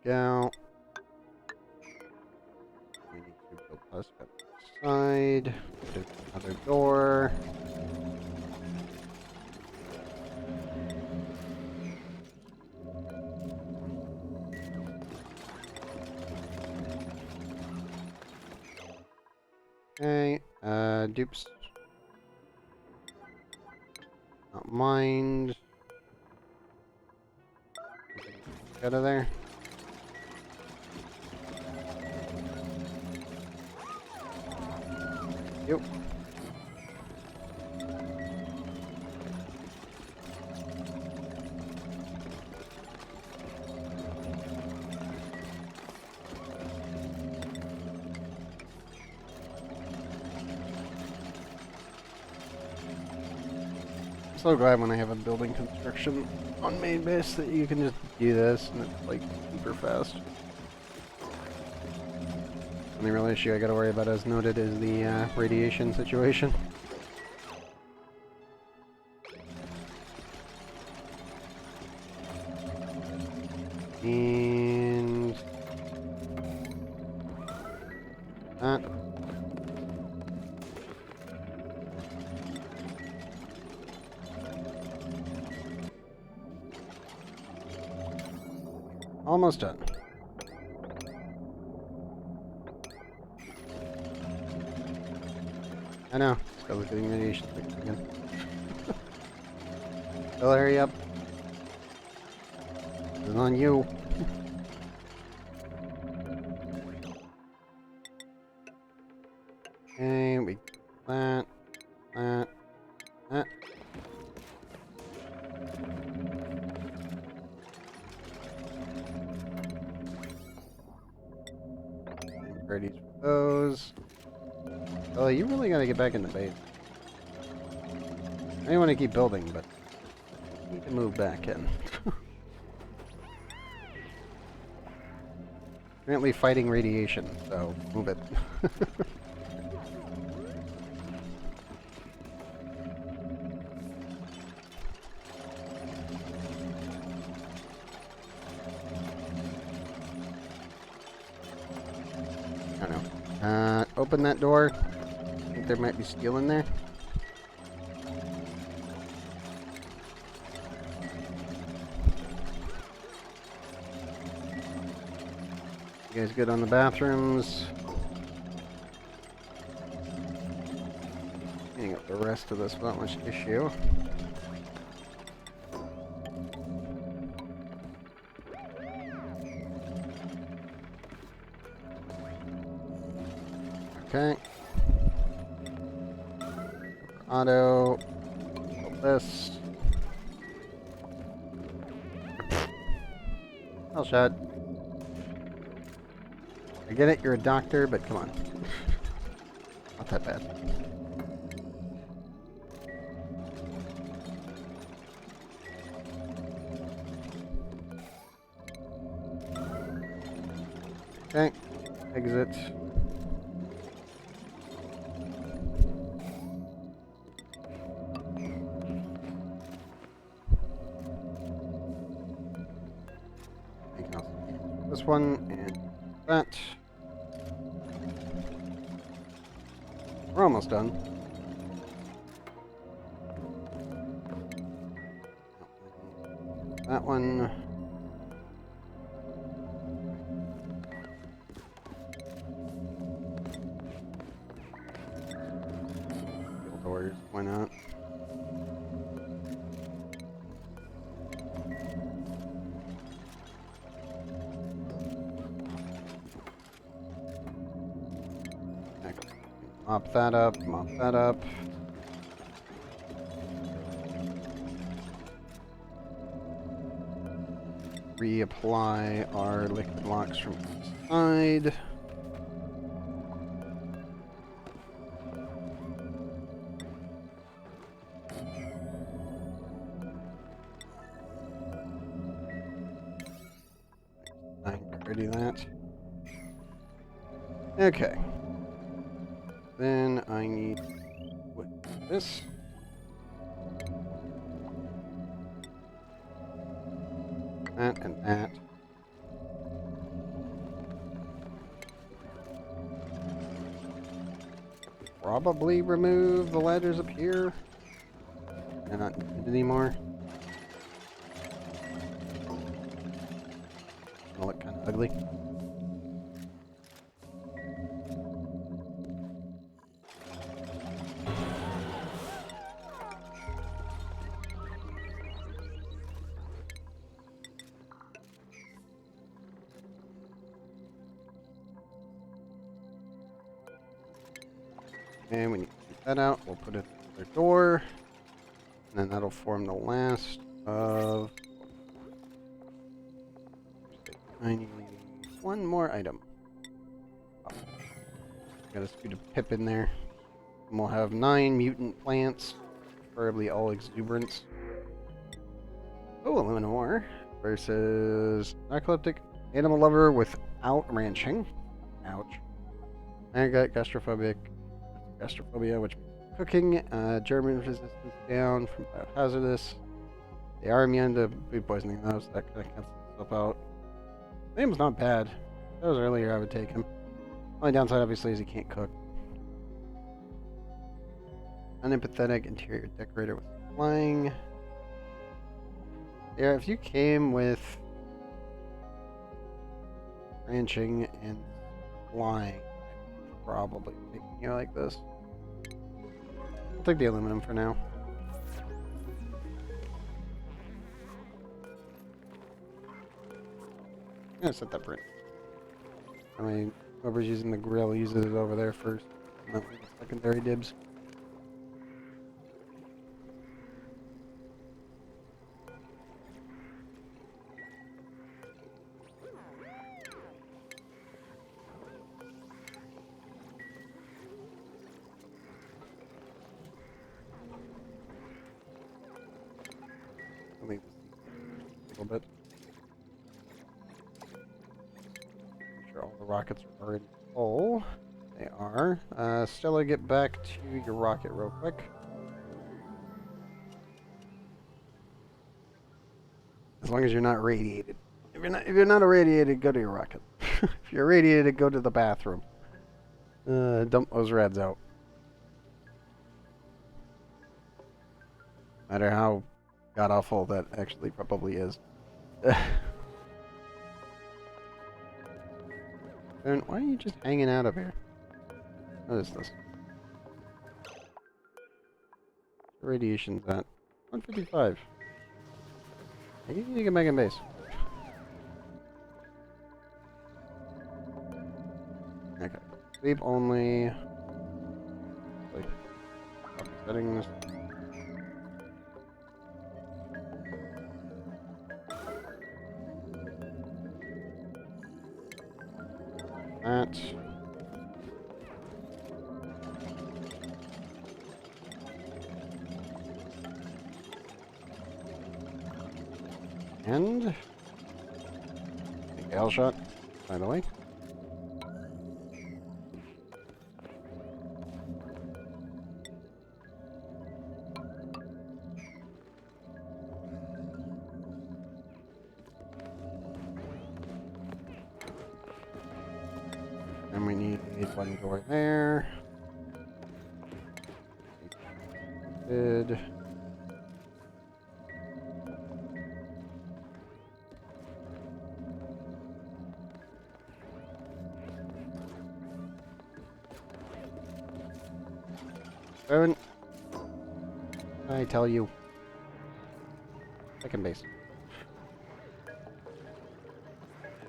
Go. We need to build plastic up the side. Put another door. Okay, dupes. Not mind. Out of there. Yep. So glad when I have a building construction on main base that you can just do this and it's like super fast. The real issue I gotta worry about, as noted, is the radiation situation. And that. Almost done. I know. Still getting radiation again. Still hurry up. It's on you. Okay, we that. Ready for those. Oh, you really gotta get back in the base. I want to keep building, but I need to move back in. Currently fighting radiation, so move it. I don't know. Open that door. I think there might be steel in there. You guys good on the bathrooms? Cleaning up the rest of this without much issue. Okay. Auto. This. Well shot. I get it, you're a doctor, but come on. Not that bad. Okay. Exit. This one and that. We're almost done. That one. Doors, why not? Mop that up, mop that up. Reapply our liquid locks from the side. I can ready that. Okay. Then I need this. That and that. Probably remove the ladders up here. They're not needed anymore. They look kind of ugly. And when you take that out, we'll put it in the door. And then that'll form the last of... I need one more item. Oh. Gotta scoot a pip in there. And we'll have 9 mutant plants. Preferably all exuberance. Oh, aluminum ore. Versus narcoleptic animal lover without ranching. Ouch. Maggot, gastrophobia, which means cooking, German resistance down from biohazardous. They are immune to food poisoning though, so that kind of cancels itself out. Name's not bad. If that was earlier, I would take him. Only downside, obviously, is he can't cook. Unempathetic interior decorator with flying. Yeah, if you came with ranching and flying, I'd probably take you like this. I'll take the aluminum for now. I'm gonna set that print. I mean, whoever's using the grill uses it over there first. Not like secondary dibs. rockets are already full. They are. Stella, get back to your rocket real quick. As long as you're not radiated. If you're not irradiated, go to your rocket. If you're irradiated, go to the bathroom. Dump those rads out. No matter how god awful that actually probably is. And why are you just hanging out up here? What is this? Radiation's at 155. You need to get back in base. Okay. Sleep only. Like, settings. That. And Gale shot, by the way. And we need one door there. Good. Seven. I tell you. Second base.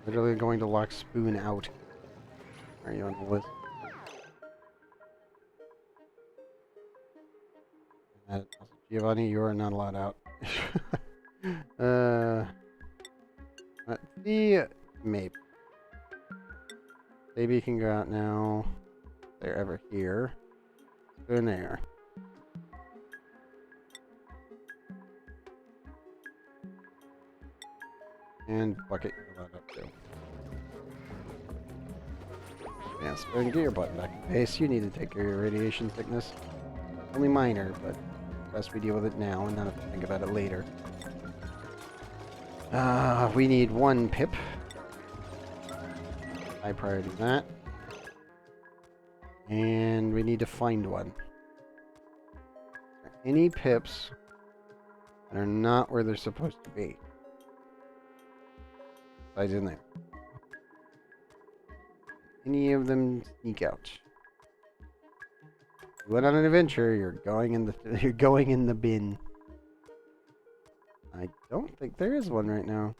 Literally going to lock Spoon out. Are you on the list? Giovanni, you are not allowed out. Let's see. Maybe. Baby can go out now. If they're ever here. Spoon there. And Bucket, you're allowed up too. Yeah, Spoon, get your button back in base. You need to take care of your radiation sickness. Only minor, but best we deal with it now and not have to think about it later. We need one pip. High priority that. And we need to find one. Any pips that are not where they're supposed to be. Besides in there. Any of them sneak out. You went on an adventure, you're going in the bin. I don't think there is one right now.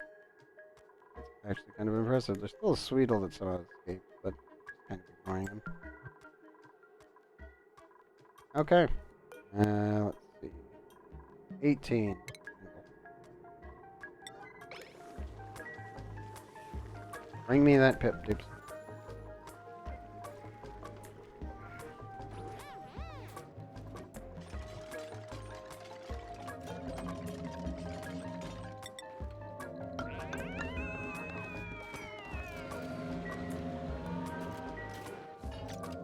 It's actually kind of impressive. There's still a Sweetle that somehow escaped, but kind of ignoring him. Okay. Let's see. 18. Bring me that pip, Dips.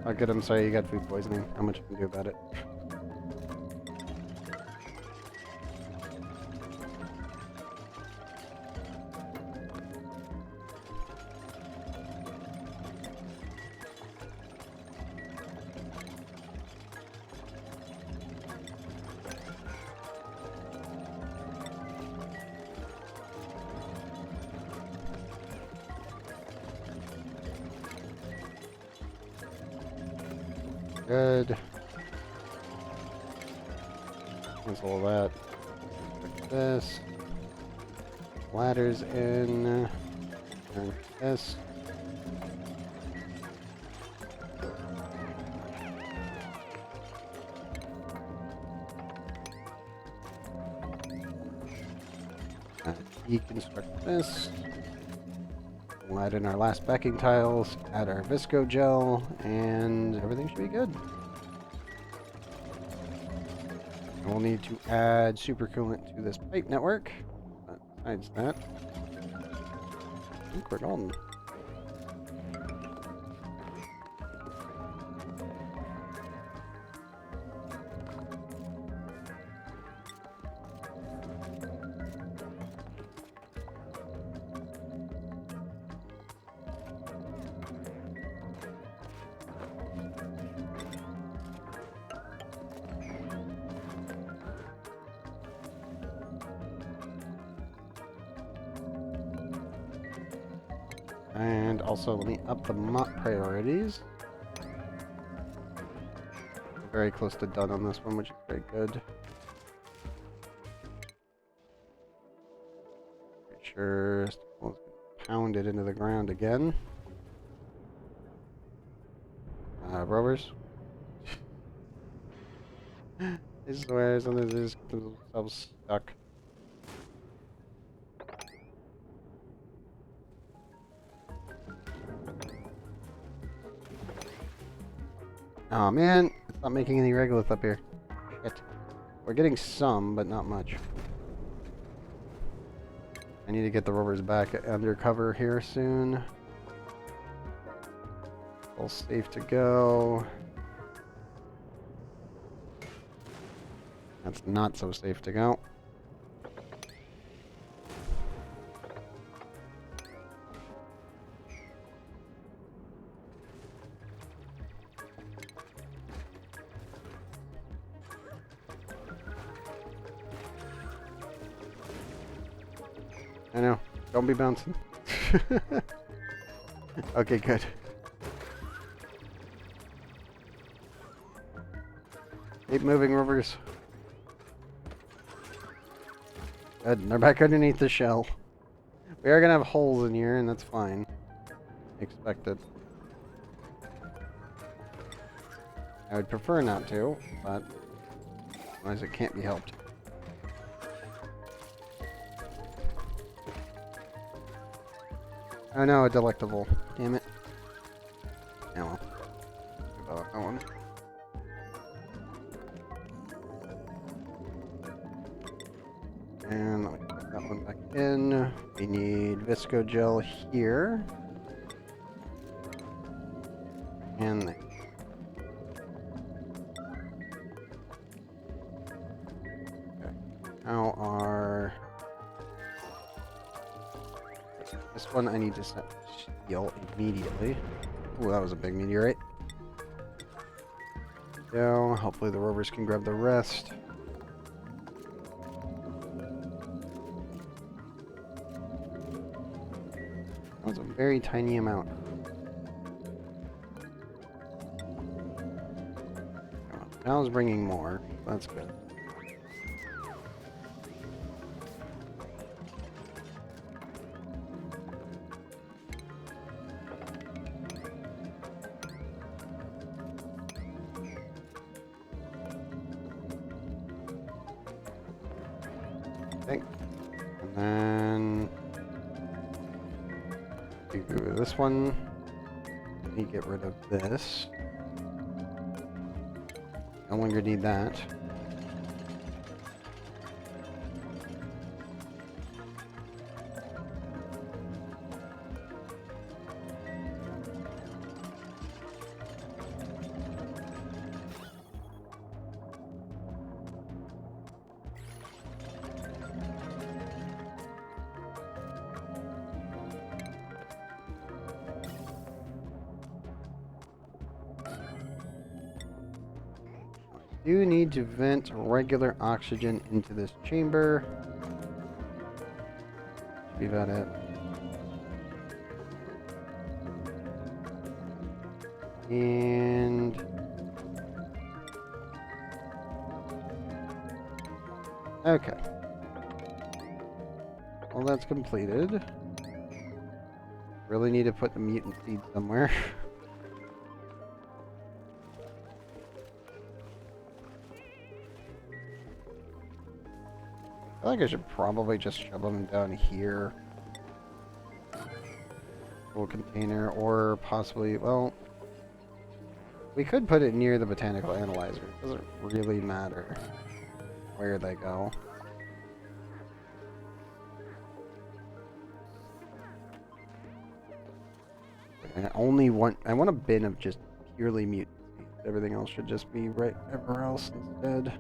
Oh, good, I'm sorry you got food poisoning. How much you can do about it? Good. Cancel that. Check this. Ladders in. And this. Deconstruct this. We'll add in our last backing tiles, add our visco gel, and everything should be good. And we'll need to add supercoolant to this pipe network. But besides that, I think we're golden. And also, let me up the mop priorities. Very close to done on this one, which is very good. Pretty sure Stonewall's pounded into the ground again. Rovers. I swear, sometimes they just get themselves stuck. Oh man, it's not making any regolith up here. Shit. We're getting some, but not much. I need to get the rovers back under cover here soon. All safe to go. That's not so safe to go. I know. Don't be bouncing. Okay, good. Keep moving, rovers. Good. They're back underneath the shell. We are gonna have holes in here, and that's fine. Expected. I would prefer not to, but otherwise it can't be helped. Oh no, a delectable. Damn it. Oh well. About that one. And let me put that one back in. We need Visco Gel here. And there. Okay. How are... This one I need to set steel immediately. Oh, that was a big meteorite. Go. Hopefully the rovers can grab the rest. That was a very tiny amount. Now it's bringing more. That's good. Okay. And then do this one. Let me get rid of this. No longer need that. Do need to vent regular oxygen into this chamber. Should be about it. And okay. Well, that's completed. Really need to put the mutant seed somewhere. I feel like I should probably just shove them down here. Little container, or possibly, well, we could put it near the botanical analyzer. It doesn't really matter where they go. I want a bin of just purely mutant seeds. Everything else should just be right everywhere else instead.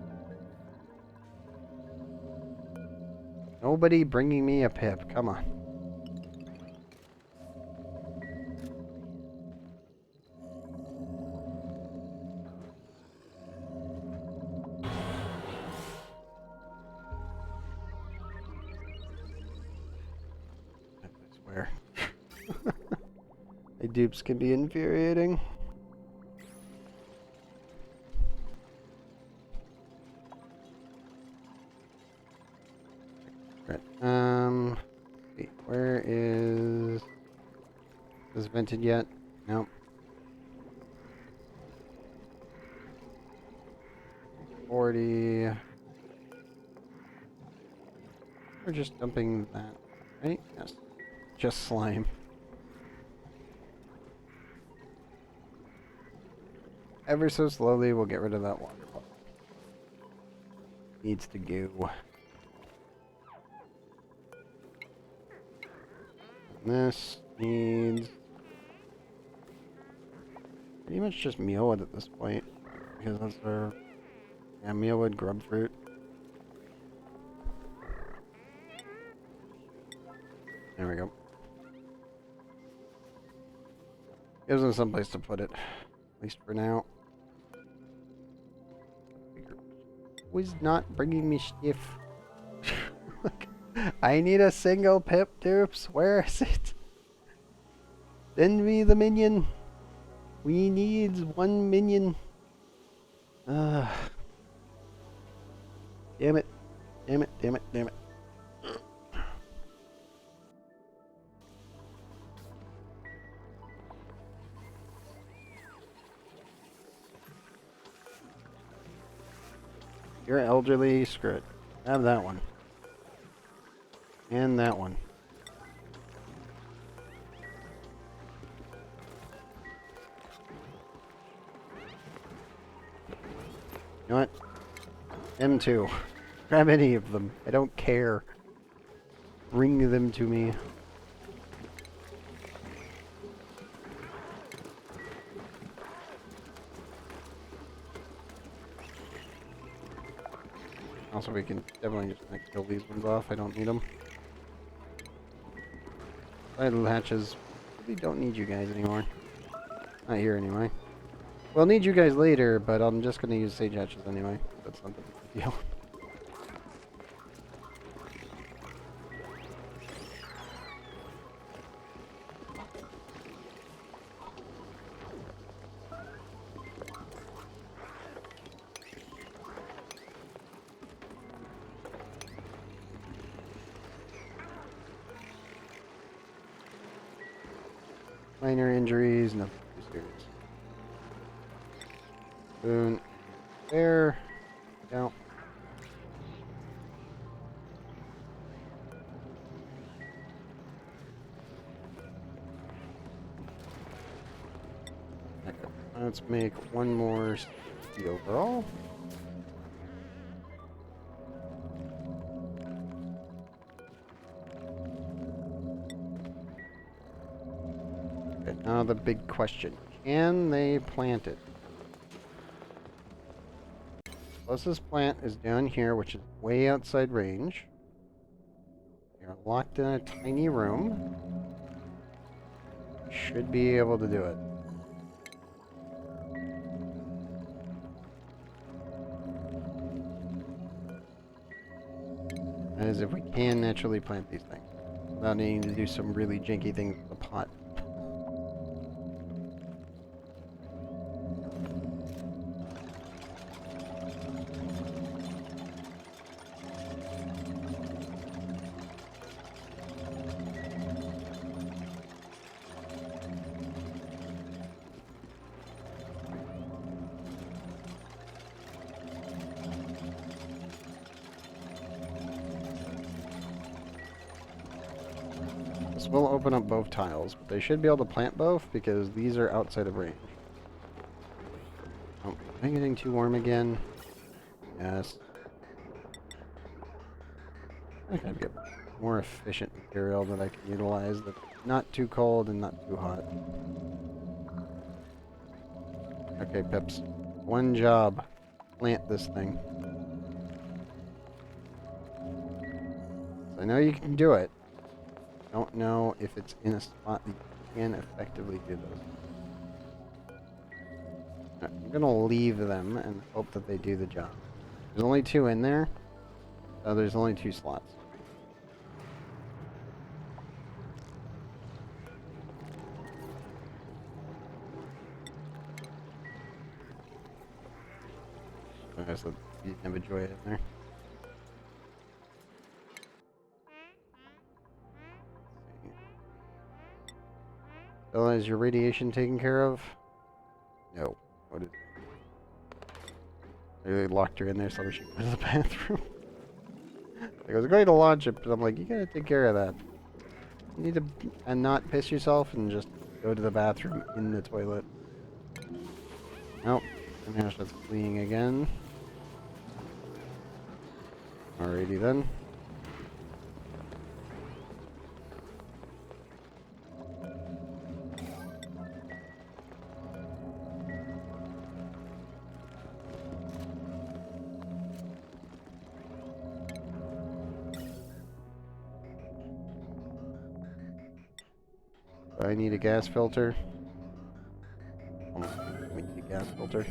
Nobody bringing me a pip. Come on. I swear. My dupes can be infuriating. Right. Wait, where is this vented yet? Nope. 40. We're just dumping that, right? Yes. Just slime. Ever so slowly, we'll get rid of that water. Needs to go. And this needs pretty much just mealwood at this point, because that's our mealwood grub fruit. There we go. Gives them someplace to put it, at least for now. Was not bringing me stuff. I need a single pip dupes. Where is it? Send me the minion. We need one minion. Damn it. Damn it, damn it, damn it. You're elderly, screw it. Have that one. And that one. You know what? Them too. Grab any of them. I don't care. Bring them to me. Also, we can definitely just kill these ones off. I don't need them. Idle hatches. We don't need you guys anymore. Not here anyway. We'll need you guys later, but I'm just going to use sage hatches anyway. That's not the big deal. Minor injuries, nothing too serious. Boon. There. Down. Okay. Let's make one more the overall. Okay, now the big question. Can they plant it? Closest plant is down here, which is way outside range. You're locked in a tiny room. Should be able to do it. That is if we can naturally plant these things. Without needing to do some really janky things with the pot. This will open up both tiles, but they should be able to plant both because these are outside of range. Oh, am I getting too warm again? Yes. I think I'd get more efficient material that I can utilize that's not too cold and not too hot. Okay, Pips. One job. Plant this thing. So I know you can do it. Don't know if it's in a spot that you can effectively do this. Right, I'm gonna leave them and hope that they do the job. There's only 2 in there, so there's only 2 slots. I guess you can have a joy in there. Bella, is your radiation taken care of? No. What is it? They locked her in there so she could go to the bathroom. I was going to launch it, but I'm like, you gotta take care of that. You need to and not piss yourself and just go to the bathroom in the toilet. Nope. And now that's fleeing again. Alrighty then. I need a gas filter. We need a gas filter.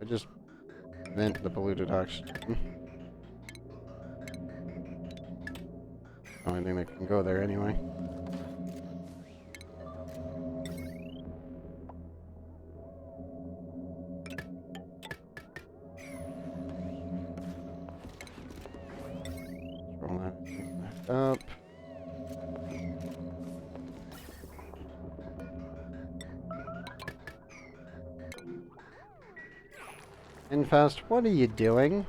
I just vent the polluted oxygen. Only thing that can go there anyway. Roll that back up. Infest, what are you doing?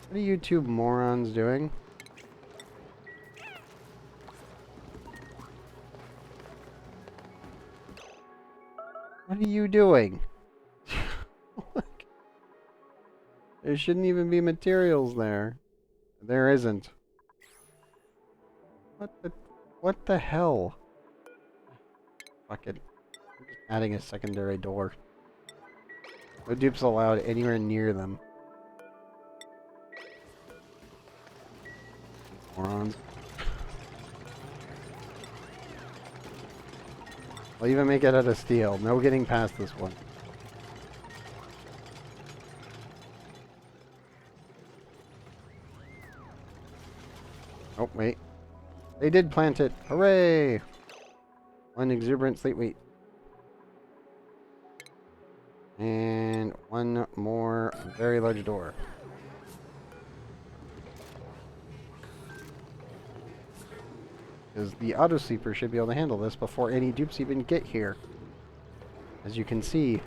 What are you two morons doing? What are you doing? There shouldn't even be materials there. There isn't. What the hell? Fuck it. I'm just adding a secondary door. No dupes allowed anywhere near them. Morons. I'll even make it out of steel. No getting past this one. Oh, wait. They did plant it. Hooray! One exuberant slate wheat. And one more very large door. Because the auto-sleeper should be able to handle this before any dupes even get here. As you can see.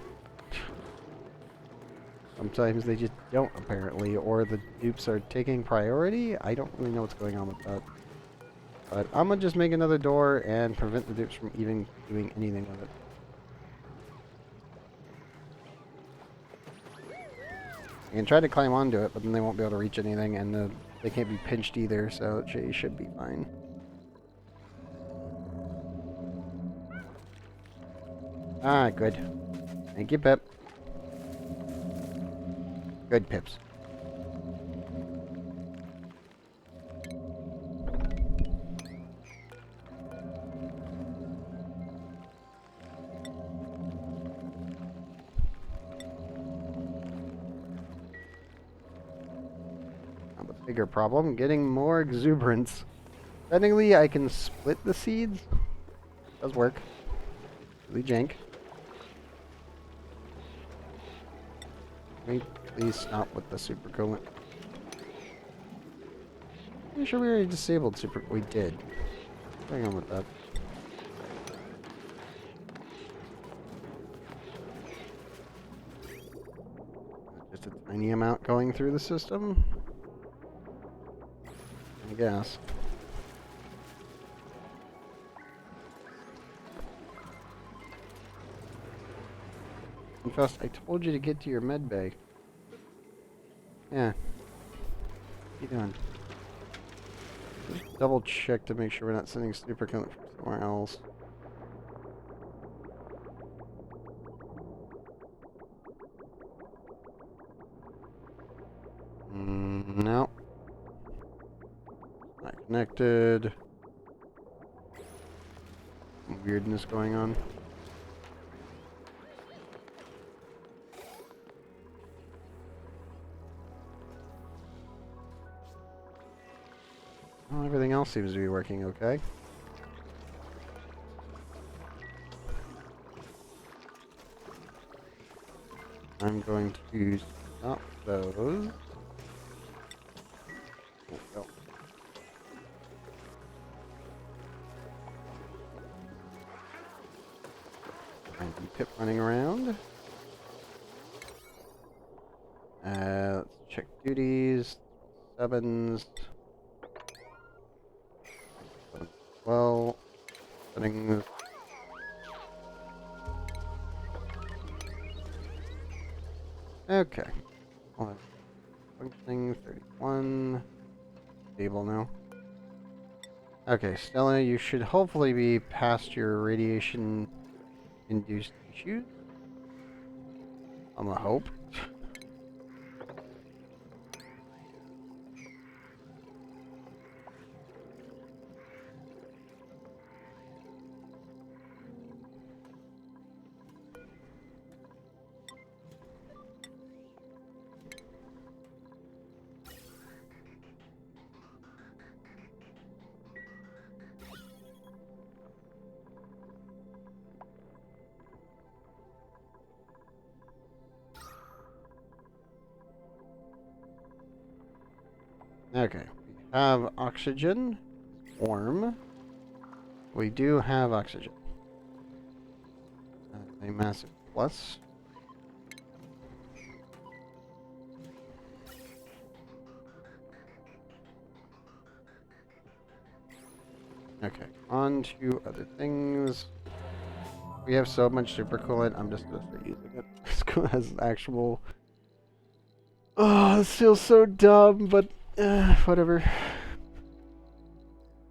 Sometimes they just don't, apparently, or the dupes are taking priority? I don't really know what's going on with that. But I'm gonna just make another door and prevent the dupes from even doing anything with it. You can try to climb onto it, but then they won't be able to reach anything, and they can't be pinched either, so it should be fine. Ah, good. Thank you, Pip. Good Pips. Now the bigger problem, getting more exuberance. Technically, I can split the seeds. Does work. Really jank. Can we please stop with the super coolant? I'm sure we already disabled super. We did. What's going on with that? Just a tiny amount going through the system? I guess. Infest, I told you to get to your med bay. Yeah. What are you doing? Just double check to make sure we're not sending super coolant from somewhere else. No. Not connected. Some weirdness going on. Well, everything else seems to be working okay. I'm going to stop those. There we go. And Pip running around. Let's check duties. 7s. 12. Settings. Okay. Functioning 31. Stable now. Okay, Stella, you should hopefully be past your radiation-induced issues. I'm a hope. Okay, we have oxygen. Warm. We do have oxygen. A massive plus. Okay, on to other things. We have so much supercoolant, I'm just gonna start using it. This has actual... Oh, this feels so dumb, but whatever.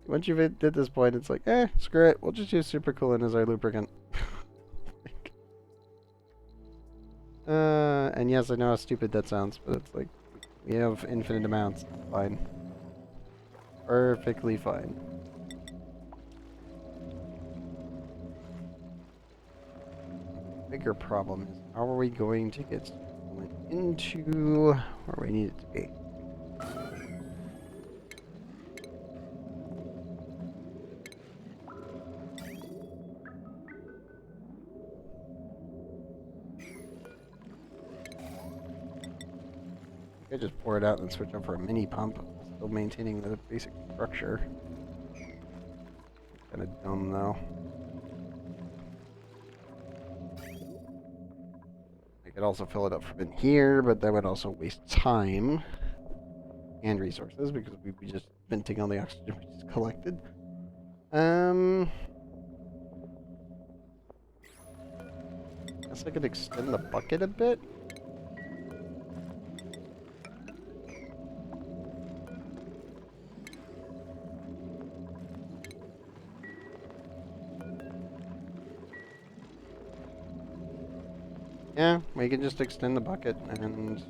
Once you've hit at this point, it's like, screw it. We'll just use supercoolant as our lubricant. And yes, I know how stupid that sounds, but it's like, we have infinite amounts. It's fine. Perfectly fine. Bigger problem is, how are we going to get into where we need it to be? I just pour it out and switch over a mini pump, still maintaining the basic structure. Kind of dumb though. I could also fill it up from in here, but that would also waste time and resources because we'd be just venting all the oxygen we just collected. Guess I could extend the bucket a bit. Yeah, we can just extend the bucket and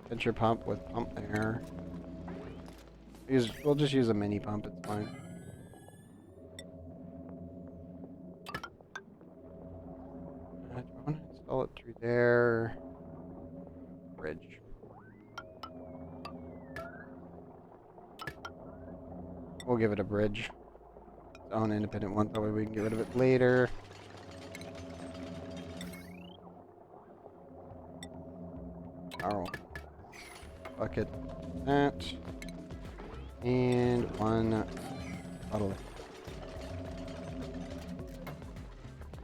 get your pump with pump air. We'll just use a mini pump, it's fine. Do I want to install it through there? Bridge. We'll give it a bridge. Its own independent one, that way we can get rid of it later. Oh. Bucket. That. And one bottle.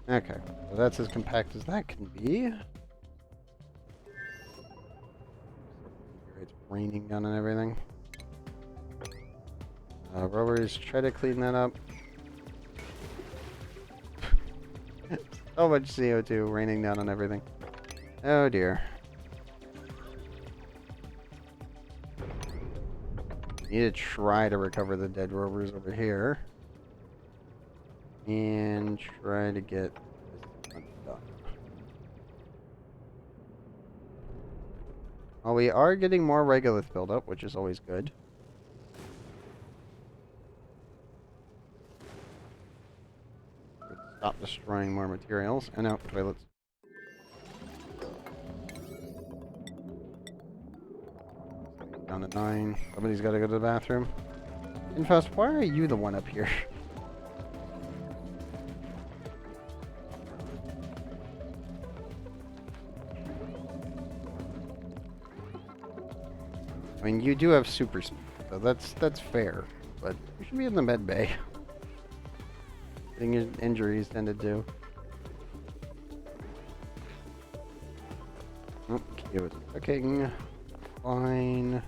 Okay, so that's as compact as that can be. It's raining down and everything. Rovers, try to clean that up. So much CO2 raining down on everything. Oh dear. Need to try to recover the dead rovers over here. And try to get this one done. Well, we are getting more regolith buildup, which is always good. Stop destroying more materials. And out toilets. Down to 9. Somebody's got to go to the bathroom. Infest, why are you the one up here? I mean, you do have super speed, so that's fair, but you should be in the med bay. Getting your injuries tend to do. Okay, it was cooking. Fine.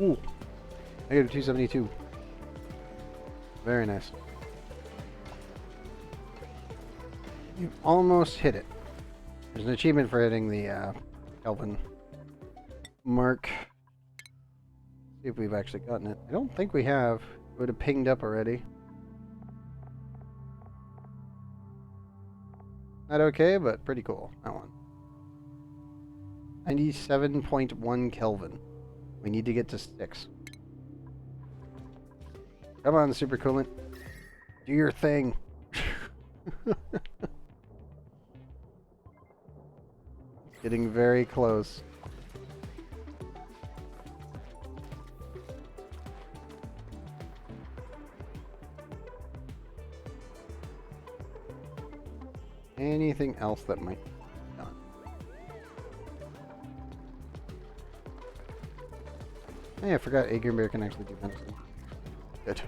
Ooh. Negative 272. Very nice. You almost hit it. There's an achievement for hitting the Kelvin mark. See if we've actually gotten it. I don't think we have. It would have pinged up already. Not okay, but pretty cool. That one. 97.1 Kelvin. We need to get to 6. Come on, super coolant. Do your thing. Getting very close. Anything else that might be done? Hey, I forgot Agar Bear can actually do medicine. Good.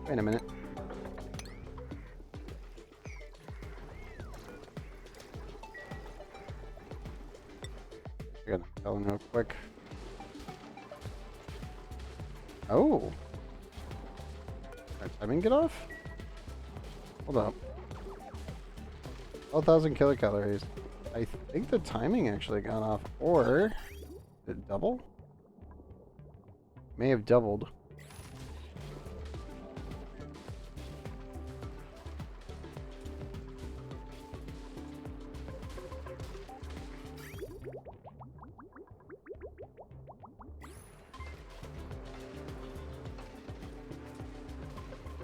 Wait a minute. I gotta tell him real quick. Oh! Our timing get off? Hold up. 12,000 kilocalories. I think the timing actually got off. Or did it double? May have doubled.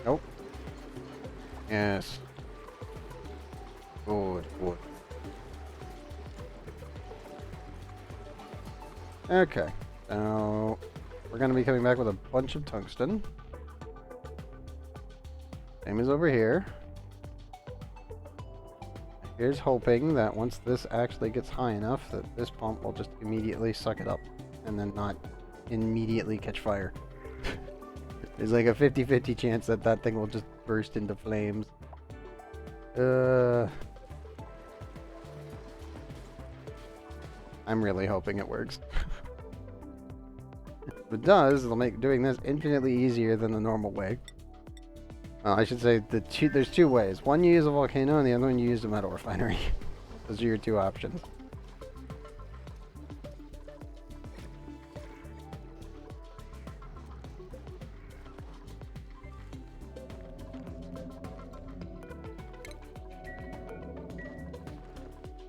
Nope. Yes. Good, good. Okay. So we're going to be coming back with a bunch of tungsten. Same as over here. Here's hoping that once this actually gets high enough that this pump will just immediately suck it up and then not immediately catch fire. There's like a 50-50 chance that that thing will just burst into flames. I'm really hoping it works. If it does, it'll make doing this infinitely easier than the normal way. I should say there's two ways. One, you use a volcano, and the other one, you use a metal refinery. Those are your two options.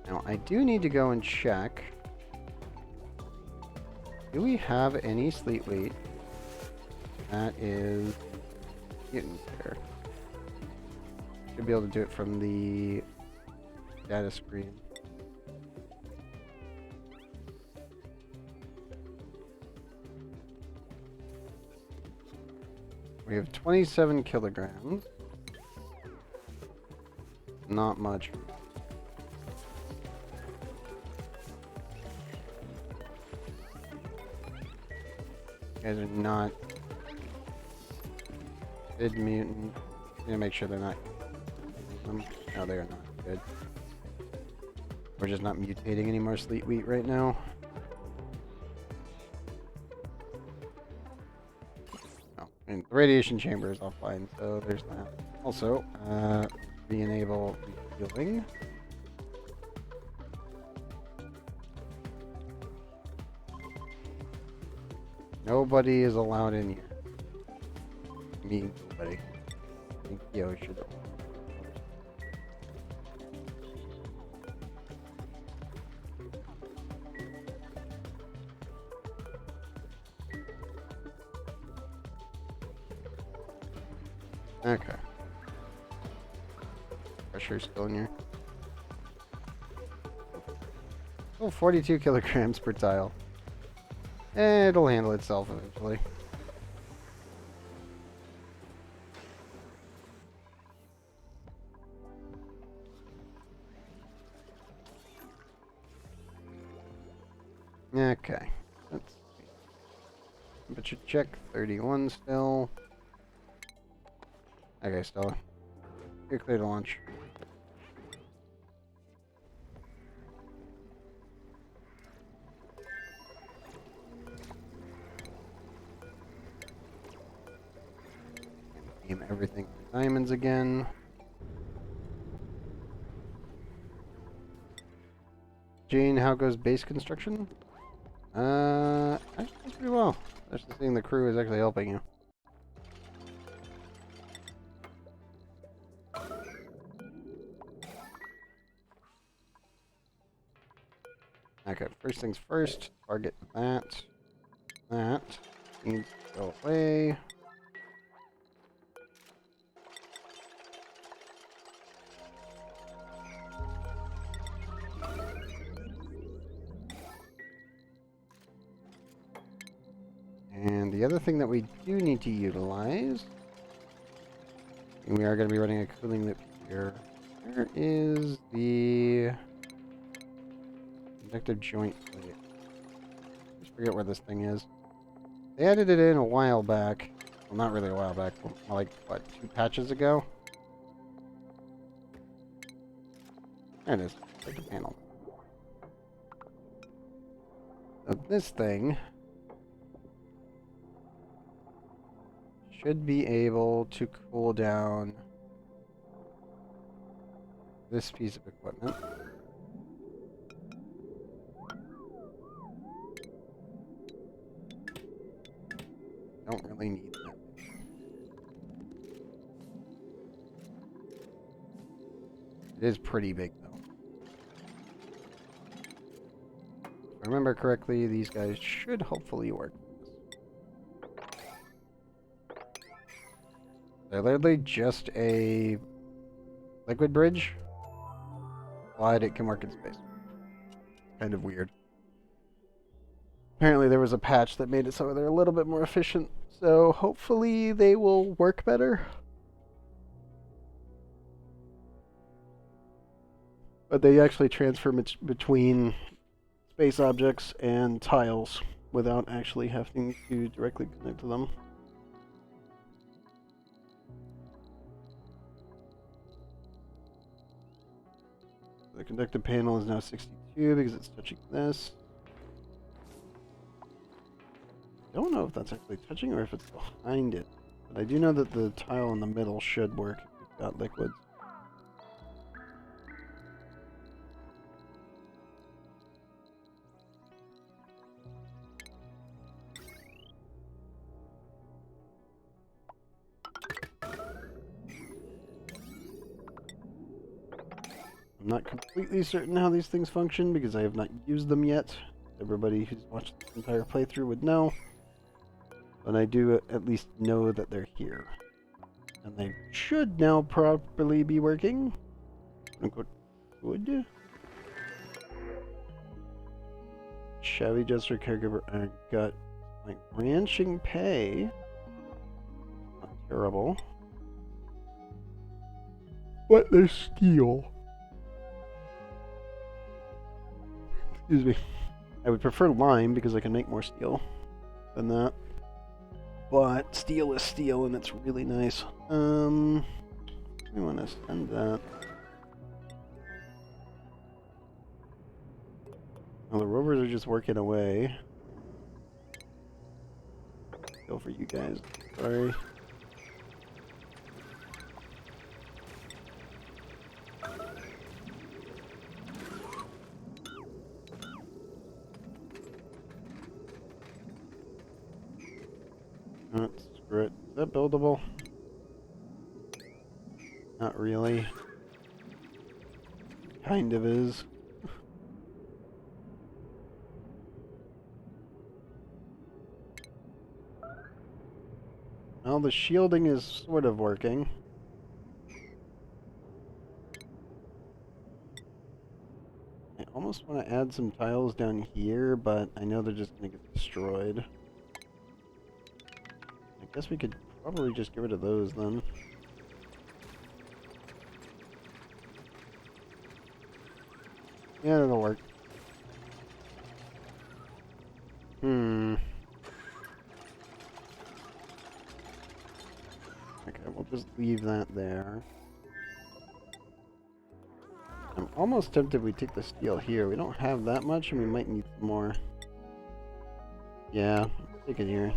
Now, I do need to go and check. Do we have any sleet wheat that is mutant there? Should be able to do it from the data screen. We have 27 kilograms. Not much. You guys are not good mutant. I'm gonna make sure they're not. No, they are not good. We're just not mutating any more sleet wheat right now. Oh, and the radiation chamber is offline, so there's that. Also, re-enable refueling. Nobody is allowed in here. Me, nobody. I think Yo should. Okay. pressure still in here. Oh, 42 kilograms per tile. It'll handle itself eventually. Okay. Let's see. Temperature check, 31 still. Okay, Stella. You're clear to launch. Aim everything for diamonds again. Jane, how goes base construction? Actually does pretty well. That's the thing, the crew is actually helping you. Okay, first things first, target that. That needs to go away. And the other thing that we do need to utilize, and we are going to be running a cooling loop here. Where is the conductive joint plate? I just forget where this thing is. They added it in a while back. Well, not really a while back. More like, what, 2 patches ago? There it is. Like a panel. So this thing should be able to cool down this piece of equipment. Don't really need that. It is pretty big though. If I remember correctly, these guys should hopefully work. They're literally just a liquid bridge. But it can work in space. Kind of weird. Apparently there was a patch that made it so they're a little bit more efficient. So hopefully they will work better. But they actually transfer between space objects and tiles without actually having to directly connect to them. The conductive panel is now 62 because it's touching this. I don't know if that's actually touching or if it's behind it. But I do know that the tile in the middle should work if you've got liquids. I'm not completely certain how these things function because I have not used them yet. Everybody who's watched the entire playthrough would know. But I do at least know that they're here. And they should now properly be working. Good. Chevy Jester Caregiver Uncut. Like ranching pay. Not terrible. What they steal? Excuse me. I would prefer lime because I can make more steel than that. But steel is steel and it's really nice. We want to send that. Well, the rovers are just working away. Go for you guys. Sorry. Screw it. Is that buildable? Not really. Kind of is. Well, the shielding is sort of working. almost want to add some tiles down here, but I know they're just going to get destroyed. I guess we could probably just get rid of those then. Yeah, that'll work. Okay, we'll just leave that there. I'm almost tempted we take the steel here. We don't have that much, and we might need some more. Yeah, take it here.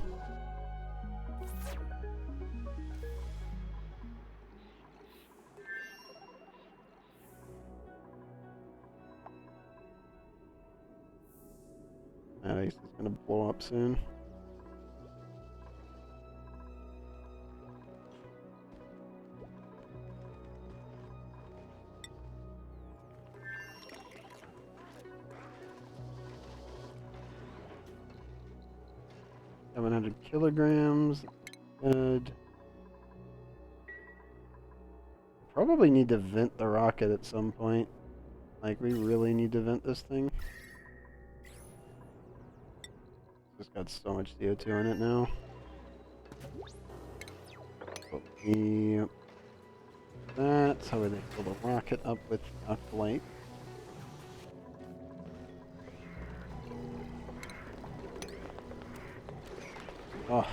That ice is gonna blow up soon. Kilograms. Good. Probably need to vent the rocket at some point. Like, we really need to vent this thing. It's got so much CO2 in it now. That's how they fill the rocket up with light. Oh,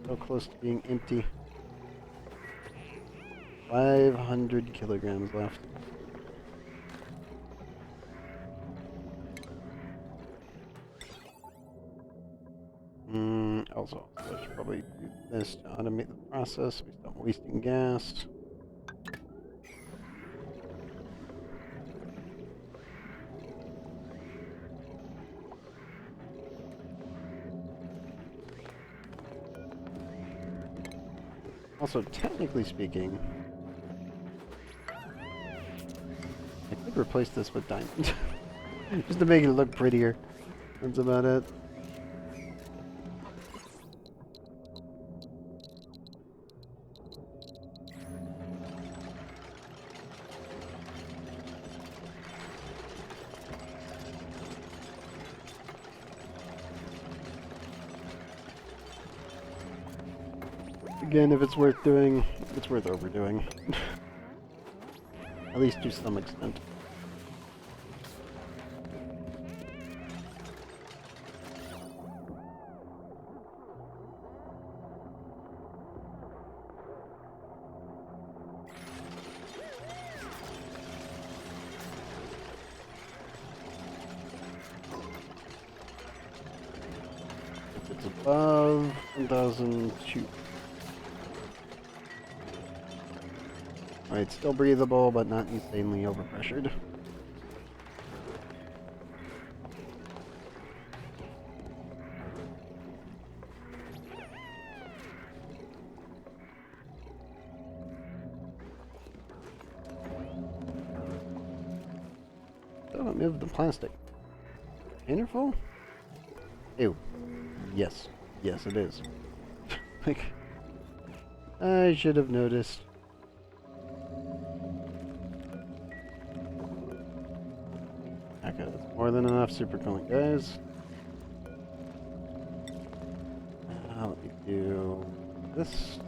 so close to being empty. 500 kilograms left. Also, I should probably do this to automate the process so we stop wasting gas. Also, technically speaking, I could replace this with diamond. Just to make it look prettier. That's about it. Again, if it's worth doing, it's worth overdoing. At least to some extent. If it's above 1,000, shoot. Alright, still breathable, but not insanely overpressured. Don't move the plastic. Container full? Ew. Yes. Yes, it is. Like, I should have noticed. Okay, that's more than enough super coolant, guys. Let me do this.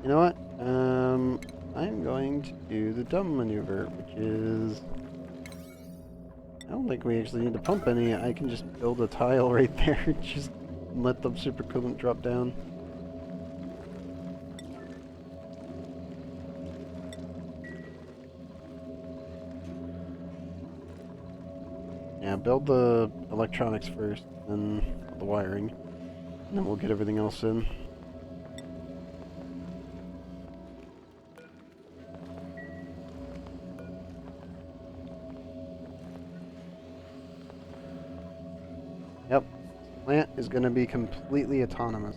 You know what? I'm going to do the dumb maneuver, which is... I don't think we actually need to pump any. I can just build a tile right there. Just let the super coolant drop down. Yeah, build the electronics first, then the wiring, and then we'll get everything else in. Yep, plant is going to be completely autonomous.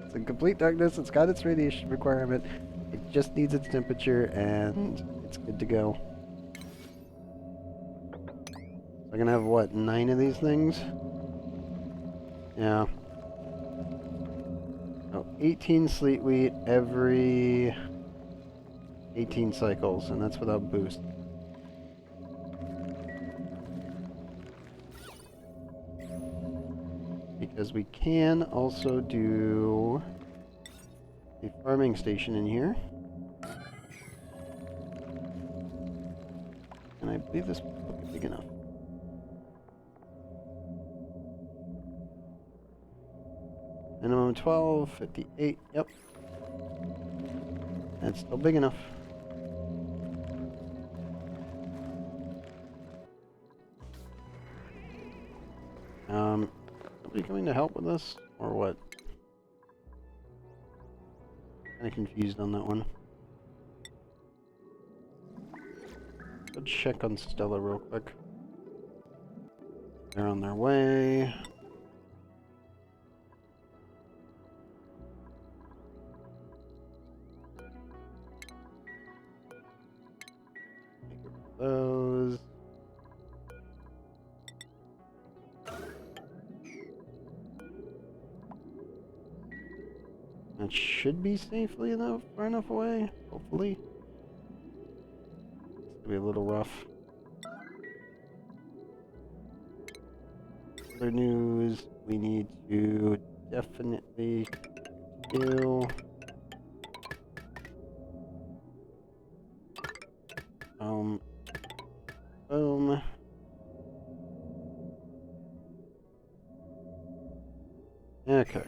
It's in complete darkness, it's got its radiation requirement, it just needs its temperature, and it's good to go. We're gonna have, what, 9 of these things? Yeah. Oh, 18 sleet wheat every 18 cycles, and that's without boost. Because we can also do a farming station in here. And I believe this will be big enough. Minimum 12, 58, yep. That's still big enough. Somebody coming to help with this? Or what? Kinda confused on that one. Let's check on Stella real quick. They're on their way. Those. That should be safely enough, far enough away, hopefully. It's gonna be a little rough. Other news, we need to definitely kill boom. Okay.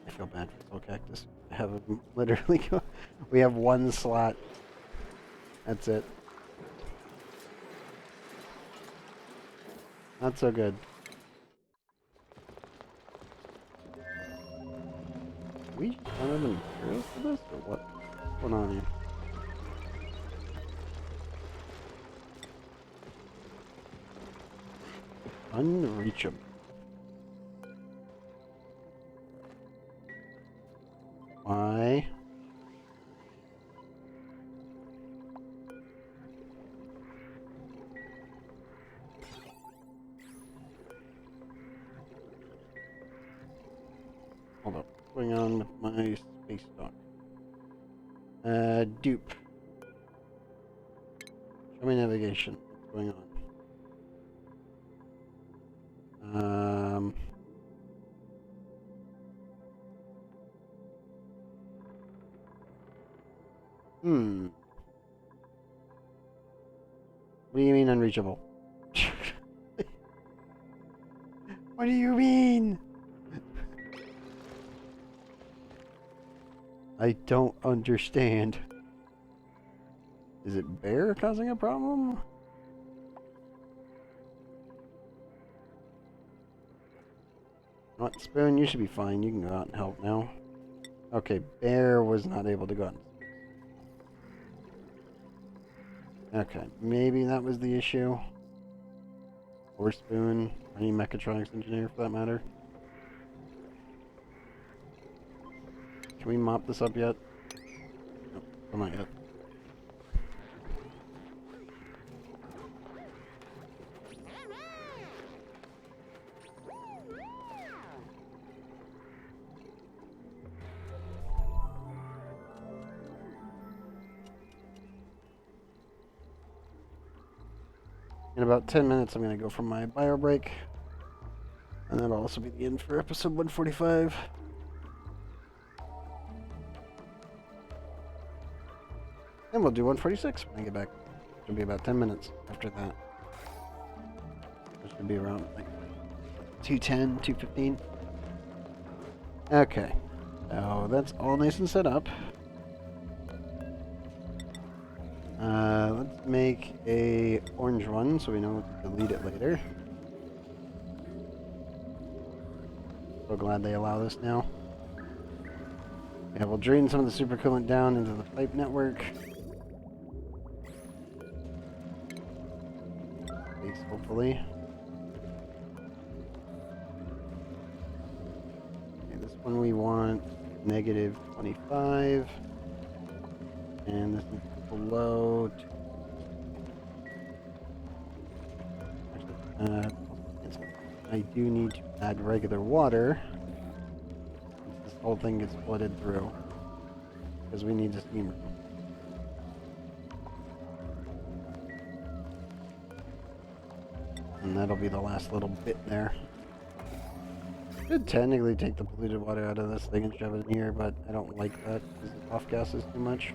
I feel bad for Soul Cactus. I have him literally go. We have one slot. That's it. Not so good. We run out of materials for this, or what? What's going on here? Unreachable. Why? Hold up. What's going on with my space dock? Dupe. Show me navigation. What's going on? What do you mean unreachable? What do you mean? I don't understand. Is it bear causing a problem? What, Spoon? You should be fine. You can go out and help now. Okay, bear was not able to go out. Okay, maybe that was the issue. Or Spoon, or any mechatronics engineer for that matter. Can we mop this up yet? Nope, still not yet. In about 10 minutes, I'm going to go for my bio break. And that'll also be the end for episode 145. And we'll do 146 when I get back. It'll be about 10 minutes after that. Which should be around like 2:10, 2:15. Okay. So that's all nice and set up. Let's make a orange one so we know to delete it later. So glad they allow this now. Yeah, we'll drain some of the supercoolant down into the pipe network. At least hopefully. Okay, this one we want negative 25. And this is below. Actually, I do need to add regular water. This whole thing gets flooded through. Because we need a steam room. And that'll be the last little bit there. Could technically take the polluted water out of this thing and shove it in here, but I don't like that because it off gases too much.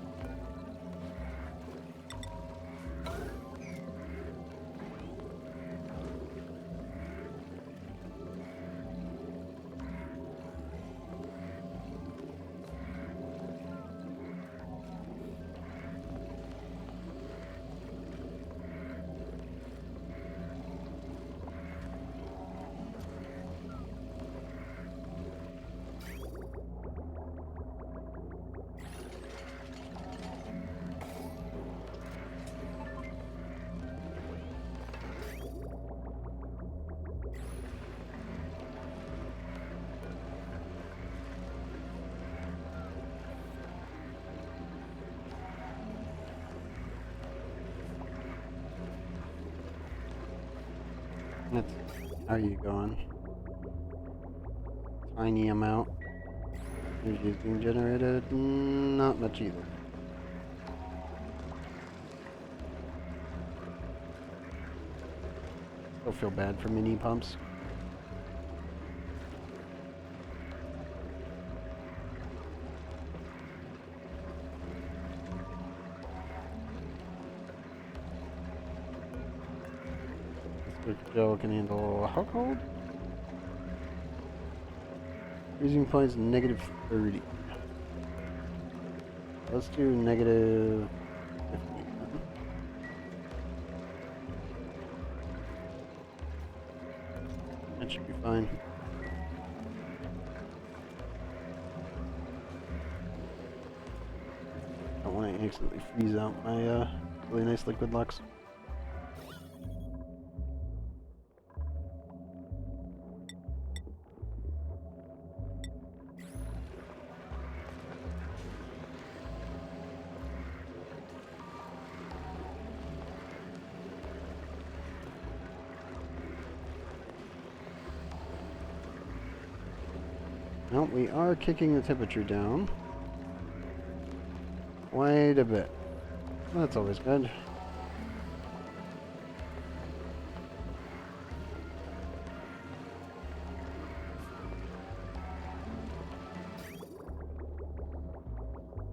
How are you going? Tiny amount. Energy is being generated. Not much either. Still feel bad for mini pumps. Joe can handle how cold? Freezing point is -30. Let's do -50. That should be fine. I don't want to accidentally freeze out my really nice liquid lux. Well, we are kicking the temperature down quite a bit. That's always good.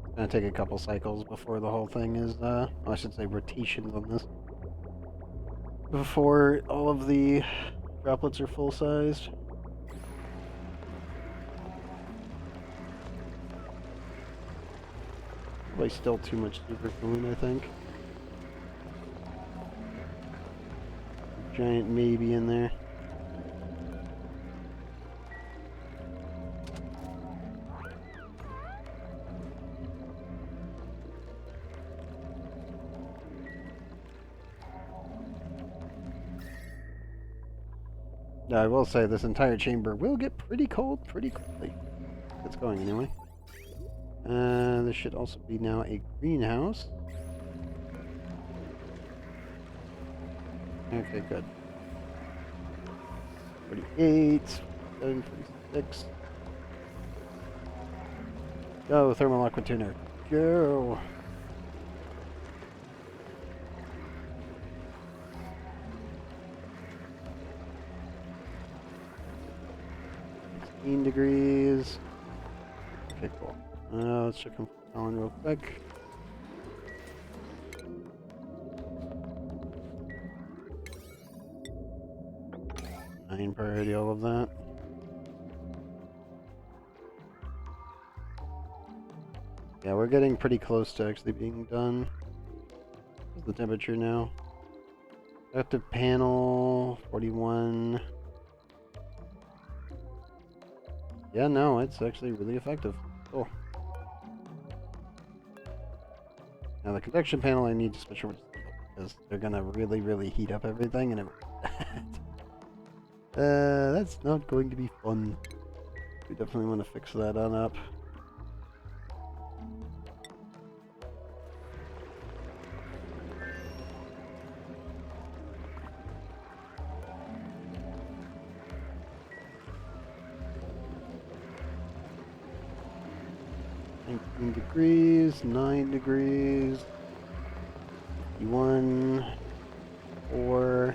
It's gonna take a couple cycles before the whole thing is, I should say rotations on this. Before all of the droplets are full-sized. Probably still too much super cooling, I think. Giant maybe in there. I will say this entire chamber will get pretty cold pretty quickly. It's going anyway. This should also be now a greenhouse. Okay, good. 48, 746. Go, thermal aqua tuner. Go! Degrees. Okay, cool. Let's check on real quick. Nine priority, all of that. Yeah, we're getting pretty close to actually being done. What's the temperature now? Active panel, 41. Yeah, no, it's actually really effective. Cool. Now the convection panel I need to switch over to because they're gonna really, really heat up everything and that's not going to be fun. We definitely want to fix that on up. 19 degrees, 9 degrees, 1, 4.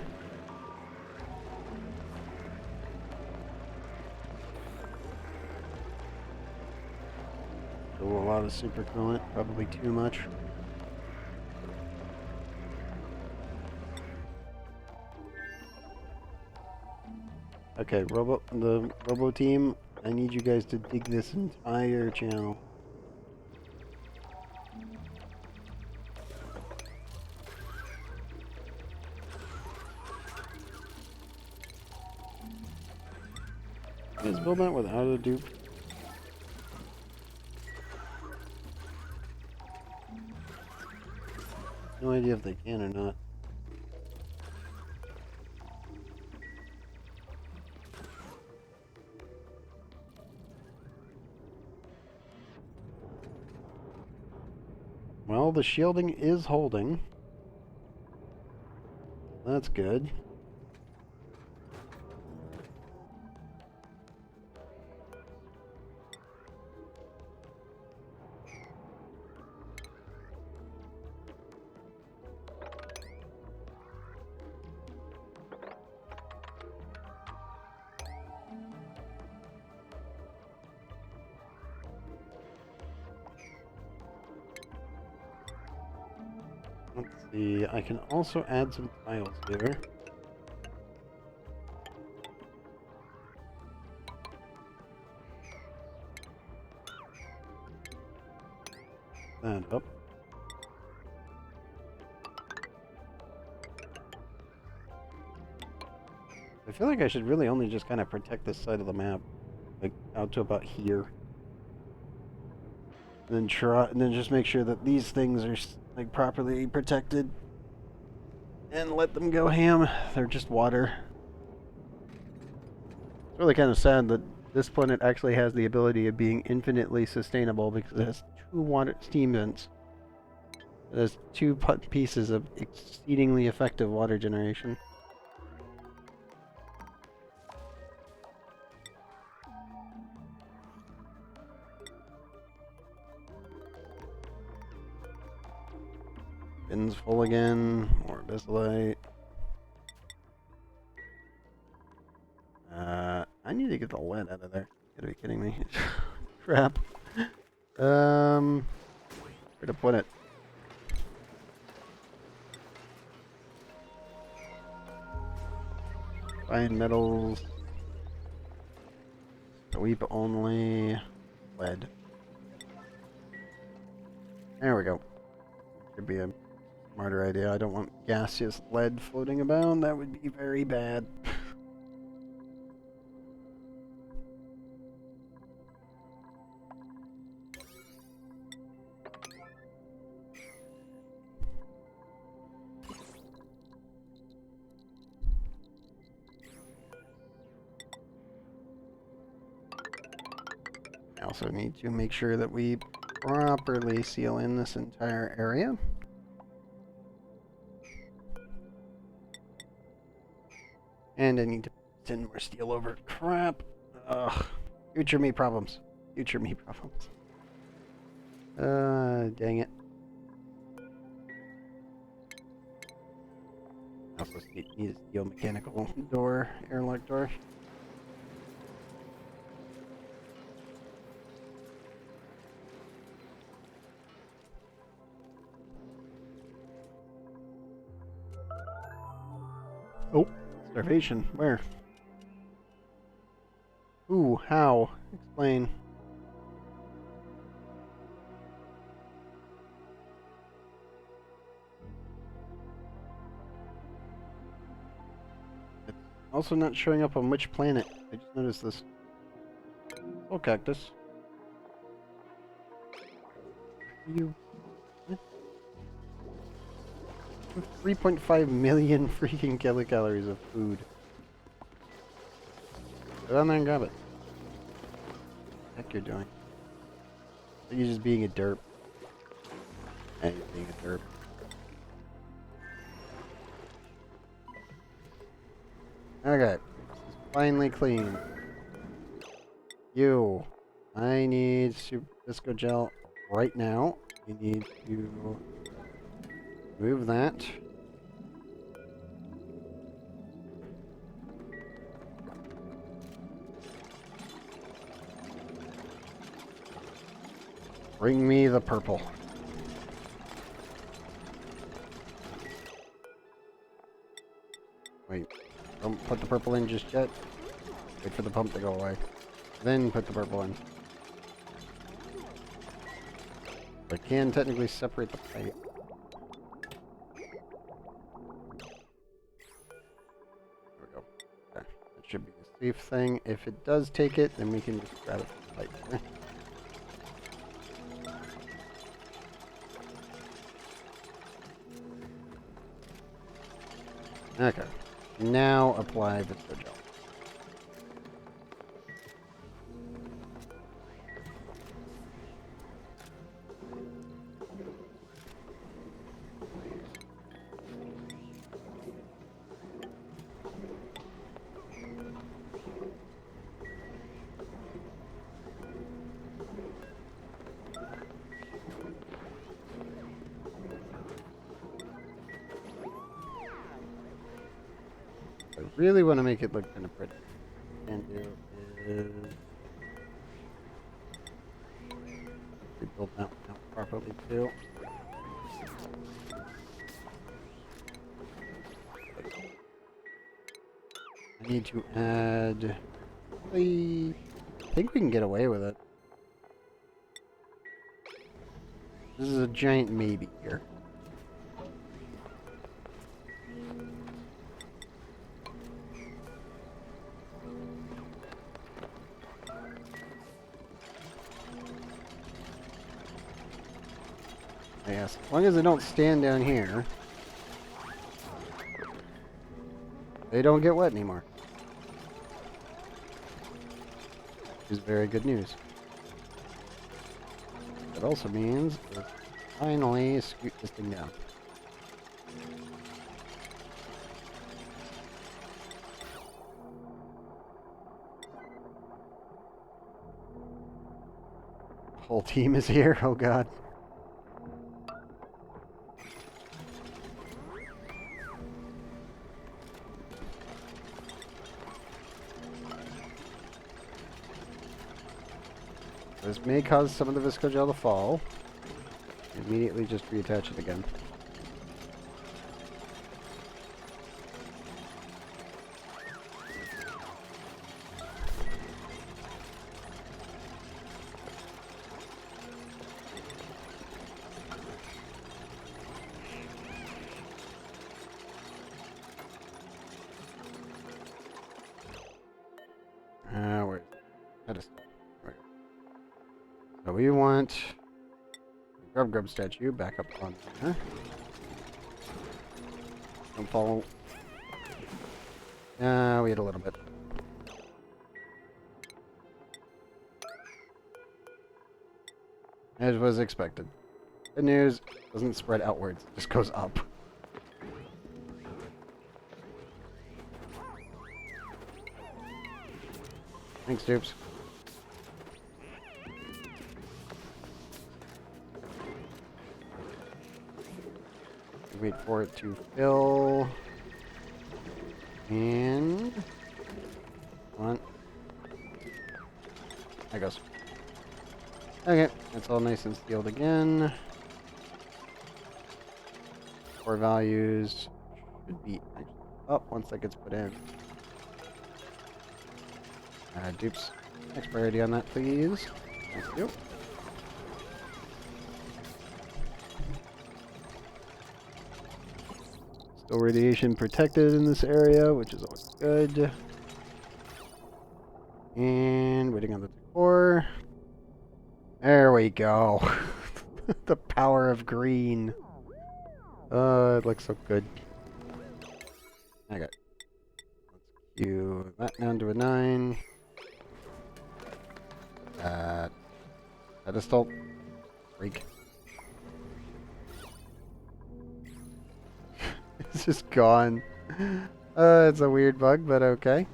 So a lot of supercoolant, probably too much. Okay, the Robo team, I need you guys to dig this entire channel. You guys build that without a dupe? No idea if they can or not. Well, the shielding is holding. That's good. Let's see, I can also add some tiles here. That up. I feel like I should really only just kind of protect this side of the map, like out to about here. And then just make sure that these things are like properly protected. And let them go ham. They're just water. It's really kind of sad that this planet actually has the ability of being infinitely sustainable because it has 2 water steam vents. It has 2 pieces of exceedingly effective water generation. Bin's full again. More abyssalite. I need to get the lead out of there. You gotta be kidding me. Crap. Where to put it? Fine metals. Weep only. Lead. There we go. Could be a smarter idea. I don't want gaseous lead floating about. That would be very bad. I also need to make sure that we properly seal in this entire area. And I need to send more steel over. Crap. Ugh. Future me problems. Future me problems. Dang it. I also need a steel mechanical door, airlock door. Oh, starvation. Where? Ooh, how? Explain. It's also not showing up on which planet. I just noticed this. Oh, cactus. You... 3.5 million freaking kilocalories of food. Go down there and grab it. What the heck you're doing? Are you just being a derp? Yeah, you're being a derp. Okay. This is finally clean. You. I need super disco gel right now, we need to move that. Bring me the purple. Wait, don't put the purple in just yet. Wait for the pump to go away. Then put the purple in. I can technically separate the pipe. There we go. Okay. That should be a safe thing. If it does take it, then we can just grab it from the pipe here. Okay. Now apply Visco gel. I really want to make it look kind of pretty. And do is rebuild that one out properly too. I need to add. I think we can get away with it. This is a giant maybe here. Yes, as long as they don't stand down here, they don't get wet anymore. Which is very good news. That also means we'll finally scoot this thing down. Whole team is here, oh god. This may cause some of the Visco gel to fall. Immediately just reattach it again. Where's pedestal? Right. So we want the Grub statue back up on there. Don't fall. We had a little bit. As was expected. Good news, doesn't spread outwards, it just goes up. Thanks, Dupes. Wait for it to fill. And... Come on. There goes. Okay, that's all nice and sealed again. Core values should be actually up once that gets put in. Dupes, expiry on that, please. Thank you. Still radiation protected in this area, which is always good. And waiting on the decor. There we go. The power of green. Oh, it looks so good. Okay. Let's cue that down to a 9. Pedestal. Freak. It's just gone. It's a weird bug, but okay.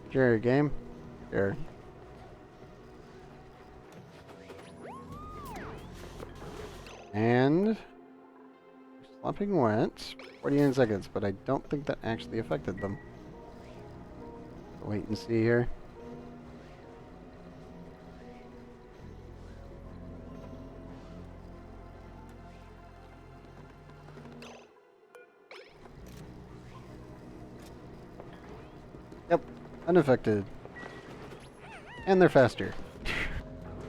Sure, game. Sure. And slopping wet, 49 seconds, but I don't think that actually affected them. Wait and see here. Yep, unaffected. And they're faster.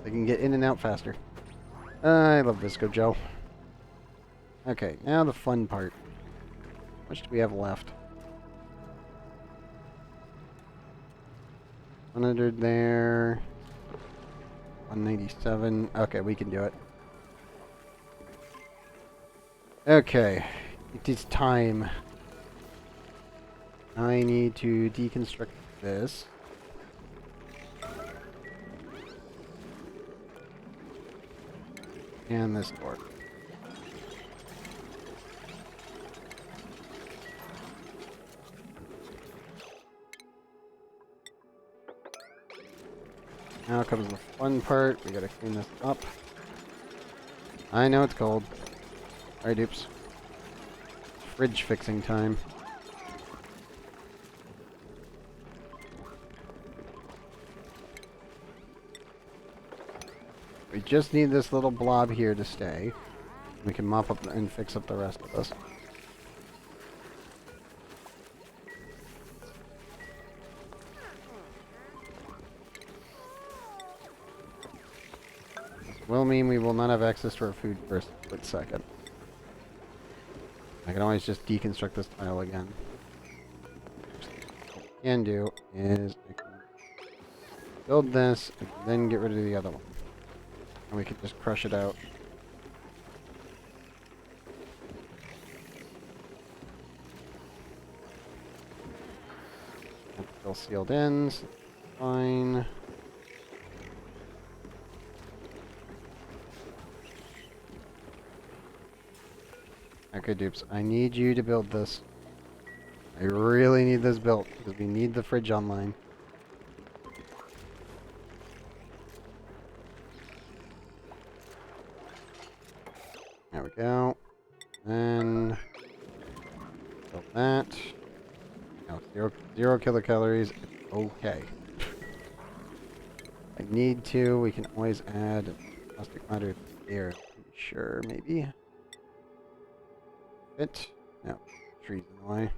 They can get in and out faster. I love Visco Gel. Okay, now the fun part. How much do we have left? 100 there. 197. Okay, we can do it. Okay, it is time. I need to deconstruct this. And this door. Now comes the fun part. We gotta clean this up. I know it's cold. Alright, oops. Fridge fixing time. We just need this little blob here to stay. We can mop up and fix up the rest of this. Will mean we will not have access to our food for a split second. I can always just deconstruct this tile again. What I can do is I can build this and then get rid of the other one. And we can just crush it out. It's still sealed in, so fine. Okay, dupes, I need you to build this. I really need this built, because we need the fridge online. There we go. Then build that. Now, zero kilocalories. It's okay. I need to. We can always add plastic matter there. Sure, maybe. Fit. No, trees in the way.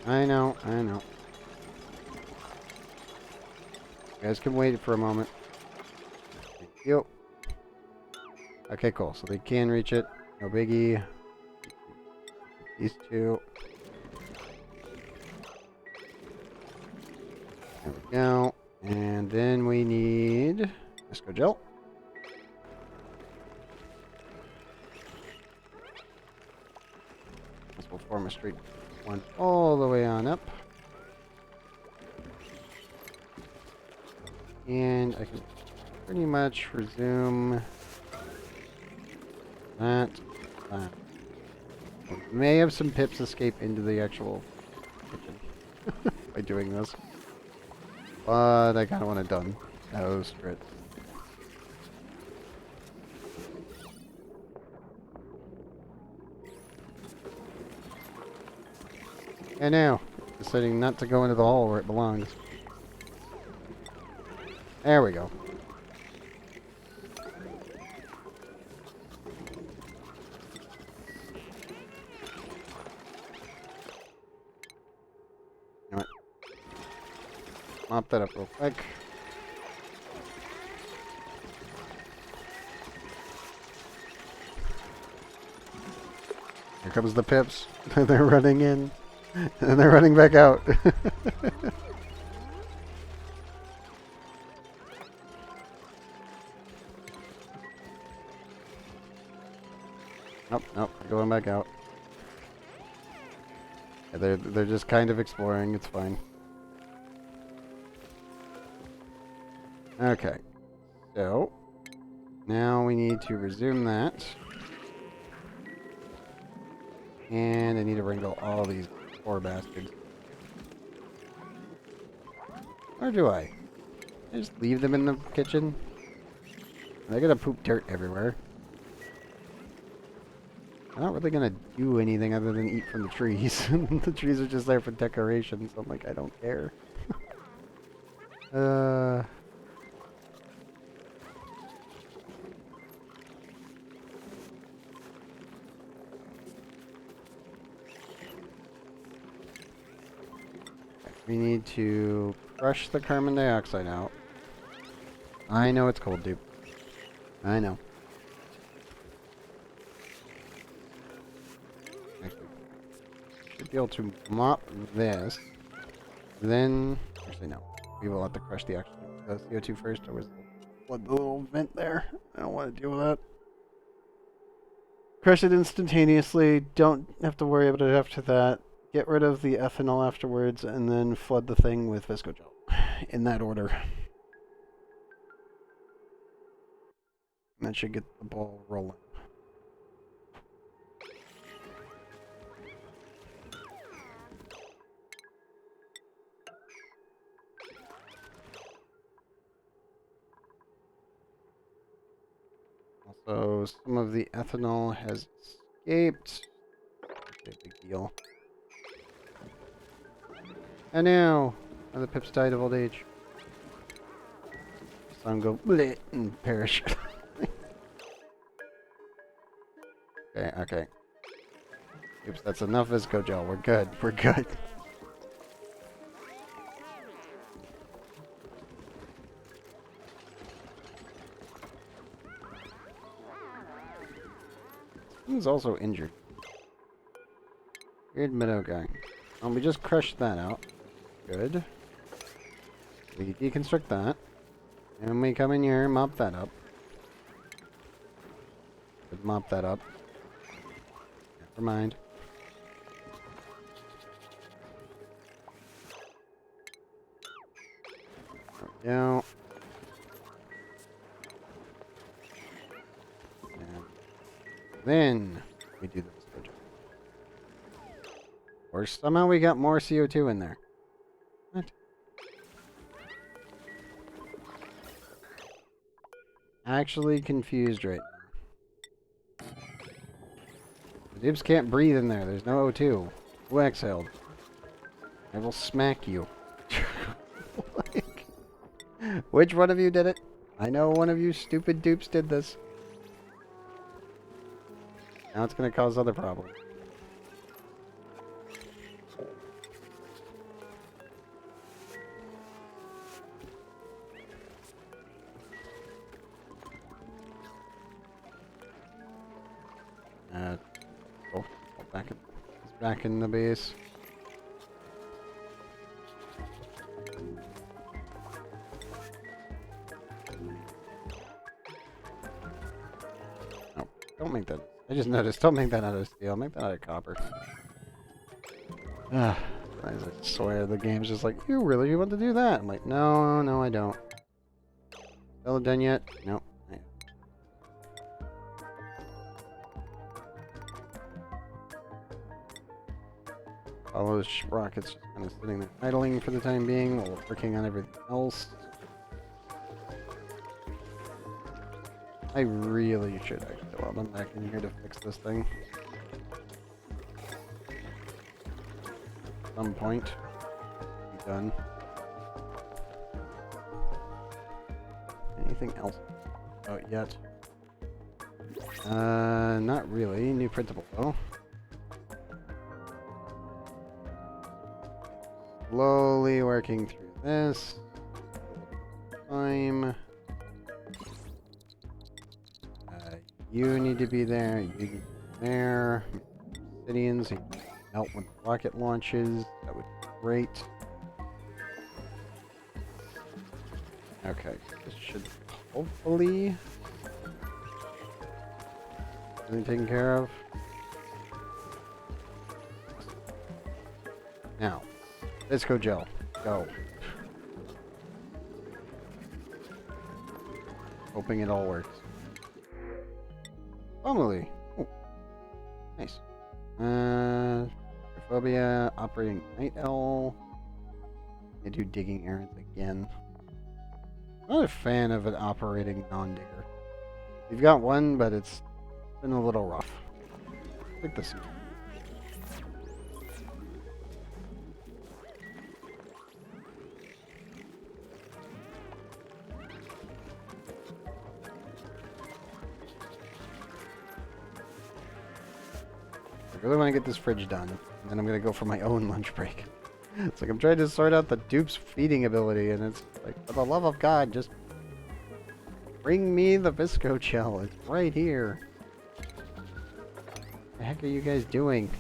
I know, I know. You guys can wait for a moment. Thank you. Okay, cool. So they can reach it. No biggie. These two. There we go. And then we need Visco Gel. This will form a straight one all the way on up. And I can pretty much resume that. We may have some pips escape into the actual kitchen by doing this. But I kind of want it done. Oh, straight. And now, deciding not to go into the hole where it belongs. There we go. You know what? Mop that up real quick. Here comes the pips. They're running in. And they're running back out. Nope, nope, they're going back out. Yeah, they're just kind of exploring, it's fine. Okay. So now we need to resume that. And I need to wrangle all these poor bastards. Or do I? I just leave them in the kitchen? They're gonna poop dirt everywhere. I'm not really gonna do anything other than eat from the trees. The trees are just there for decoration, so I'm like, I don't care. We need to crush the carbon dioxide out. I know it's cold, dude. I know. Actually, should be able to mop this. Then, actually no. We will have to crush the actual CO2 first. There was the little vent there. I don't want to deal with that. Crush it instantaneously. Don't have to worry about it after that. Get rid of the ethanol afterwards, and then flood the thing with viscogel. In that order. And that should get the ball rolling. Also, some of the ethanol has escaped. Okay, big deal. And now, the pips died of old age. So I'm go bleh and perish. Okay. Oops, that's enough visco gel. We're good. We're good. He's also injured. Weird meadow guy. We just crushed that out. Good. We deconstruct that. And we come in here and mop that up. Mop that up. Never mind. There we go. And then we do this. Or somehow we got more CO2 in there. What? Actually confused right now. The dibs can't breathe in there. There's no O2. Who exhaled? I will smack you. Like, which one of you did it? I know one of you stupid dupes did this. Now it's going to cause other problems. Back in the base. No, don't make that. I just noticed. Don't make that out of steel. Make that out of copper. I swear the game's just like, you really want to do that? I'm like, no, I don't. Still done yet? Nope. All those sprockets just kind of sitting there idling for the time being while we're working on everything else. I really should actually weld them back in here to fix this thing. At some point. Be done. Anything else out yet? Not really. New printable though. Slowly working through this. Time. You need to be there. You need to be there. Obsidians, you can melt when the rocket launches. That would be great. Okay, this should hopefully be taken care of. Now, visco gel, go. Hoping it all works. Formally. Oh, nice. Phobia, operating night owl. I do digging errands again. I'm not a fan of an operating non-digger. We've got one, but it's been a little rough. Like this. I really want to get this fridge done, and then I'm going to go for my own lunch break. It's like I'm trying to sort out the dupe's feeding ability, and it's like, for the love of God, just bring me the Visco gel. It's right here. What the heck are you guys doing?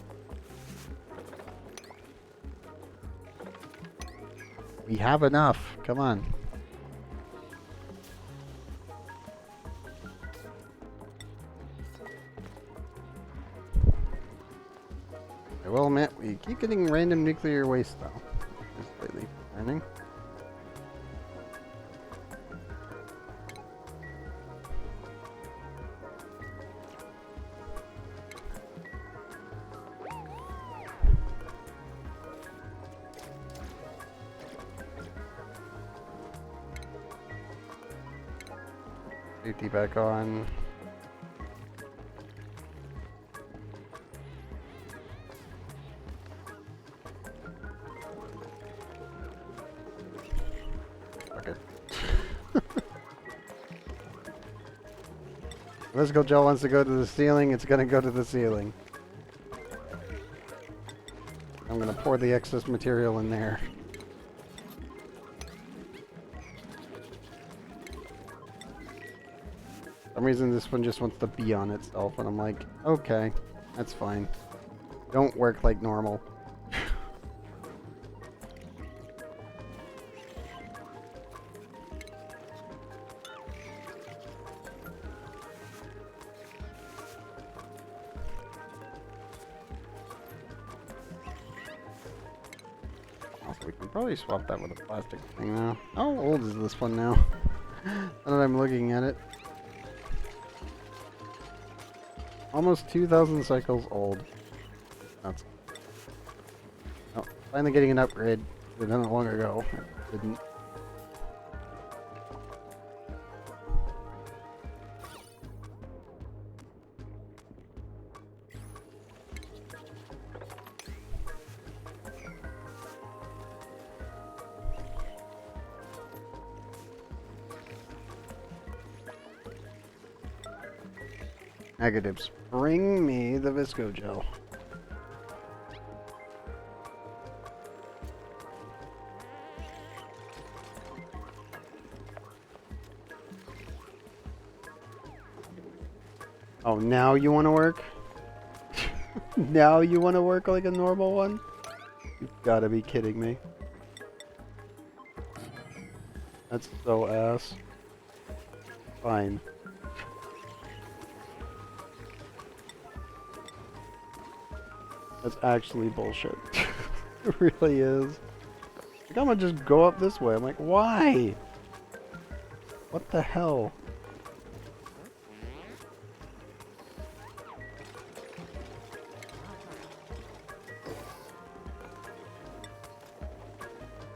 We have enough. Come on. I will admit, we keep getting random nuclear waste, though. It's slightly concerning. Safety back on. Okay. Visco gel wants to go to the ceiling, it's gonna go to the ceiling. I'm gonna pour the excess material in there. For some reason this one just wants to be on itself, and I'm like, okay, that's fine. Don't work like normal. Also, we can probably swap that with a plastic thing now. How old is this one now? Now that I'm looking at it. Almost 2,000 cycles old. That's... Oh, finally getting an upgrade. I've done it long ago. I didn't. Negatives. Bring me the Visco gel. Oh, now you want to work? Now you want to work like a normal one? You've got to be kidding me. That's so ass. Fine. That's actually bullshit. It really is. Like, I'm gonna just go up this way. I'm like, why? What the hell?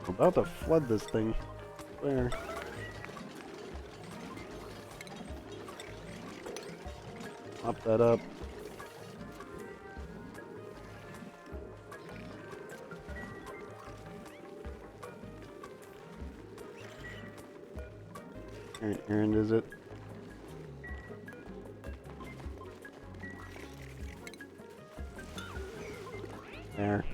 I'm about to flood this thing. There. Pop that up. Errand is it? There.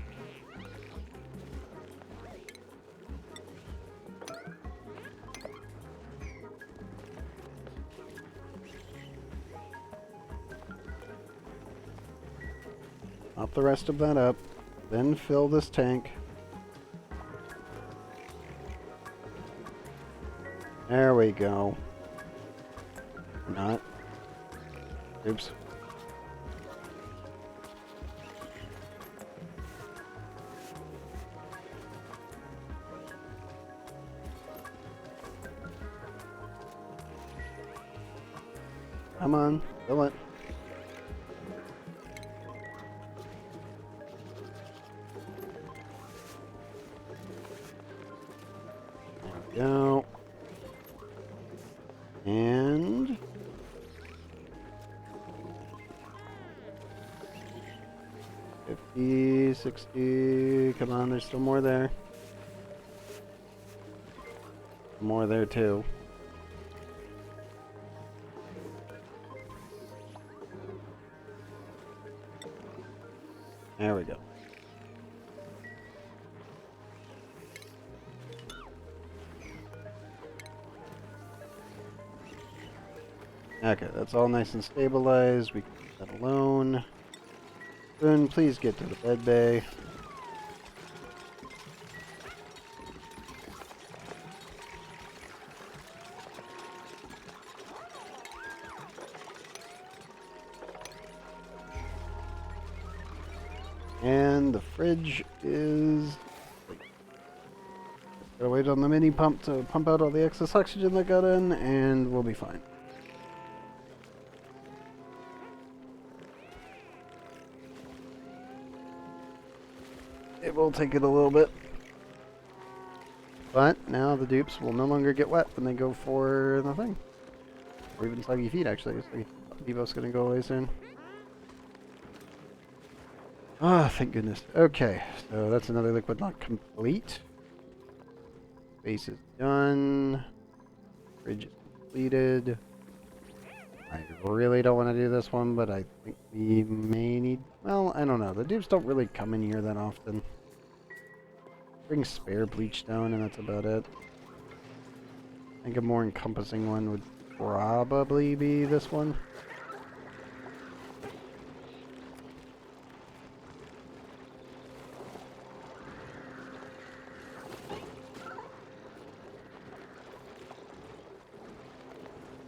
Pop the rest of that up, then fill this tank. There we go. Not. Oops. Come on, fill it. Go. And 50, 60. Come on, there's still more there. More there too. There we go. Okay, that's all nice and stabilized. We can leave that alone. Boone, please get to the bed bay. And the fridge is... Gotta wait on the mini pump to pump out all the excess oxygen that got in, and we'll be fine. It will take it a little bit. But now the dupes will no longer get wet when they go for the thing. Or even soggy feet, actually. It's like Devo's gonna go away soon. Ah, thank goodness. Okay, so that's another liquid lock complete. Base is done. Fridge is completed. I really don't want to do this one, but I think we may need... Well, I don't know. The dupes don't really come in here that often. Bring spare bleach stone, and that's about it. I think a more encompassing one would probably be this one.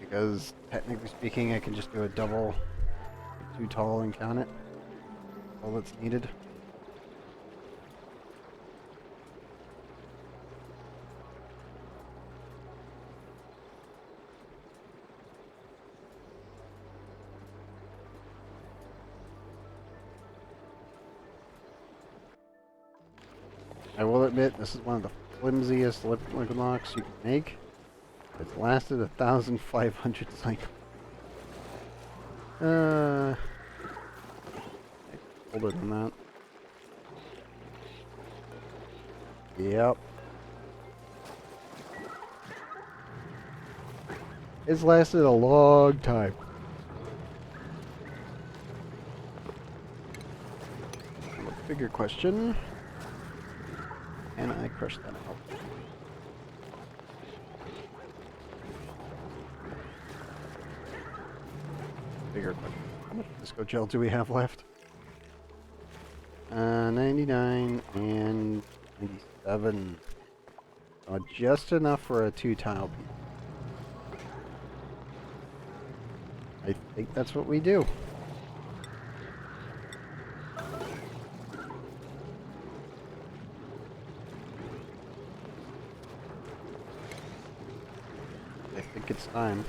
Because, technically speaking, I can just do a double, too tall and count it. All that's needed. I will admit, this is one of the flimsiest liquid locks you can make. It's lasted 1,500 cycles. Older than that. Yep. It's lasted a long time. A bigger question. And I crushed that out. Bigger question. How much disco gel do we have left? 99 and 97. Just enough for a 2-tile piece. I think that's what we do. I think it's time.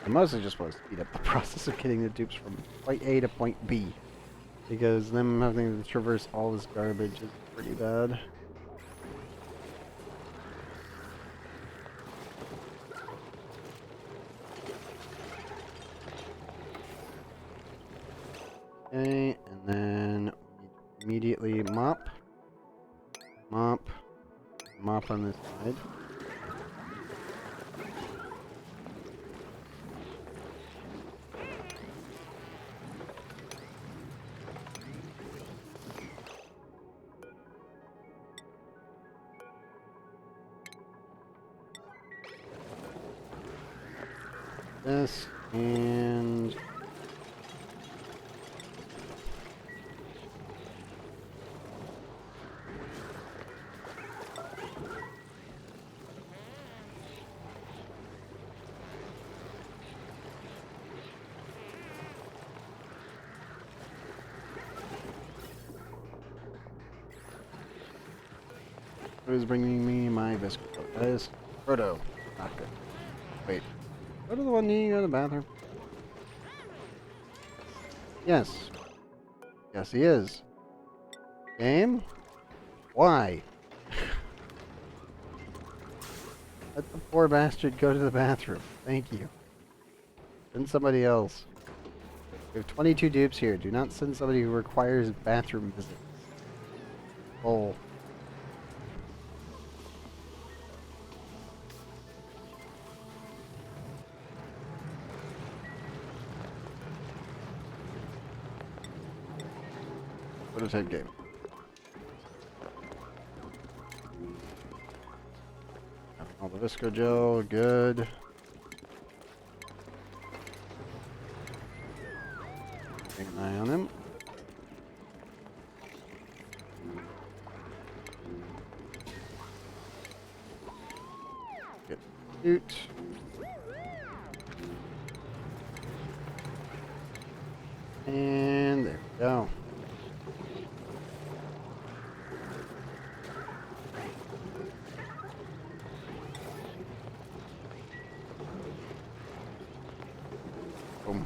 I mostly just want to speed up the process of getting the dupes from point A to point B. Because them having to traverse all this garbage is pretty bad. Okay, and then immediately mop. Mop. Mop on this side. This and Who's bringing me my biscuit? Guys, Proto. Not good. Wait. Proto the one needing to go to the bathroom? Yes. Yes, he is. Game? Why? Let the poor bastard go to the bathroom. Thank you. Send somebody else. We have 22 dupes here. Do not send somebody who requires bathroom visits. Oh. Prototype game. All the Visco gel, good. Keep an eye on him. Get suit. And there we go. Boom.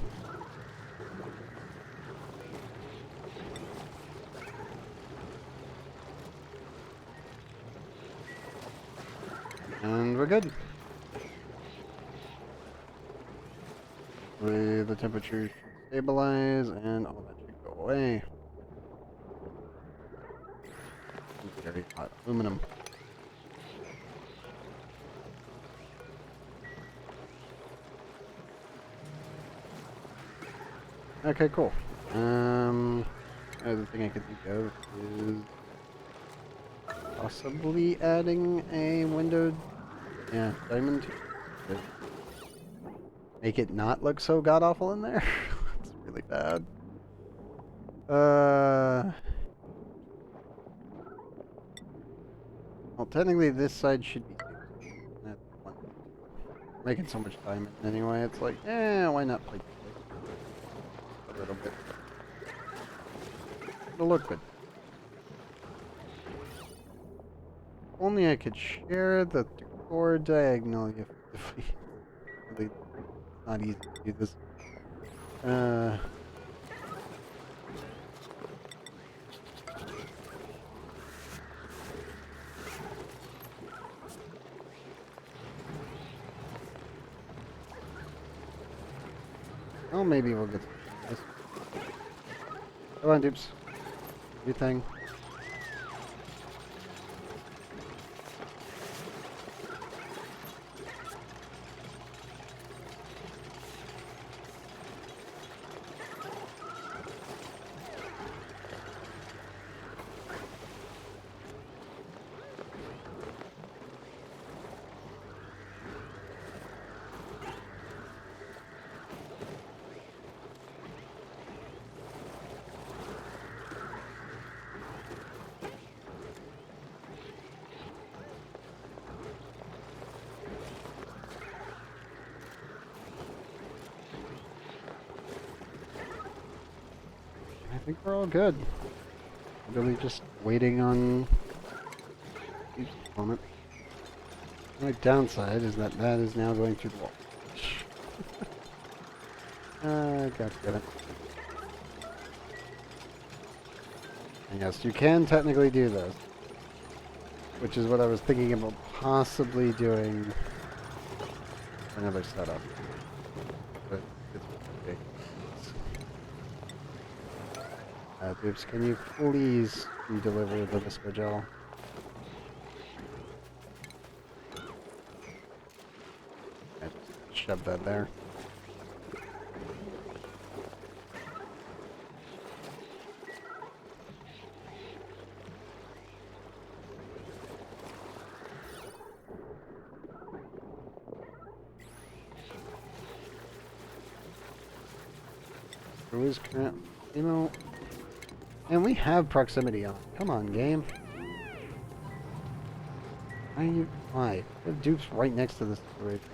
And we're good. The temperature should stabilize and all that should go away. Very hot aluminum. Okay, cool. Other thing I could think of is possibly adding a windowed, diamond. To make it not look so god awful in there. It's really bad. Well, technically this side should be. That's one. Making so much diamond anyway. It's like, why not play a little bit? It'll look good. Only I could share the decor diagonal. Really not easy to do this. Oh, maybe we'll get this. Come on, dupes. Your thing. I think we're all good. Really just waiting on each moment. The only downside is that that is now going through the wall. God damn it. And yes, you can technically do this. Which is what I was thinking about possibly doing for another setup. But it's ridiculous. Dupes, can you please deliver the Visco gel? I just shoved that there. Who is current? You know. And we have proximity on. Come on, game. Why are you? Why? The dupe's right next to this situation.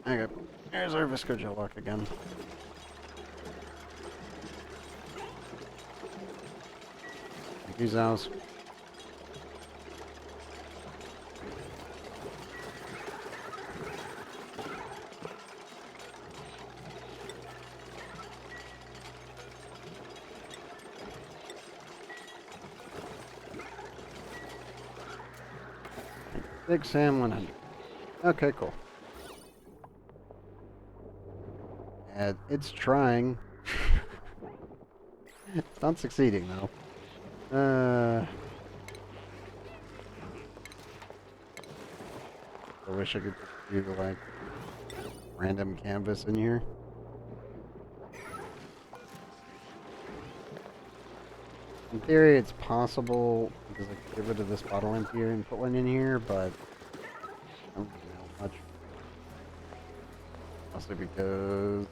Okay. There's our viscogel lock again. Thank you, Zows. Big Sam 100. Okay, cool. And it's trying. It's not succeeding, though. I wish I could do, like, random canvas in here. In theory, it's possible, because I could get rid of this bottle emptier and put one in here, but I don't really know much. Mostly because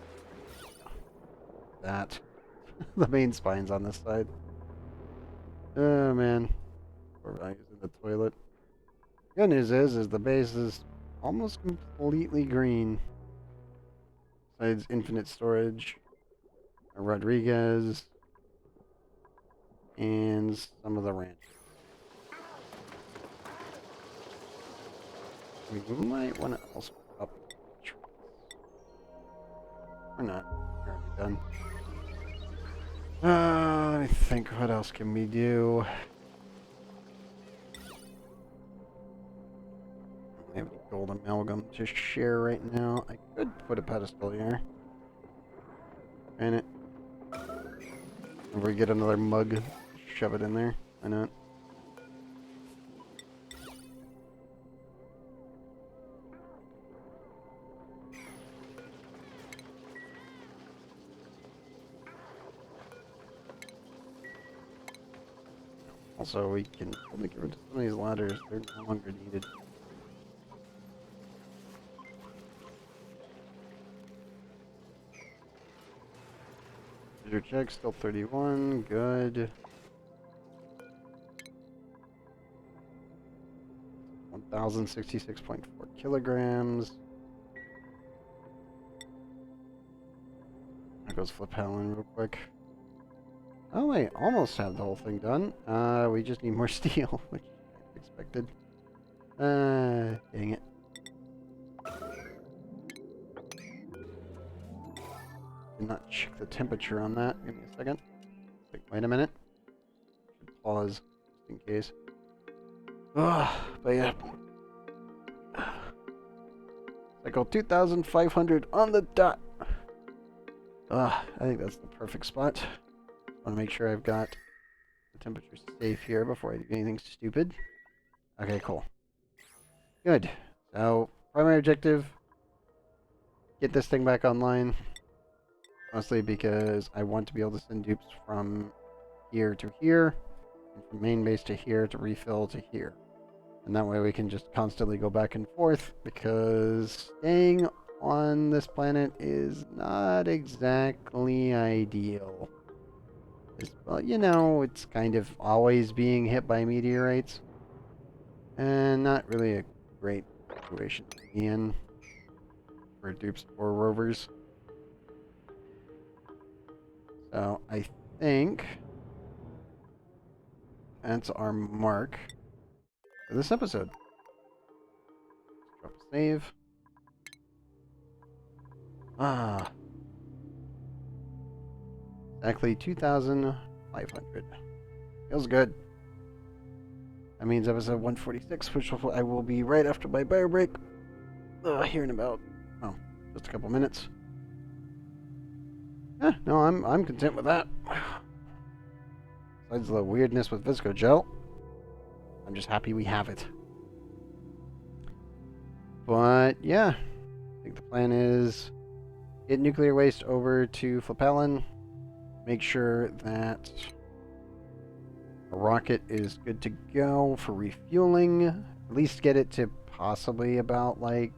that. The main spine's on this side. Oh, man. Poor values in the toilet. Good news is the base is almost completely green. Besides infinite storage, a Rodriguez, and some of the ranch. We might want to also up or not. We're already done. Let me think. What else can we do? I have a gold amalgam to share right now. I could put a pedestal here. And it. If we get another mug, shove it in there. Why not? Also, we can probably get rid of some of these ladders. They're no longer needed. Your check still 31. Good. 1,066.4 kilograms. There goes Flip Helen real quick. Oh, I almost have the whole thing done. We just need more steel, which I expected. Dang it. Did not check the temperature on that. Give me a second. Wait a minute. Should pause just in case. Ugh, but yeah. Cycle 2,500 on the dot. I think that's the perfect spot. Want to make sure I've got the temperature safe here before I do anything stupid. Okay, cool. Good. So, primary objective, get this thing back online. Mostly because I want to be able to send dupes from here to here, and from main base to here to refill to here. And that way we can just constantly go back and forth, because staying on this planet is not exactly ideal. Well, you know, it's kind of always being hit by meteorites. And not really a great situation to be in for dupes or rovers. So I think that's our mark for this episode. Drop a save. Exactly 2,500. Feels good. That means episode 146, which I will be right after my bio break. Here in about, just a couple minutes. No, I'm content with that. Besides the weirdness with viscogel, I'm just happy we have it. But yeah, I think the plan is get nuclear waste over to Flapelin, make sure that a rocket is good to go for refueling, at least get it to possibly about, like,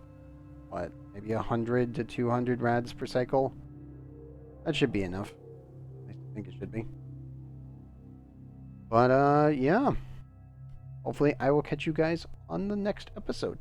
what, maybe 100 to 200 rads per cycle. That should be enough. I think it should be. But, yeah. Hopefully I will catch you guys on the next episode.